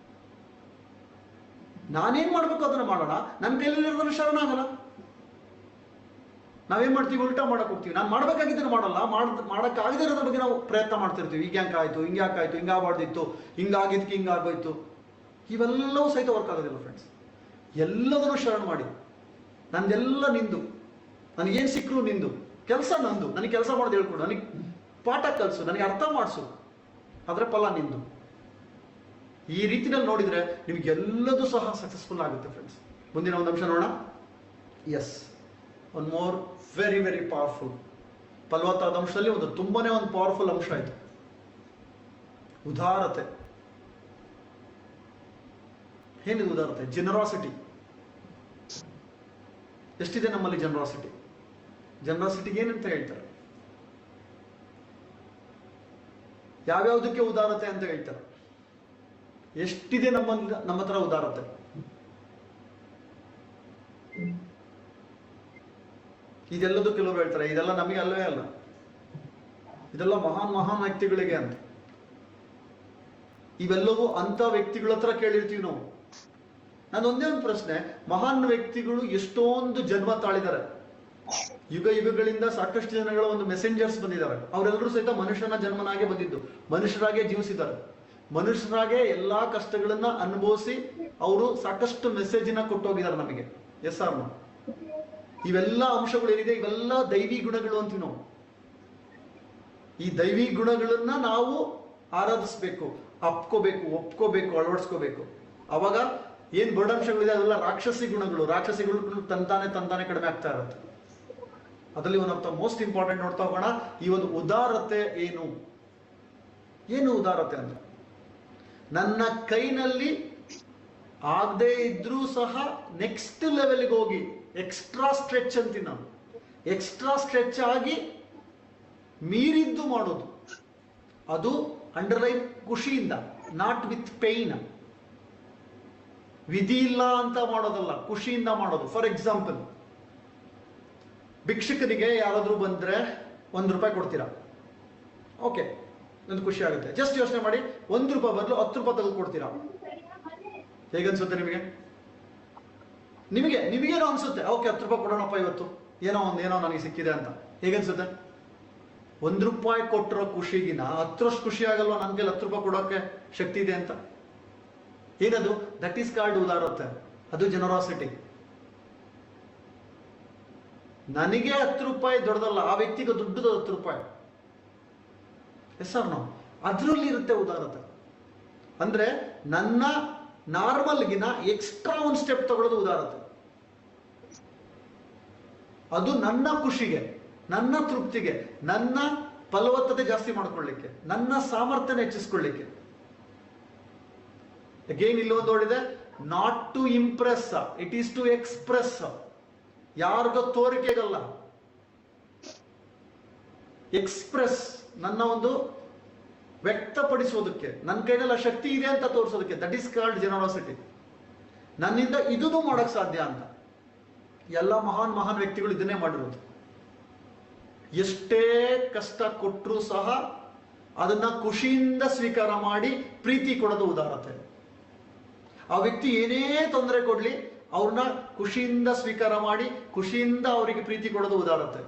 ನಾನೇನ್ ಮಾಡ್ಬೇಕು ಅದನ್ನ ಮಾಡೋಣ, ನನ್ನ ಕೈಲಿರೋದನ್ನ ಶರಣ ಆಗಲ್ಲ. ನಾವೇನ್ ಮಾಡ್ತೀವಿ, ಉಲ್ಟಾ ಮಾಡಕ್ ಹೋಗ್ತೀವಿ. ನಾನು ಮಾಡ್ಬೇಕಾಗಿದ್ದನ್ನು ಮಾಡಲ್ಲ, ಮಾಡಕ್ಕಾಗದೇ ಇರೋದ್ರ ಬಗ್ಗೆ ನಾವು ಪ್ರಯತ್ನ ಮಾಡ್ತಿರ್ತೀವಿ. ಈಗ ಯಾಕಾಯ್ತು, ಹಿಂಗಾಕಾಯ್ತು, ಹಿಂಗಾಗಬಾರ್ದಿತ್ತು, ಹಿಂಗಾಗಿದ್ದಕ್ಕೆ ಹಿಂಗಾಗೋಯ್ತು. ಇವೆಲ್ಲವೂ ಸಹಿತ ವರ್ಕ್ ಆಗೋದಿಲ್ಲ ಫ್ರೆಂಡ್ಸ್. ಎಲ್ಲದನ್ನು ಶರಣ ಮಾಡಿ, ನಂದೆಲ್ಲ ನಿಂದು, ನನಗೇನು ಸಿಕ್ಕರು ನಿಂದು, ಕೆಲಸ ನಂದು, ನನಗೆ ಕೆಲಸ ಮಾಡೋದು ಹೇಳ್ಕೊಡು, ನನಗೆ ಪಾಠ ಕಲಿಸು, ನನಗೆ ಅರ್ಥ ಮಾಡಿಸು, ಅದರ ಫಲ ನಿಂದು. ಈ ರೀತಿಯಲ್ಲಿ ನೋಡಿದ್ರೆ ನಿಮಗೆಲ್ಲದೂ ಸಹ ಸಕ್ಸಸ್ಫುಲ್ ಆಗುತ್ತೆ ಫ್ರೆಂಡ್ಸ್. ಮುಂದಿನ ಒಂದು ಅಂಶ ನೋಡೋಣ. Yes, one more very very powerful, ಫಲವತ್ತಾದ ಅಂಶದಲ್ಲಿ ಒಂದು ತುಂಬಾನೇ ಒಂದು ಪವರ್ಫುಲ್ ಅಂಶ ಆಯ್ತು, ಉದಾರತೆ. ಏನಿದೆ ಉದಾರತೆ? ಜನರಾಸಿಟಿ. ಎಷ್ಟಿದೆ ನಮ್ಮಲ್ಲಿ ಜನರಾಸಿಟಿ? ಜನರಾಸಿಟಿಗೆ ಏನಂತ ಹೇಳ್ತಾರೆ? ಯಾವ್ಯಾವುದಕ್ಕೆ ಉದಾರತೆ ಅಂತ ಹೇಳ್ತಾರೆ? ಎಷ್ಟಿದೆ ನಮ್ಮ ಹತ್ರ ಉದಾರತೆ? ಇದೆಲ್ಲದೂ ಕೆಲವರು ಹೇಳ್ತಾರೆ ಇದೆಲ್ಲ ನಮಗೆ ಅಲ್ಲವೇ ಅಲ್ಲ, ಇದೆಲ್ಲ ಮಹಾನ್ ಮಹಾನ್ ವ್ಯಕ್ತಿಗಳಿಗೆ ಅಂತ. ಇವೆಲ್ಲವೂ ಅಂತ ವ್ಯಕ್ತಿಗಳ ಹತ್ರ ಕೇಳಿರ್ತೀವಿ ನಾವು. ನಾನು ಒಂದೇ ಒಂದು ಪ್ರಶ್ನೆ, ಮಹಾನ್ ವ್ಯಕ್ತಿಗಳು ಎಷ್ಟೊಂದು ಜನ್ಮ ತಾಳಿದ್ದಾರೆ, ಯುಗ ಯುಗಗಳಿಂದ ಸಾಕಷ್ಟು ಜನಗಳ ಒಂದು ಮೆಸೆಂಜರ್ಸ್ ಬಂದಿದ್ದಾರೆ. ಅವರೆಲ್ಲರೂ ಸಹಿತ ಮನುಷ್ಯನ ಜನ್ಮನಾಗೆ ಬಂದಿದ್ದು, ಮನುಷ್ಯರಾಗೆ ಜೀವಿಸಿದ್ದಾರೆ, ಮನುಷ್ಯರಾಗೆ ಎಲ್ಲಾ ಕಷ್ಟಗಳನ್ನ ಅನುಭವಿಸಿ ಅವರು ಸಾಕಷ್ಟು ಮೆಸೇಜಿನ ಕೊಟ್ಟೋಗಿದ್ದಾರೆ ನಮಗೆ. Yes or no? ಇವೆಲ್ಲ ಅಂಶಗಳು ಏನಿದೆ ಇವೆಲ್ಲ ದೈವಿ ಗುಣಗಳು ಅಂತೀವಿ ನಾವು. ಈ ದೈವಿ ಗುಣಗಳನ್ನ ನಾವು ಆರಾಧಿಸ್ಬೇಕು, ಒಪ್ಕೋಬೇಕು, ಅಳವಡಿಸ್ಕೋಬೇಕು. ಅವಾಗ ಏನ್ ಬಡಂಶಗಳಿದೆ ಅದೆಲ್ಲ ರಾಕ್ಷಸಿ ಗುಣಗಳು. ರಾಕ್ಷಸಿಗಳು ತಂತಾನೆ ಕಡಿಮೆ ಆಗ್ತಾ ಇರುತ್ತೆ. ಅದರಲ್ಲಿ one of the most important ನೋಡ್ತಾ ಹೋಗೋಣ. ಈ ಒಂದು ಉದಾರತೆ ಏನು ಉದಾರತೆ ಅಂದ್ರೆ, ನನ್ನ ಕೈನಲ್ಲಿ ಆಗದೆ ಇದ್ರೂ ಸಹ ನೆಕ್ಸ್ಟ್ ಲೆವೆಲ್ಗೆ ಹೋಗಿ ಎಕ್ಸ್ಟ್ರಾ ಸ್ಟ್ರೆಚ್ ಅಂತೀನಿ ನಾನು. ಎಕ್ಸ್ಟ್ರಾ ಸ್ಟ್ರೆಚ್ ಆಗಿ ಮೀರಿದ್ದು ಮಾಡೋದು, ಅದು ಅಂಡರ್ಲೈನ್ ಖುಷಿಯಿಂದ, ನಾಟ್ ವಿತ್ ಪೇಯ್ನ್. ವಿಧಿ ಇಲ್ಲ ಅಂತ ಮಾಡೋದಲ್ಲ, ಖುಷಿಯಿಂದ ಮಾಡೋದು. ಫಾರ್ ಎಕ್ಸಾಂಪಲ್, ಭಿಕ್ಷುಕನಿಗೆ ಯಾರಾದ್ರೂ ಬಂದ್ರೆ ₹1 ಕೊಡ್ತೀರಾ, ಓಕೆ, ಒಂದು ಖುಷಿ ಆಗುತ್ತೆ. ಜಸ್ಟ್ ಯೋಚನೆ ಮಾಡಿ, ₹1 ಬದಲು ₹10 ತೆಗೆದು ಕೊಡ್ತೀರಾ, ಹೇಗನ್ಸುತ್ತೆ ನಿಮಗೆ? ನಿಮಗೇನೋ ಅನ್ಸುತ್ತೆ, ಓಕೆ ₹10 ಕೊಡೋಣಪ್ಪ ಇವತ್ತು, ಏನೋ ನನಗೆ ಸಿಕ್ಕಿದೆ ಅಂತ. ಹೇಗನ್ಸುತ್ತೆ? ₹1 ಕೊಟ್ಟಿರೋ ಖುಷಿಗಿನ 10ರಷ್ಟು ಖುಷಿ ಆಗಲ್ವಾ ನನ್ನ ಕೈಲಿ ₹10 ಕೊಡೋಕೆ ಶಕ್ತಿ ಇದೆ ಅಂತ? ಏನದು? ದಟ್ ಈಸ್ ಕಾಲ್ಡ್ ಉದಾರತೆ. ಅದು ಜನರಾಸಿಟಿ. ನನಗೆ ₹10 ದೊಡ್ಡದಲ್ಲ, ಆ ವ್ಯಕ್ತಿಗೆ ದುಡ್ಡು ₹10. Yes or no? ಅದರಲ್ಲಿ ಇರುತ್ತೆ ಉದಾರತೆ. ಅಂದ್ರೆ ನನ್ನ ನಾರ್ಮಲ್ಗಿನ ಎಕ್ಸ್ಟ್ರಾ ಒಂದು ಸ್ಟೆಪ್ ತಗೊಳ್ಳೋದು ಉದಾರತೆ. ಅದು ನನ್ನ ಖುಷಿಗೆ, ನನ್ನ ತೃಪ್ತಿಗೆ, ನನ್ನ ಫಲವತ್ತತೆ ಜಾಸ್ತಿ ಮಾಡ್ಕೊಳ್ಳಿಕ್ಕೆ, ನನ್ನ ಸಾಮರ್ಥ್ಯನ ಹೆಚ್ಚಿಸ್ಕೊಳ್ಳಿಕ್ಕೆ. ಅಗೇನ್ ಇಲ್ಲಿ ಒಂದು ನೋಡಿದೆ, not to impress, it is to express. ಯಾರಿಗೋ ತೋರಿಕೆಗಲ್ಲ, ಎಕ್ಸ್ಪ್ರೆಸ್, ನನ್ನ ಒಂದು ವ್ಯಕ್ತಪಡಿಸೋದಕ್ಕೆ, ನನ್ನ ಕೈನೆಲ್ಲ ಶಕ್ತಿ ಇದೆ ಅಂತ ತೋರಿಸೋದಕ್ಕೆ. That is called generosity. ನನ್ನಿಂದ ಇದೂ ಮಾಡಕ್ ಸಾಧ್ಯ ಅಂತ. ಎಲ್ಲ ಮಹಾನ್ ಮಹಾನ್ ವ್ಯಕ್ತಿಗಳು ಇದನ್ನೇ ಮಾಡಿರೋದು. ಎಷ್ಟೇ ಕಷ್ಟ ಕೊಟ್ಟರೂ ಸಹ ಅದನ್ನ ಖುಷಿಯಿಂದ ಸ್ವೀಕಾರ ಮಾಡಿ ಪ್ರೀತಿ ಕೊಡೋದು ಉದಾರತೆ. ಆ ವ್ಯಕ್ತಿ ಏನೇ ತೊಂದರೆ ಕೊಡ್ಲಿ ಅವ್ರನ್ನ ಖುಷಿಯಿಂದ ಸ್ವೀಕಾರ ಮಾಡಿ ಖುಷಿಯಿಂದ ಅವರಿಗೆ ಪ್ರೀತಿ ಕೊಡೋದು ಉದಾರತೆ.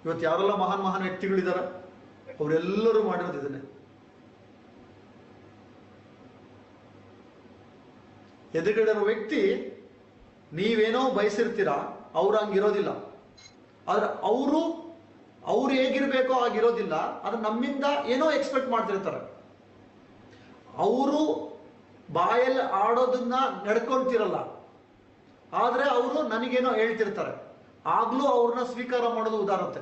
ಇವತ್ತು ಯಾರೆಲ್ಲ ಮಹಾನ್ ಮಹಾನ್ ವ್ಯಕ್ತಿಗಳಿದಾರ ಅವರೆಲ್ಲರೂ ಮಾಡಿರೋದು ಇದನ್ನೇ. ಎದುರುಗಡೆ ವ್ಯಕ್ತಿ ನೀವೇನೋ ಬಯಸಿರ್ತೀರಾ, ಅವ್ರು ಹಂಗಿರೋದಿಲ್ಲ. ಆದ್ರೆ ಅವ್ರು ಹೇಗಿರ್ಬೇಕೋ ಆಗಿರೋದಿಲ್ಲ. ಆದ್ರೆ ನಮ್ಮಿಂದ ಏನೋ ಎಕ್ಸ್ಪೆಕ್ಟ್ ಮಾಡ್ತಿರ್ತಾರೆ. ಅವರು ಬಾಯಲ್ಲಿ ಆಡೋದನ್ನ ನಡ್ಕೊಂತಿರಲ್ಲ, ಆದ್ರೆ ಅವರು ನನಗೇನೋ ಹೇಳ್ತಿರ್ತಾರೆ. ಆಗ್ಲೂ ಅವ್ರನ್ನ ಸ್ವೀಕಾರ ಮಾಡೋದು ಉದಾರತೆ.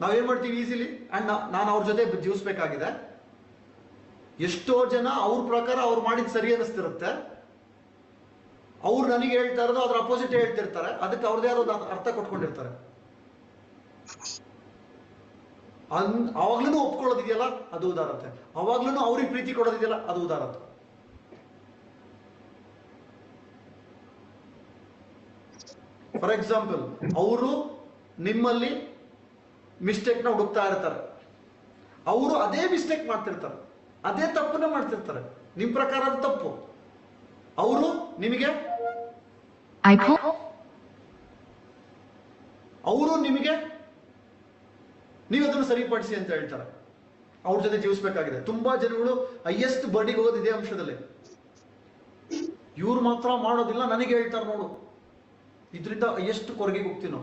ನಾವೇನ್ ಮಾಡ್ತೀವಿ ಈಸಿಲಿ, ಅಂಡ್ ನಾನು ಅವ್ರ ಜೊತೆ ಜೀವಿಸ್ಬೇಕಾಗಿದೆ. ಎಷ್ಟೋ ಜನ ಅವ್ರ ಪ್ರಕಾರ ಅವ್ರು ಮಾಡಿದ್ ಸರಿ ಅನಿಸ್ತಿರುತ್ತೆ, ಅವ್ರು ನನಗೆ ಹೇಳ್ತಾ ಇರೋದು ಅದ್ರ ಅಪೋಸಿಟ್ ಹೇಳ್ತಿರ್ತಾರೆ. ಅದಕ್ಕೆ ಅವ್ರದೇ ಯಾರೋ ಅರ್ಥ ಕೊಟ್ಕೊಂಡಿರ್ತಾರೆ. ಅವಾಗ್ಲೂ ಒಪ್ಕೊಳ್ಳೋದಿದೆಯಲ್ಲ ಅದು ಉದಾರತೆ. ಅವಾಗ್ಲೂ ಅವ್ರಿಗೆ ಪ್ರೀತಿ ಕೊಡೋದಿದೆಯಲ್ಲ ಅದು ಉದಾರತೆ. ಫಾರ್ ಎಕ್ಸಾಂಪಲ್, ಅವರು ನಿಮ್ಮಲ್ಲಿ ಮಿಸ್ಟೇಕ್ ನ ಹುಡುಕ್ತಾ ಇರ್ತಾರೆ, ಅವರು ಅದೇ ಮಿಸ್ಟೇಕ್ ಮಾಡ್ತಿರ್ತಾರೆ, ಅದೇ ತಪ್ಪನ್ನ ಮಾಡ್ತಿರ್ತಾರೆ. ನಿಮ್ ಪ್ರಕಾರ ಅದು ತಪ್ಪು, ಅವರು ನಿಮಗೆ ನೀವು ಅದನ್ನು ಸರಿಪಡಿಸಿ ಅಂತ ಹೇಳ್ತಾರೆ. ಅವ್ರ ಜೊತೆ ಜೀವಿಸ್ಬೇಕಾಗಿದೆ. ತುಂಬಾ ಜನಗಳು ಹೈಯೆಸ್ಟ್ ಬರ್ಡಿಗೆ ಹೋಗೋದು ಇದೇ ಅಂಶದಲ್ಲಿ. ಇವ್ರು ಮಾತ್ರ ಮಾಡೋದಿಲ್ಲ, ನನಗೆ ಹೇಳ್ತಾರೆ ನೋಡು, ಇದರಿಂದ ಹೈಯೆಸ್ಟ್ ಕೊರಗೆಗೆ ಹೋಗ್ತೀನೋ,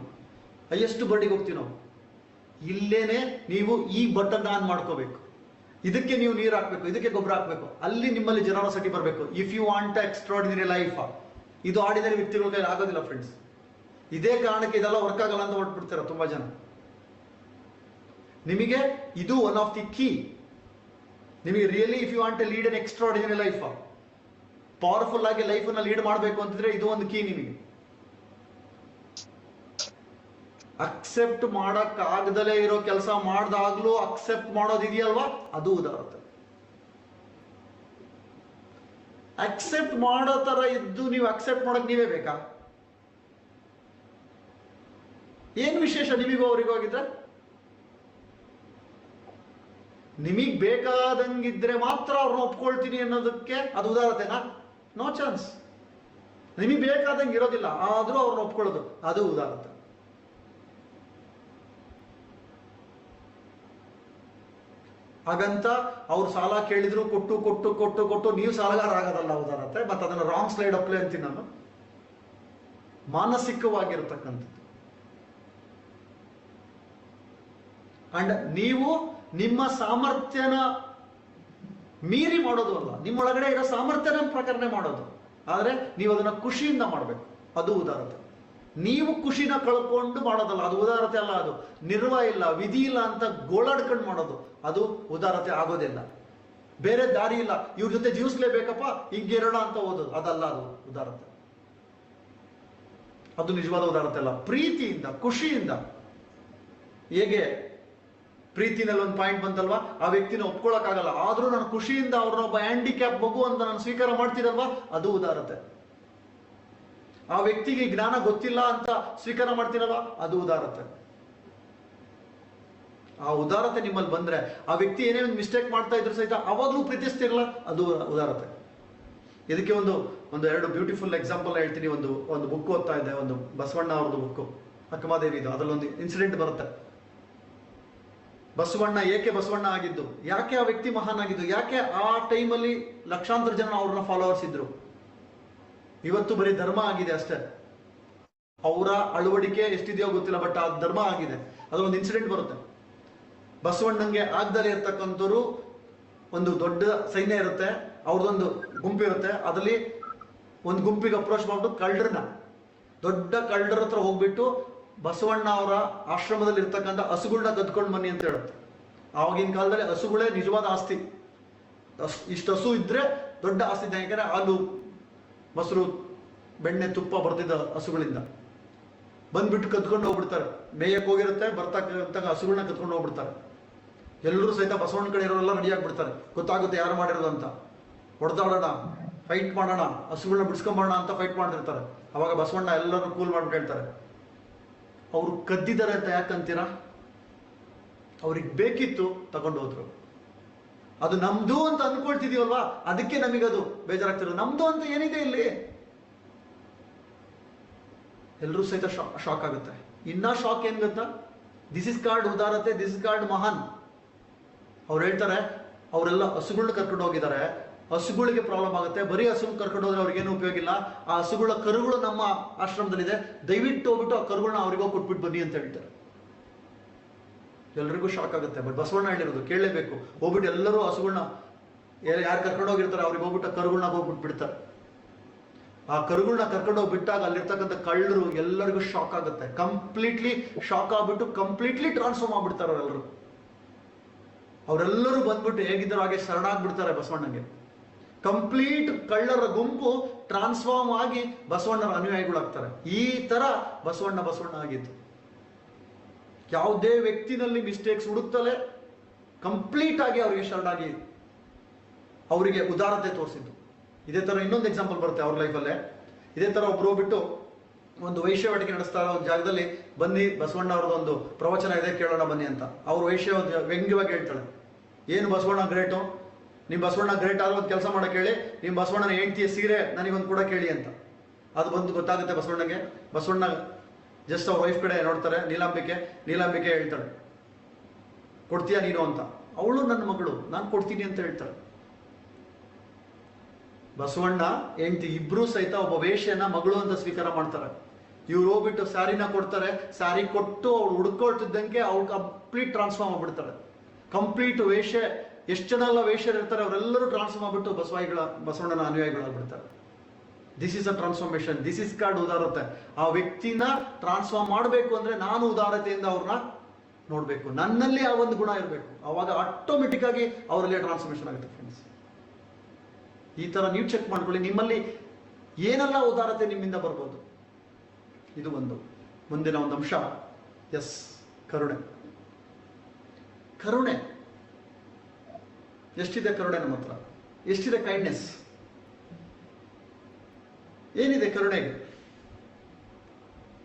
ಹೈಯೆಸ್ಟ್ ಬರ್ಡಿಗೆ ಹೋಗ್ತೀನೋ. ಇಲ್ಲೇನೆ ನೀವು ಈ ಬಟನ್ ಆನ್ ಮಾಡ್ಕೋಬೇಕು. ಇದಕ್ಕೆ ನೀವು ನೀರು ಹಾಕ್ಬೇಕು, ಇದಕ್ಕೆ ಗೊಬ್ಬರ ಹಾಕ್ಬೇಕು. ಅಲ್ಲಿ ನಿಮ್ಮಲ್ಲಿ ಜನರಾಸಿಟಿ ಬರಬೇಕು. If you want extraordinary life. ಇದು ಆರ್ಡಿನರಿ ವ್ಯಕ್ತಿಗಳ ಕೈಲಿ ಆಗೋದಿಲ್ಲ ಫ್ರೆಂಡ್ಸ್. ಇದೇ ಕಾರಣಕ್ಕೆ ಇದೆಲ್ಲ ವರ್ಕ್ ಆಗಲ್ಲ ಅಂತ ಹೊರಟ್ಬಿಡ್ತೀರ ತುಂಬಾ ಜನ. ನಿಮಗೆ ಇದು ಒನ್ ಆಫ್ ದಿ ಕೀ. ನಿಮಗೆ really if you want to lead an extraordinary life, powerful ಆಗಿ ಲೈಫ್ ಅನ್ನ ಲೀಡ್ ಮಾಡಬೇಕು ಅಂತಿದ್ರೆ ಇದು ಒಂದು ಕೀ. ನಿಮಗೆ ಅಕ್ಸೆಪ್ಟ್ ಮಾಡಕ್ ಆಗದಲೇ ಇರೋ ಕೆಲಸ ಮಾಡ್ದಾಗ್ಲೂ ಅಕ್ಸೆಪ್ಟ್ ಮಾಡೋದಿದೆಯಲ್ವಾ, ಅದು ಉದಾರತೆ. ಅಕ್ಸೆಪ್ಟ್ ಮಾಡೋ ತರ ಇದ್ದು ನೀವು ಅಕ್ಸೆಪ್ಟ್ ಮಾಡಕ್ ನೀವೇ ಬೇಕಾ? ಏನ್ ವಿಶೇಷ ನಿಮಗೂ ಅವ್ರಿಗೂ ಆಗಿದ್ರೆ? ನಿಮಗ್ ಬೇಕಾದಂಗಿದ್ರೆ ಮಾತ್ರ ಅವ್ರನ್ನ ಒಪ್ಕೊಳ್ತೀನಿ ಅನ್ನೋದಕ್ಕೆ ಅದು ಉದಾರತೆನಾ? No chance. ನಿಮಗ್ ಬೇಕಾದಂಗೆ ಇರೋದಿಲ್ಲ, ಆದ್ರೂ ಅವ್ರನ್ನ ಒಪ್ಕೊಳ್ಳೋದು ಅದು ಉದಾರತೆ. ಹಾಗಂತ ಅವ್ರು ಸಾಲ ಕೇಳಿದ್ರು ಕೊಟ್ಟು ಕೊಟ್ಟು ಕೊಟ್ಟು ಕೊಟ್ಟು ನೀವು ಸಾಲಗಾರ ಆಗೋದಲ್ಲ ಉದಾರತೆ. ಮತ್ತೆ ಅದನ್ನ ರಾಂಗ್ ಸ್ಲೈಡ್ ಅಪ್ಲೈ ಅಂತೀನಿ ನಾನು. ಮಾನಸಿಕವಾಗಿರ್ತಕ್ಕಂಥದ್ದು. ಅಂಡ್ ನೀವು ನಿಮ್ಮ ಸಾಮರ್ಥ್ಯನ ಮೀರಿ ಮಾಡೋದು ಅಲ್ಲ, ನಿಮ್ಮೊಳಗಡೆ ಇರೋ ಸಾಮರ್ಥ್ಯನ ಪ್ರಕರಣ ಮಾಡೋದು. ಆದ್ರೆ ನೀವು ಅದನ್ನ ಖುಷಿಯಿಂದ ಮಾಡಬೇಕು, ಅದು ಉದಾರತೆ. ನೀವು ಖುಷಿನ ಕಳ್ಕೊಂಡು ಮಾಡೋದಲ್ಲ, ಅದು ಉದಾರತೆ ಅಲ್ಲ. ಅದು ನಿರ್ವ ಇಲ್ಲ, ವಿಧಿ ಇಲ್ಲ ಅಂತ ಗೋಳಾಡ್ಕೊಂಡು ಮಾಡೋದು, ಅದು ಉದಾರತೆ ಆಗೋದಿಲ್ಲ. ಬೇರೆ ದಾರಿ ಇಲ್ಲ, ಇವ್ರ ಜೊತೆ ಜೀವಿಸ್ಲೇಬೇಕಪ್ಪ, ಹಿಂಗಿರೋಣ ಅಂತ ಓದೋದು, ಅದಲ್ಲ ಅದು ಉದಾರತೆ. ಅದು ನಿಜವಾದ ಉದಾರತೆ ಅಲ್ಲ. ಪ್ರೀತಿಯಿಂದ, ಖುಷಿಯಿಂದ. ಹೇಗೆ ಪ್ರೀತಿನಲ್ಲಿ ಒಂದು ಪಾಯಿಂಟ್ ಬಂತಲ್ವಾ, ಆ ವ್ಯಕ್ತಿನ ಒಪ್ಕೊಳಕ್ಕಾಗಲ್ಲ, ಆದ್ರೂ ನಾನು ಖುಷಿಯಿಂದ ಅವ್ರನ್ನೊಬ್ಬ ಹ್ಯಾಂಡಿಕ್ಯಾಪ್ ಮಗು ಅಂತ ನಾನು ಸ್ವೀಕಾರ ಮಾಡ್ತೀನಲ್ವಾ, ಅದು ಉದಾರತೆ. ಆ ವ್ಯಕ್ತಿಗೆ ಜ್ಞಾನ ಗೊತ್ತಿಲ್ಲ ಅಂತ ಸ್ವೀಕಾರ ಮಾಡ್ತೀರಲ್ವಾ, ಅದು ಉದಾರತೆ. ಆ ಉದಾರತೆ ನಿಮ್ಮಲ್ಲಿ ಬಂದ್ರೆ, ಆ ವ್ಯಕ್ತಿ ಏನೇ ಒಂದು ಮಿಸ್ಟೇಕ್ ಮಾಡ್ತಾ ಇದ್ರು ಸಹಿತ ಅವಾಗ್ಲೂ ಪ್ರೀತಿಸ್ತಿರಲ್ಲ, ಅದು ಉದಾರತೆ. ಇದಕ್ಕೆ ಒಂದು ಎರಡು ಬ್ಯೂಟಿಫುಲ್ ಎಕ್ಸಾಂಪಲ್ ಹೇಳ್ತೀನಿ. ಒಂದು ಬುಕ್ ಓದ್ತಾ ಇದ್ದೆ, ಒಂದು ಬಸವಣ್ಣ ಅವ್ರದ್ದು ಬುಕ್, ಅಕ್ಕಮಹಾದೇವಿದು. ಅದರಲ್ಲೊಂದು ಇನ್ಸಿಡೆಂಟ್ ಬರುತ್ತೆ. ಬಸವಣ್ಣ ಏಕೆ ಬಸವಣ್ಣ ಆಗಿದ್ದು, ಯಾಕೆ ಆ ವ್ಯಕ್ತಿ ಮಹಾನ್ ಆಗಿದ್ದು, ಯಾಕೆ ಆ ಟೈಮಲ್ಲಿ ಲಕ್ಷಾಂತರ ಜನ ಅವ್ರನ್ನ ಫಾಲೋವರ್ಸ್ ಇದ್ರು. ಇವತ್ತು ಬರೀ ಧರ್ಮ ಆಗಿದೆ ಅಷ್ಟೇ, ಅವರ ಅಳವಡಿಕೆ ಎಷ್ಟಿದೆಯೋ ಗೊತ್ತಿಲ್ಲ, ಬಟ್ ಆ ಧರ್ಮ ಆಗಿದೆ. ಅದೊಂದು ಇನ್ಸಿಡೆಂಟ್ ಬರುತ್ತೆ. ಬಸವಣ್ಣಂಗೆ ಆಗದಲ್ಲೇ ಇರ್ತಕ್ಕಂಥವ್ರು ಒಂದು ದೊಡ್ಡ ಸೈನ್ಯ ಇರುತ್ತೆ, ಅವ್ರದ್ದೊಂದು ಗುಂಪು ಇರುತ್ತೆ. ಅದರಲ್ಲಿ ಒಂದು ಗುಂಪಿಗೆ ಅಪ್ರೋಚ್ ಮಾಡ್ಬಿಟ್ಟು ದೊಡ್ಡ ಕಳ್ಳರ ಹತ್ರ ಹೋಗ್ಬಿಟ್ಟು ಬಸವಣ್ಣ ಅವರ ಆಶ್ರಮದಲ್ಲಿ ಇರ್ತಕ್ಕಂಥ ಹಸುಗಳನ್ನ ಕದ್ಕೊಂಡು ಬನ್ನಿ ಅಂತ ಹೇಳುತ್ತೆ. ಆವಾಗಿನ ಕಾಲದಲ್ಲಿ ಹಸುಗಳೇ ನಿಜವಾದ ಆಸ್ತಿ. ಇಷ್ಟು ಹಸು ಇದ್ರೆ ದೊಡ್ಡ ಆಸ್ತಿ. ಯಾಕಂದ್ರೆ ಹಾಲು ಮೊಸರು ಬೆಣ್ಣೆ ತುಪ್ಪ ಬರ್ತಿದ್ದ ಹಸುಗಳಿಂದ ಬಂದ್ಬಿಟ್ಟು ಕದ್ಕೊಂಡು ಹೋಗ್ಬಿಡ್ತಾರೆ. ಮೇಯಕ್ಕೆ ಹೋಗಿರುತ್ತೆ, ಬರ್ತಕ್ಕಂಥ ಹಸುಗಳನ್ನ ಕದ್ಕೊಂಡು ಹೋಗ್ಬಿಡ್ತಾರೆ. ಎಲ್ಲರೂ ಸಹಿತ ಬಸವಣ್ಣ ಕಡೆ ಇರೋರೆಲ್ಲ ರೆಡಿ ಆಗ್ಬಿಡ್ತಾರೆ, ಗೊತ್ತಾಗುತ್ತೆ ಯಾರು ಮಾಡಿರೋದು ಅಂತ. ಹೊಡೆದಾಡೋಣ, ಫೈಟ್ ಮಾಡೋಣ, ಹಸುಗಳನ್ನ ಬಿಡಿಸ್ಕೊಂಬೋಣ ಅಂತ ಫೈಟ್ ಮಾಡ್ತಿರ್ತಾರೆ. ಅವಾಗ ಬಸವಣ್ಣ ಎಲ್ಲರೂ ಕೂಲ್ ಮಾಡ್ಬಿಟ್ಟು ಹೇಳ್ತಾರೆ, ಅವರು ಕದ್ದಿದ್ದಾರೆ ಅಂತ ಯಾಕಂತೀರಾ? ಅವ್ರಿಗೆ ಬೇಕಿತ್ತು, ತಗೊಂಡು ಹೋದ್ರು. ಅದು ನಮ್ದು ಅಂತ ಅನ್ಕೊಳ್ತಿದೀವಲ್ವಾ, ಅದಕ್ಕೆ ನಮಗದು ಬೇಜಾರಾಗ್ತಿರೋದು. ನಮ್ದು ಅಂತ ಏನಿದೆ ಇಲ್ಲಿ? ಎಲ್ಲರೂ ಸಹಿತ ಶಾಕ್ ಆಗುತ್ತೆ. ಇನ್ನ ಶಾಕ್ ಏನ್ ಗೊತ್ತಾ? ದಿಸ್ ಇಸ್ ಕಾರ್ಡ್ ಉದಾರತೆ, ದಿಸ್ ಇಸ್ ಕಾರ್ಡ್ ಮಹಾನ್. ಅವ್ರು ಹೇಳ್ತಾರೆ, ಅವರೆಲ್ಲ ಹಸುಗಳನ್ನ ಕರ್ಕೊಂಡು ಹೋಗಿದ್ದಾರೆ, ಹಸುಗಳಿಗೆ ಪ್ರಾಬ್ಲಮ್ ಆಗುತ್ತೆ, ಬರೀ ಹಸು ಕರ್ಕೊಂಡು ಹೋದ್ರೆ ಅವ್ರಿಗೇನು ಉಪಯೋಗ ಇಲ್ಲ, ಆ ಹಸುಗಳ ಕರುಗಳು ನಮ್ಮ ಆಶ್ರಮದಲ್ಲಿದೆ, ದಯವಿಟ್ಟು ಹೋಗ್ಬಿಟ್ಟು ಆ ಕರುಗಳನ್ನ ಅವ್ರಿಗೋ ಕೊಟ್ಬಿಟ್ಟು ಬನ್ನಿ ಅಂತ ಹೇಳ್ತಾರೆ. ಎಲ್ರಿಗೂ ಶಾಕ್ ಆಗುತ್ತೆ. ಬಟ್ ಬಸವಣ್ಣ ಹೇಳಿರೋದು ಕೇಳಲೇಬೇಕು. ಹೋಗ್ಬಿಟ್ಟು ಎಲ್ಲರೂ ಹಸುಗಳನ್ನ ಯಾರು ಕರ್ಕೊಂಡು ಹೋಗಿರ್ತಾರೆ ಅವ್ರಿಗೆ ಹೋಗ್ಬಿಟ್ಟು ಆ ಕರುಗಳನ್ನ ಹೋಗ್ಬಿಟ್ಟು ಬಿಡ್ತಾರೆ. ಆ ಕರುಗಳನ್ನ ಕರ್ಕೊಂಡು ಹೋಗಿ ಬಿಟ್ಟಾಗ ಅಲ್ಲಿರ್ತಕ್ಕಂಥ ಕಳ್ಳರು ಎಲ್ಲರಿಗೂ ಶಾಕ್ ಆಗುತ್ತೆ. ಕಂಪ್ಲೀಟ್ಲಿ ಶಾಕ್ ಆಗ್ಬಿಟ್ಟು ಕಂಪ್ಲೀಟ್ಲಿ ಟ್ರಾನ್ಸ್ಫಾರ್ಮ್ ಆಗ್ಬಿಡ್ತಾರೆ ಅವರೆಲ್ಲರೂ. ಅವರೆಲ್ಲರೂ ಬಂದ್ಬಿಟ್ಟು ಹೇಗಿದ್ದರೂ ಹಾಗೆ ಶರಣಾಗ್ಬಿಡ್ತಾರೆ ಬಸವಣ್ಣಗೆ. ಕಂಪ್ಲೀಟ್ ಕಳ್ಳರ ಗುಂಪು ಟ್ರಾನ್ಸ್ಫಾರ್ಮ್ ಆಗಿ ಬಸವಣ್ಣರ ಅನುಯಾಯಿಗಳಾಗ್ತಾರೆ. ಈ ತರ ಬಸವಣ್ಣ ಆಗಿತ್ತು. ಯಾವುದೇ ವ್ಯಕ್ತಿನಲ್ಲಿ ಮಿಸ್ಟೇಕ್ಸ್ ಹುಡುಕ್ತಲೇ ಕಂಪ್ಲೀಟ್ ಆಗಿ ಅವರಿಗೆ ಶರಣಾಗಿ ಅವರಿಗೆ ಉದಾರತೆ ತೋರಿಸಿದ್ದು. ಇದೇ ತರ ಇನ್ನೊಂದು ಎಕ್ಸಾಂಪಲ್ ಬರುತ್ತೆ ಅವ್ರ ಲೈಫಲ್ಲೇ. ಇದೇ ತರ ಒಬ್ರು ಹೋಗ್ಬಿಟ್ಟು ಒಂದು ವೈಶ್ಯವಾಟಿಕೆ ನಡೆಸ್ತಾ ಇರೋ ಒಂದು ಜಾಗದಲ್ಲಿ ಬನ್ನಿ, ಬಸವಣ್ಣ ಅವ್ರದ್ದೊಂದು ಪ್ರವಚನ ಇದೆ, ಕೇಳೋಣ ಬನ್ನಿ ಅಂತ. ಅವ್ರು ವೈಶ್ಯ ವ್ಯಂಗ್ಯವಾಗಿ ಹೇಳ್ತಾಳೆ, ಏನು ಬಸವಣ್ಣ ಗ್ರೇಟು, ನಿಮ್ಮ ಬಸವಣ್ಣ ಗ್ರೇಟ್ ಆದ್ರೂ ಒಂದು ಕೆಲಸ ಮಾಡಕ್ಕೆ ಹೇಳಿ, ನಿಮ್ಮ ಬಸವಣ್ಣನ ಹೆಂಡತಿಯ ಸೀರೆ ನನಗೊಂದು ಕೂಡ ಕೇಳಿ ಅಂತ. ಅದು ಬಂದು ಗೊತ್ತಾಗುತ್ತೆ ಬಸವಣ್ಣಗೆ. ಬಸವಣ್ಣ ಜಸ್ಟ್ ಅವ್ರ ವೈಫ್ ಕಡೆ ನೋಡ್ತಾರೆ, ನೀಲಾಂಬಿಕೆ ಹೇಳ್ತಾಳೆ, ಕೊಡ್ತೀಯಾ ನೀನು ಅಂತ. ಅವಳು ನನ್ನ ಮಗಳು, ನಾನು ಕೊಡ್ತೀನಿ ಅಂತ ಹೇಳ್ತಾಳೆ. ಬಸವಣ್ಣ ಹೆಂಡತಿ ಇಬ್ರು ಸಹಿತ ಒಬ್ಬ ವೇಶ್ಯನ ಮಗಳು ಅಂತ ಸ್ವೀಕಾರ ಮಾಡ್ತಾರೆ. ಇವ್ರು ಹೋಗ್ಬಿಟ್ಟು ಸ್ಯಾರಿನ ಕೊಡ್ತಾರೆ, ಸ್ಯಾರಿ ಕೊಟ್ಟು ಅವ್ಳು ಹುಡ್ಕೊಳ್ತಿದ್ದಂಗೆ ಅವ್ಳು ಕಂಪ್ಲೀಟ್ ಟ್ರಾನ್ಸ್ಫಾರ್ಮ್ ಆಗ್ಬಿಡ್ತಾರೆ. ಕಂಪ್ಲೀಟ್ ವೇಶ್ಯ, ಎಷ್ಟು ಜನ ಎಲ್ಲ ವೇಶ್ಯರು ಇರ್ತಾರೆ ಅವರೆಲ್ಲರೂ ಟ್ರಾನ್ಸ್ಫಾರ್ಮ್ ಆಗ್ಬಿಟ್ಟು ಬಸವಣ್ಣನ ಅನುಯಾಯಿಗಳಾಗ್ಬಿಡ್ತಾರೆ. This is a transformation, this is called ಉದಾರತೆ. ಆ ವ್ಯಕ್ತಿನ ಟ್ರಾನ್ಸ್ಫಾರ್ಮ್ ಮಾಡಬೇಕು ಅಂದ್ರೆ ನಾನು ಉದಾರತೆಯಿಂದ ಅವ್ರನ್ನ ನೋಡ್ಬೇಕು, ನನ್ನಲ್ಲಿ ಆ ಒಂದು ಗುಣ ಇರಬೇಕು. ಅವಾಗ ಆಟೋಮೆಟಿಕ್ ಆಗಿ ಅವರಲ್ಲಿ ಟ್ರಾನ್ಸ್ಫಾರ್ಮೇಶನ್ ಆಗುತ್ತೆ ಫ್ರೆಂಡ್ಸ್. ಈ ತರ ನೀವು ಚೆಕ್ ಮಾಡ್ಕೊಳ್ಳಿ, ನಿಮ್ಮಲ್ಲಿ ಏನೆಲ್ಲ ಉದಾರತೆ ನಿಮ್ಮಿಂದ ಬರ್ಬೋದು. ಇದು ಒಂದು. ಮುಂದಿನ ಒಂದು ಅಂಶ, ಎಸ್, ಕರುಣೆ. ಕರುಣೆ ಎಷ್ಟಿದೆ? ಕರುಣೆ ನಮ್ಮ ಹತ್ರ ಎಷ್ಟಿದೆ? ಕೈಂಡ್ನೆಸ್ ಏನಿದೆ ಕರುಣೆಗೆ?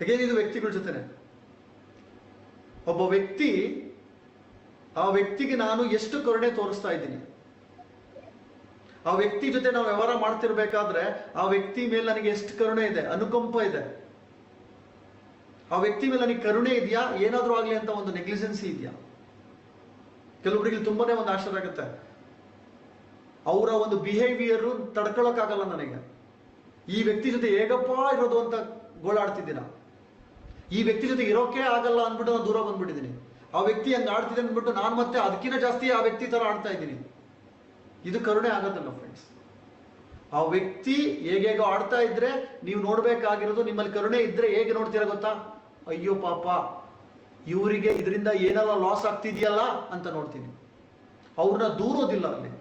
ಹೇಗೇನಿದು ವ್ಯಕ್ತಿಗಳ ಜೊತೆನೆ. ಒಬ್ಬ ವ್ಯಕ್ತಿ, ಆ ವ್ಯಕ್ತಿಗೆ ನಾನು ಎಷ್ಟು ಕರುಣೆ ತೋರಿಸ್ತಾ ಇದ್ದೀನಿ, ಆ ವ್ಯಕ್ತಿ ಜೊತೆ ನಾವು ವ್ಯವಹಾರ ಮಾಡ್ತಿರ್ಬೇಕಾದ್ರೆ ಆ ವ್ಯಕ್ತಿ ಮೇಲೆ ನನಗೆ ಎಷ್ಟು ಕರುಣೆ ಇದೆ, ಅನುಕಂಪ ಇದೆ, ಆ ವ್ಯಕ್ತಿ ಮೇಲೆ ನನಗೆ ಕರುಣೆ ಇದೆಯಾ, ಏನಾದ್ರೂ ಆಗ್ಲಿ ಅಂತ ಒಂದು ನೆಗ್ಲಿಜೆನ್ಸಿ ಇದೆಯಾ? ಕೆಲವರಿಗೆ ತುಂಬಾನೇ ಒಂದು ಆಶ್ಚರ್ಯ ಆಗುತ್ತೆ. ಅವರ ಒಂದು ಬಿಹೇವಿಯರ್ ತಡ್ಕೊಳಕ್ಕಾಗಲ್ಲ ನನಗೆ, ಈ ವ್ಯಕ್ತಿ ಜೊತೆ ಹೇಗಪ್ಪ ಇರೋದು ಅಂತ ಗೋಳಾಡ್ತಿದ್ದೀನ, ಈ ವ್ಯಕ್ತಿ ಜೊತೆ ಇರೋಕೆ ಆಗಲ್ಲ ಅಂದ್ಬಿಟ್ಟು ನಾನು ದೂರ ಬಂದ್ಬಿಟ್ಟಿದ್ದೀನಿ, ಆ ವ್ಯಕ್ತಿ ಹಂಗೆ ಆಡ್ತಿದೆ ಅಂದ್ಬಿಟ್ಟು ನಾನು ಮತ್ತೆ ಅದಕ್ಕಿಂತ ಜಾಸ್ತಿ ಆ ವ್ಯಕ್ತಿ ತರ ಆಡ್ತಾ ಇದ್ದೀನಿ. ಇದು ಕರುಣೆ ಆಗೋದಿಲ್ಲ ಫ್ರೆಂಡ್ಸ್. ಆ ವ್ಯಕ್ತಿ ಹೇಗೇಗೋ ಆಡ್ತಾ ಇದ್ರೆ ನೀವು ನೋಡ್ಬೇಕಾಗಿರೋದು, ನಿಮ್ಮಲ್ಲಿ ಕರುಣೆ ಇದ್ರೆ ಹೇಗೆ ನೋಡ್ತೀರಾ ಗೊತ್ತಾ? ಅಯ್ಯೋ ಪಾಪ, ಇವರಿಗೆ ಇದರಿಂದ ಏನಾರ ಲಾಸ್ ಆಗ್ತಿದೆಯಲ್ಲ ಅಂತ ನೋಡ್ತೀನಿ. ಅವ್ರನ್ನ ದೂರೋದಿಲ್ಲ, ಅಲ್ಲಿ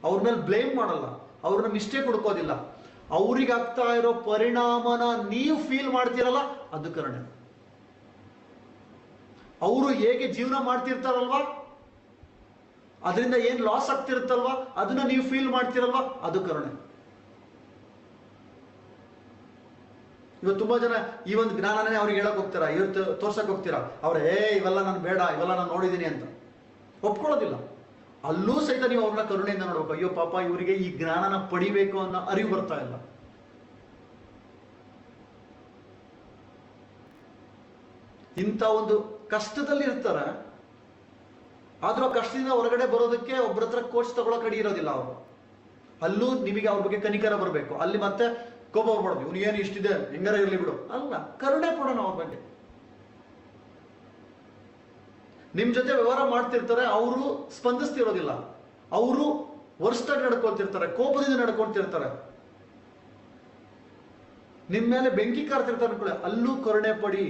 ಅವ್ರ ಮೇಲೆ ಬ್ಲೇಮ್ ಮಾಡಲ್ಲ, ಅವ್ರನ್ನ ಮಿಸ್ಟೇಕ್ ಹುಡ್ಕೋದಿಲ್ಲ. ಅವ್ರಿಗೆ ಆಗ್ತಾ ಇರೋ ಪರಿಣಾಮನ ನೀವು ಫೀಲ್ ಮಾಡ್ತೀರಲ್ಲ, ಅದು ಕರುಣೆ. ಅವರು ಹೇಗೆ ಜೀವನ ಮಾಡ್ತಿರ್ತಾರಲ್ವಾ, ಅದರಿಂದ ಏನ್ ಲಾಸ್ ಆಗ್ತಿರುತ್ತಲ್ವಾ, ಅದನ್ನ ನೀವು ಫೀಲ್ ಮಾಡ್ತಿರಲ್ವಾ, ಅದು ಕರುಣೆ. ಇವತ್ತು ತುಂಬಾ ಜನ ಈ ಒಂದು ಜ್ಞಾನನೇ ಅವ್ರಿಗೆ ಹೇಳಕ್ ಹೋಗ್ತೀರಾ, ಇವತ್ತು ತೋರ್ಸಕ್ ಹೋಗ್ತೀರಾ, ಅವ್ರೆ ಇವೆಲ್ಲ ನಾನು ಬೇಡ, ಇವೆಲ್ಲ ನಾನು ನೋಡಿದ್ದೀನಿ ಅಂತ ಒಪ್ಕೊಳ್ಳೋದಿಲ್ಲ. ಅಲ್ಲೂ ಸಹಿತ ನೀವು ಅವ್ರನ್ನ ಕರುಣೆಯಿಂದ ನೋಡ್ಬೇಕು. ಅಯ್ಯೋ ಪಾಪ, ಇವರಿಗೆ ಈ ಜ್ಞಾನನ ಪಡಿಬೇಕು ಅನ್ನೋ ಅರಿವು ಬರ್ತಾ ಇಲ್ಲ. ಇಂಥ ಒಂದು ಕಷ್ಟದಲ್ಲಿ ಇರ್ತಾರೆ, ಆದ್ರೂ ಆ ಕಷ್ಟದಿಂದ ಹೊರಗಡೆ ಬರೋದಕ್ಕೆ ಒಬ್ಬರ ಹತ್ರ ಕೋಚ್ ತಗೊಳಕ್ ರೆಡಿ ಇರೋದಿಲ್ಲ ಅವರು. ಅಲ್ಲೂ ನಿಮಗೆ ಅವ್ರ ಬಗ್ಗೆ ಕನಿಕರ ಬರಬೇಕು. ಅಲ್ಲಿ ಮತ್ತೆ ಕೋಪ ಬರ್ಬಾರ್ದು, ಇವ್ನು ಏನು ಇಷ್ಟಿದೆ ಹೆಂಗಾರ ಇರ್ಲಿ ಬಿಡು, ಅಲ್ಲ, ಕರುಣೆ ಕೊಡೋಣ ಅವ್ರ ಬಗ್ಗೆ. ನಿಮ್ ಜೊತೆ ವ್ಯವಹಾರ ಮಾಡ್ತಿರ್ತಾರೆ, ಅವರು ಸ್ಪಂದಿಸ್ತಿರೋದಿಲ್ಲ, ಅವರು ವರ್ಷಾಗಿ ನಡ್ಕೊಳ್ತಿರ್ತಾರೆ, ಕೋಪದಿಂದ ನಡ್ಕೊಳ್ತಿರ್ತಾರೆ, ನಿಮ್ ಮೇಲೆ ಬೆಂಕಿ ಕಾರ್ತಿರ್ತಾರೆ ಅನ್ಕೊಳ್ಳಿ, ಅಲ್ಲೂ ಕರುಣೆ ಪಡಿ.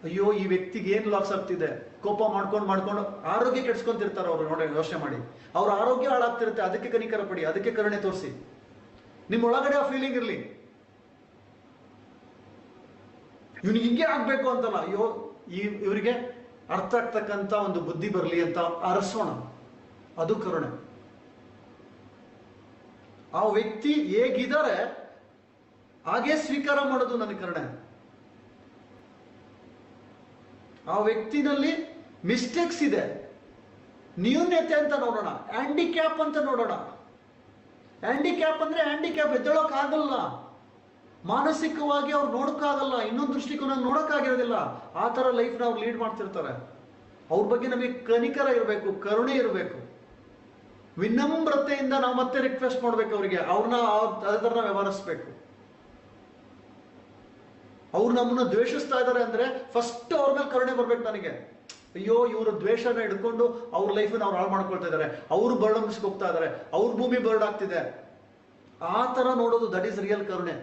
ಅಯ್ಯೋ ಈ ವ್ಯಕ್ತಿಗೆ ಏನ್ ಲಾಸ್ ಆಗ್ತಿದೆ, ಕೋಪ ಮಾಡ್ಕೊಂಡು ಆರೋಗ್ಯ ಕೆಡ್ಸ್ಕೊಂತಿರ್ತಾರೆ ಅವರು. ನೋಡಿ, ಯೋಚನೆ ಮಾಡಿ, ಅವ್ರ ಆರೋಗ್ಯ ಹಾಳಾಗ್ತಿರುತ್ತೆ, ಅದಕ್ಕೆ ಕನಿಕರ ಪಡಿ, ಅದಕ್ಕೆ ಕರುಣೆ ತೋರಿಸಿ. ನಿಮ್ಮ ಒಳಗಡೆ ಆ ಫೀಲಿಂಗ್ ಇರಲಿ. ಇವನಿಗೆ ಹಿಂಗೆ ಆಗ್ಬೇಕು ಅಂತಲ್ಲ, ಅಯ್ಯೋ ಇವರಿಗೆ ಅರ್ಥ ಆಗ್ತಕ್ಕಂಥ ಒಂದು ಬುದ್ಧಿ ಬರಲಿ ಅಂತ ಅರಸೋಣ, ಅದು ಕರುಣೆ. ಆ ವ್ಯಕ್ತಿ ಹೇಗಿದ್ದಾರೆ ಹಾಗೆ ಸ್ವೀಕಾರ ಮಾಡೋದು ನನ್ನ ಕರುಣೆ. ಆ ವ್ಯಕ್ತಿನಲ್ಲಿ ಮಿಸ್ಟೇಕ್ಸ್ ಇದೆ, ನ್ಯೂನ್ಯತೆ ಅಂತ ನೋಡೋಣ, ಹ್ಯಾಂಡಿಕ್ಯಾಪ್ ಅಂತ ನೋಡೋಣ. ಹ್ಯಾಂಡಿಕ್ಯಾಪ್ ಅಂದ್ರೆ ಹ್ಯಾಂಡಿಕ್ಯಾಪ್, ಎದ್ದೇಳೋಕ್ಕಾಗಲ್ಲ, ಮಾನಸಿಕವಾಗಿ ಅವ್ರು ನೋಡೋಕ್ಕಾಗಲ್ಲ, ಇನ್ನೊಂದು ದೃಷ್ಟಿಕೋನ ನೋಡೋಕ್ಕಾಗಿರೋದಿಲ್ಲ. ಆ ಥರ ಲೈಫ್ನ ಅವ್ರು ಲೀಡ್ ಮಾಡ್ತಿರ್ತಾರೆ. ಅವ್ರ ಬಗ್ಗೆ ನಮಗೆ ಕನಿಕರ ಇರಬೇಕು, ಕರುಣೆ ಇರಬೇಕು, ವಿನಮ್ರತೆಯಿಂದ ನಾವು ಮತ್ತೆ ರಿಕ್ವೆಸ್ಟ್ ಮಾಡ್ಬೇಕು ಅವರಿಗೆ, ಅವ್ರನ್ನ ಅದೇ ಥರ ವ್ಯವಹರಿಸ್ಬೇಕು. ಅವ್ರು ನಮ್ಮನ್ನ ದ್ವೇಷಿಸ್ತಾ ಇದ್ದಾರೆ ಅಂದ್ರೆ ಫಸ್ಟ್ ಅವ್ರ ಮೇಲೆ ಕರುಣೆ ಬರ್ಬೇಕು ನನಗೆ. ಅಯ್ಯೋ ಇವರು ದ್ವೇಷನ ಹಿಡ್ಕೊಂಡು ಅವ್ರ ಲೈಫನ್ನ ಅವ್ರು ಹಾಳು ಮಾಡ್ಕೊಳ್ತಾ ಇದ್ದಾರೆ, ಅವ್ರು ಬರ್ಡಂಬಿಸ್ಗೆ ಹೋಗ್ತಾ ಇದ್ದಾರೆ, ಅವ್ರ ಭೂಮಿ ಬರ್ಡ್ ಆಗ್ತಿದೆ. ಆ ತರ ನೋಡೋದು, ದಟ್ ಈಸ್ ರಿಯಲ್ ಕರುಣೆ.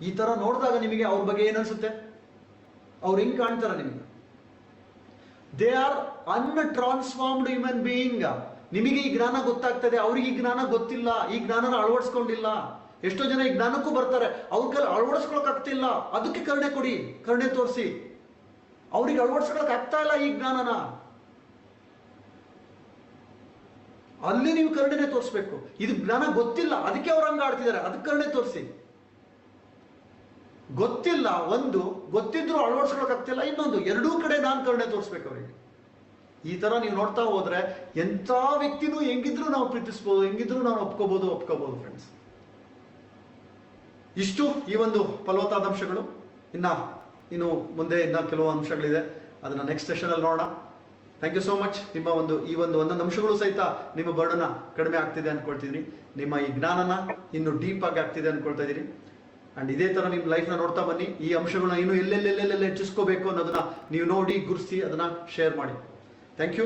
ಈ ತರ ನೋಡಿದಾಗ ನಿಮಗೆ ಅವ್ರ ಬಗ್ಗೆ ಏನನ್ಸುತ್ತೆ, ಅವ್ರು ಹೆಂಗ್ ಕಾಣ್ತಾರ ನಿಮಗೆ? They are untransformed human being. ನಿಮಗೆ ಈ ಜ್ಞಾನ ಗೊತ್ತಾಗ್ತದೆ, ಅವ್ರಿಗೆ ಈ ಜ್ಞಾನ ಗೊತ್ತಿಲ್ಲ, ಈ ಜ್ಞಾನನ ಅಳವಡಿಸ್ಕೊಂಡಿಲ್ಲ. ಎಷ್ಟೋ ಜನ ಈ ಜ್ಞಾನಕ್ಕೂ ಬರ್ತಾರೆ, ಅವ್ರ ಕೈಲಿ ಅಳವಡಿಸ್ಕೊಳಕ್ ಆಗ್ತಿಲ್ಲ, ಅದಕ್ಕೆ ಕರುಣೆ ಕೊಡಿ, ಕರುಣೆ ತೋರಿಸಿ. ಅವ್ರಿಗೆ ಅಳವಡಿಸ್ಕೊಳಕ್ ಆಗ್ತಾ ಇಲ್ಲ ಈ ಜ್ಞಾನನ, ಅಲ್ಲಿ ನೀವು ಕರುಣೆನೆ ತೋರಿಸ್ಬೇಕು. ಇದು ಜ್ಞಾನ ಗೊತ್ತಿಲ್ಲ, ಅದಕ್ಕೆ ಅವ್ರು ಹಂಗ ಆಡ್ತಿದ್ದಾರೆ, ಅದಕ್ಕೆ ಕರುಣೆ ತೋರಿಸಿ. ಗೊತ್ತಿಲ್ಲ ಒಂದು, ಗೊತ್ತಿದ್ರು ಅಳವಡಿಸ್ಕೊಳಕ್ ಆಗ್ತಿಲ್ಲ ಇನ್ನೊಂದು, ಎರಡೂ ಕಡೆ ನಾನು ಕರುಣೆ ತೋರಿಸ್ಬೇಕು ಅವರಿಗೆ. ಈ ತರ ನೀವು ನೋಡ್ತಾ ಹೋದ್ರೆ ಎಂಥ ವ್ಯಕ್ತಿನೂ ಹೆಂಗಿದ್ರು ನಾವು ಪ್ರೀತಿಸ್ಬೋದು, ಹೆಂಗಿದ್ರು ನಾವು ಒಪ್ಕೋಬಹುದು ಫ್ರೆಂಡ್ಸ್. ಇಷ್ಟು ಈ ಒಂದು ಫಲವತ್ತಾದ ಅಂಶಗಳು. ಇನ್ನು ಮುಂದೆ ಕೆಲವು ಅಂಶಗಳಿದೆ, ಅದನ್ನ ನೆಕ್ಸ್ಟ್ ಸೆಷನ್ ಅಲ್ಲಿ ನೋಡೋಣ. Thank you so much. ನಿಮ್ಮ ಒಂದೊಂದು ಅಂಶಗಳು ಸಹಿತ ನಿಮ್ಮ ಬರ್ಡನ್ನ ಕಡಿಮೆ ಆಗ್ತಿದೆ ಅನ್ಕೊಳ್ತಿದ್ದೀನಿ, ನಿಮ್ಮ ಈ ಜ್ಞಾನನ ಇನ್ನು ಡೀಪ್ ಆಗಿ ಆಗ್ತಿದೆ ಅನ್ಕೊಳ್ತಾ ಇದ್ದೀನಿ. ಅಂಡ್ ಇದೇ ತರ ನಿಮ್ಮ ಲೈಫ್ನ ನೋಡ್ತಾ ಬನ್ನಿ. ಈ ಅಂಶಗಳನ್ನ ಇನ್ನು ಎಲ್ಲೆಲ್ಲೆಲ್ಲೆಲ್ಲ ಹೆಚ್ಚಿಸ್ಕೋಬೇಕು ಅನ್ನೋದನ್ನ ನೀವು ನೋಡಿ ಗುರುತಿಸಿ ಅದನ್ನ ಶೇರ್ ಮಾಡಿ. Thank you.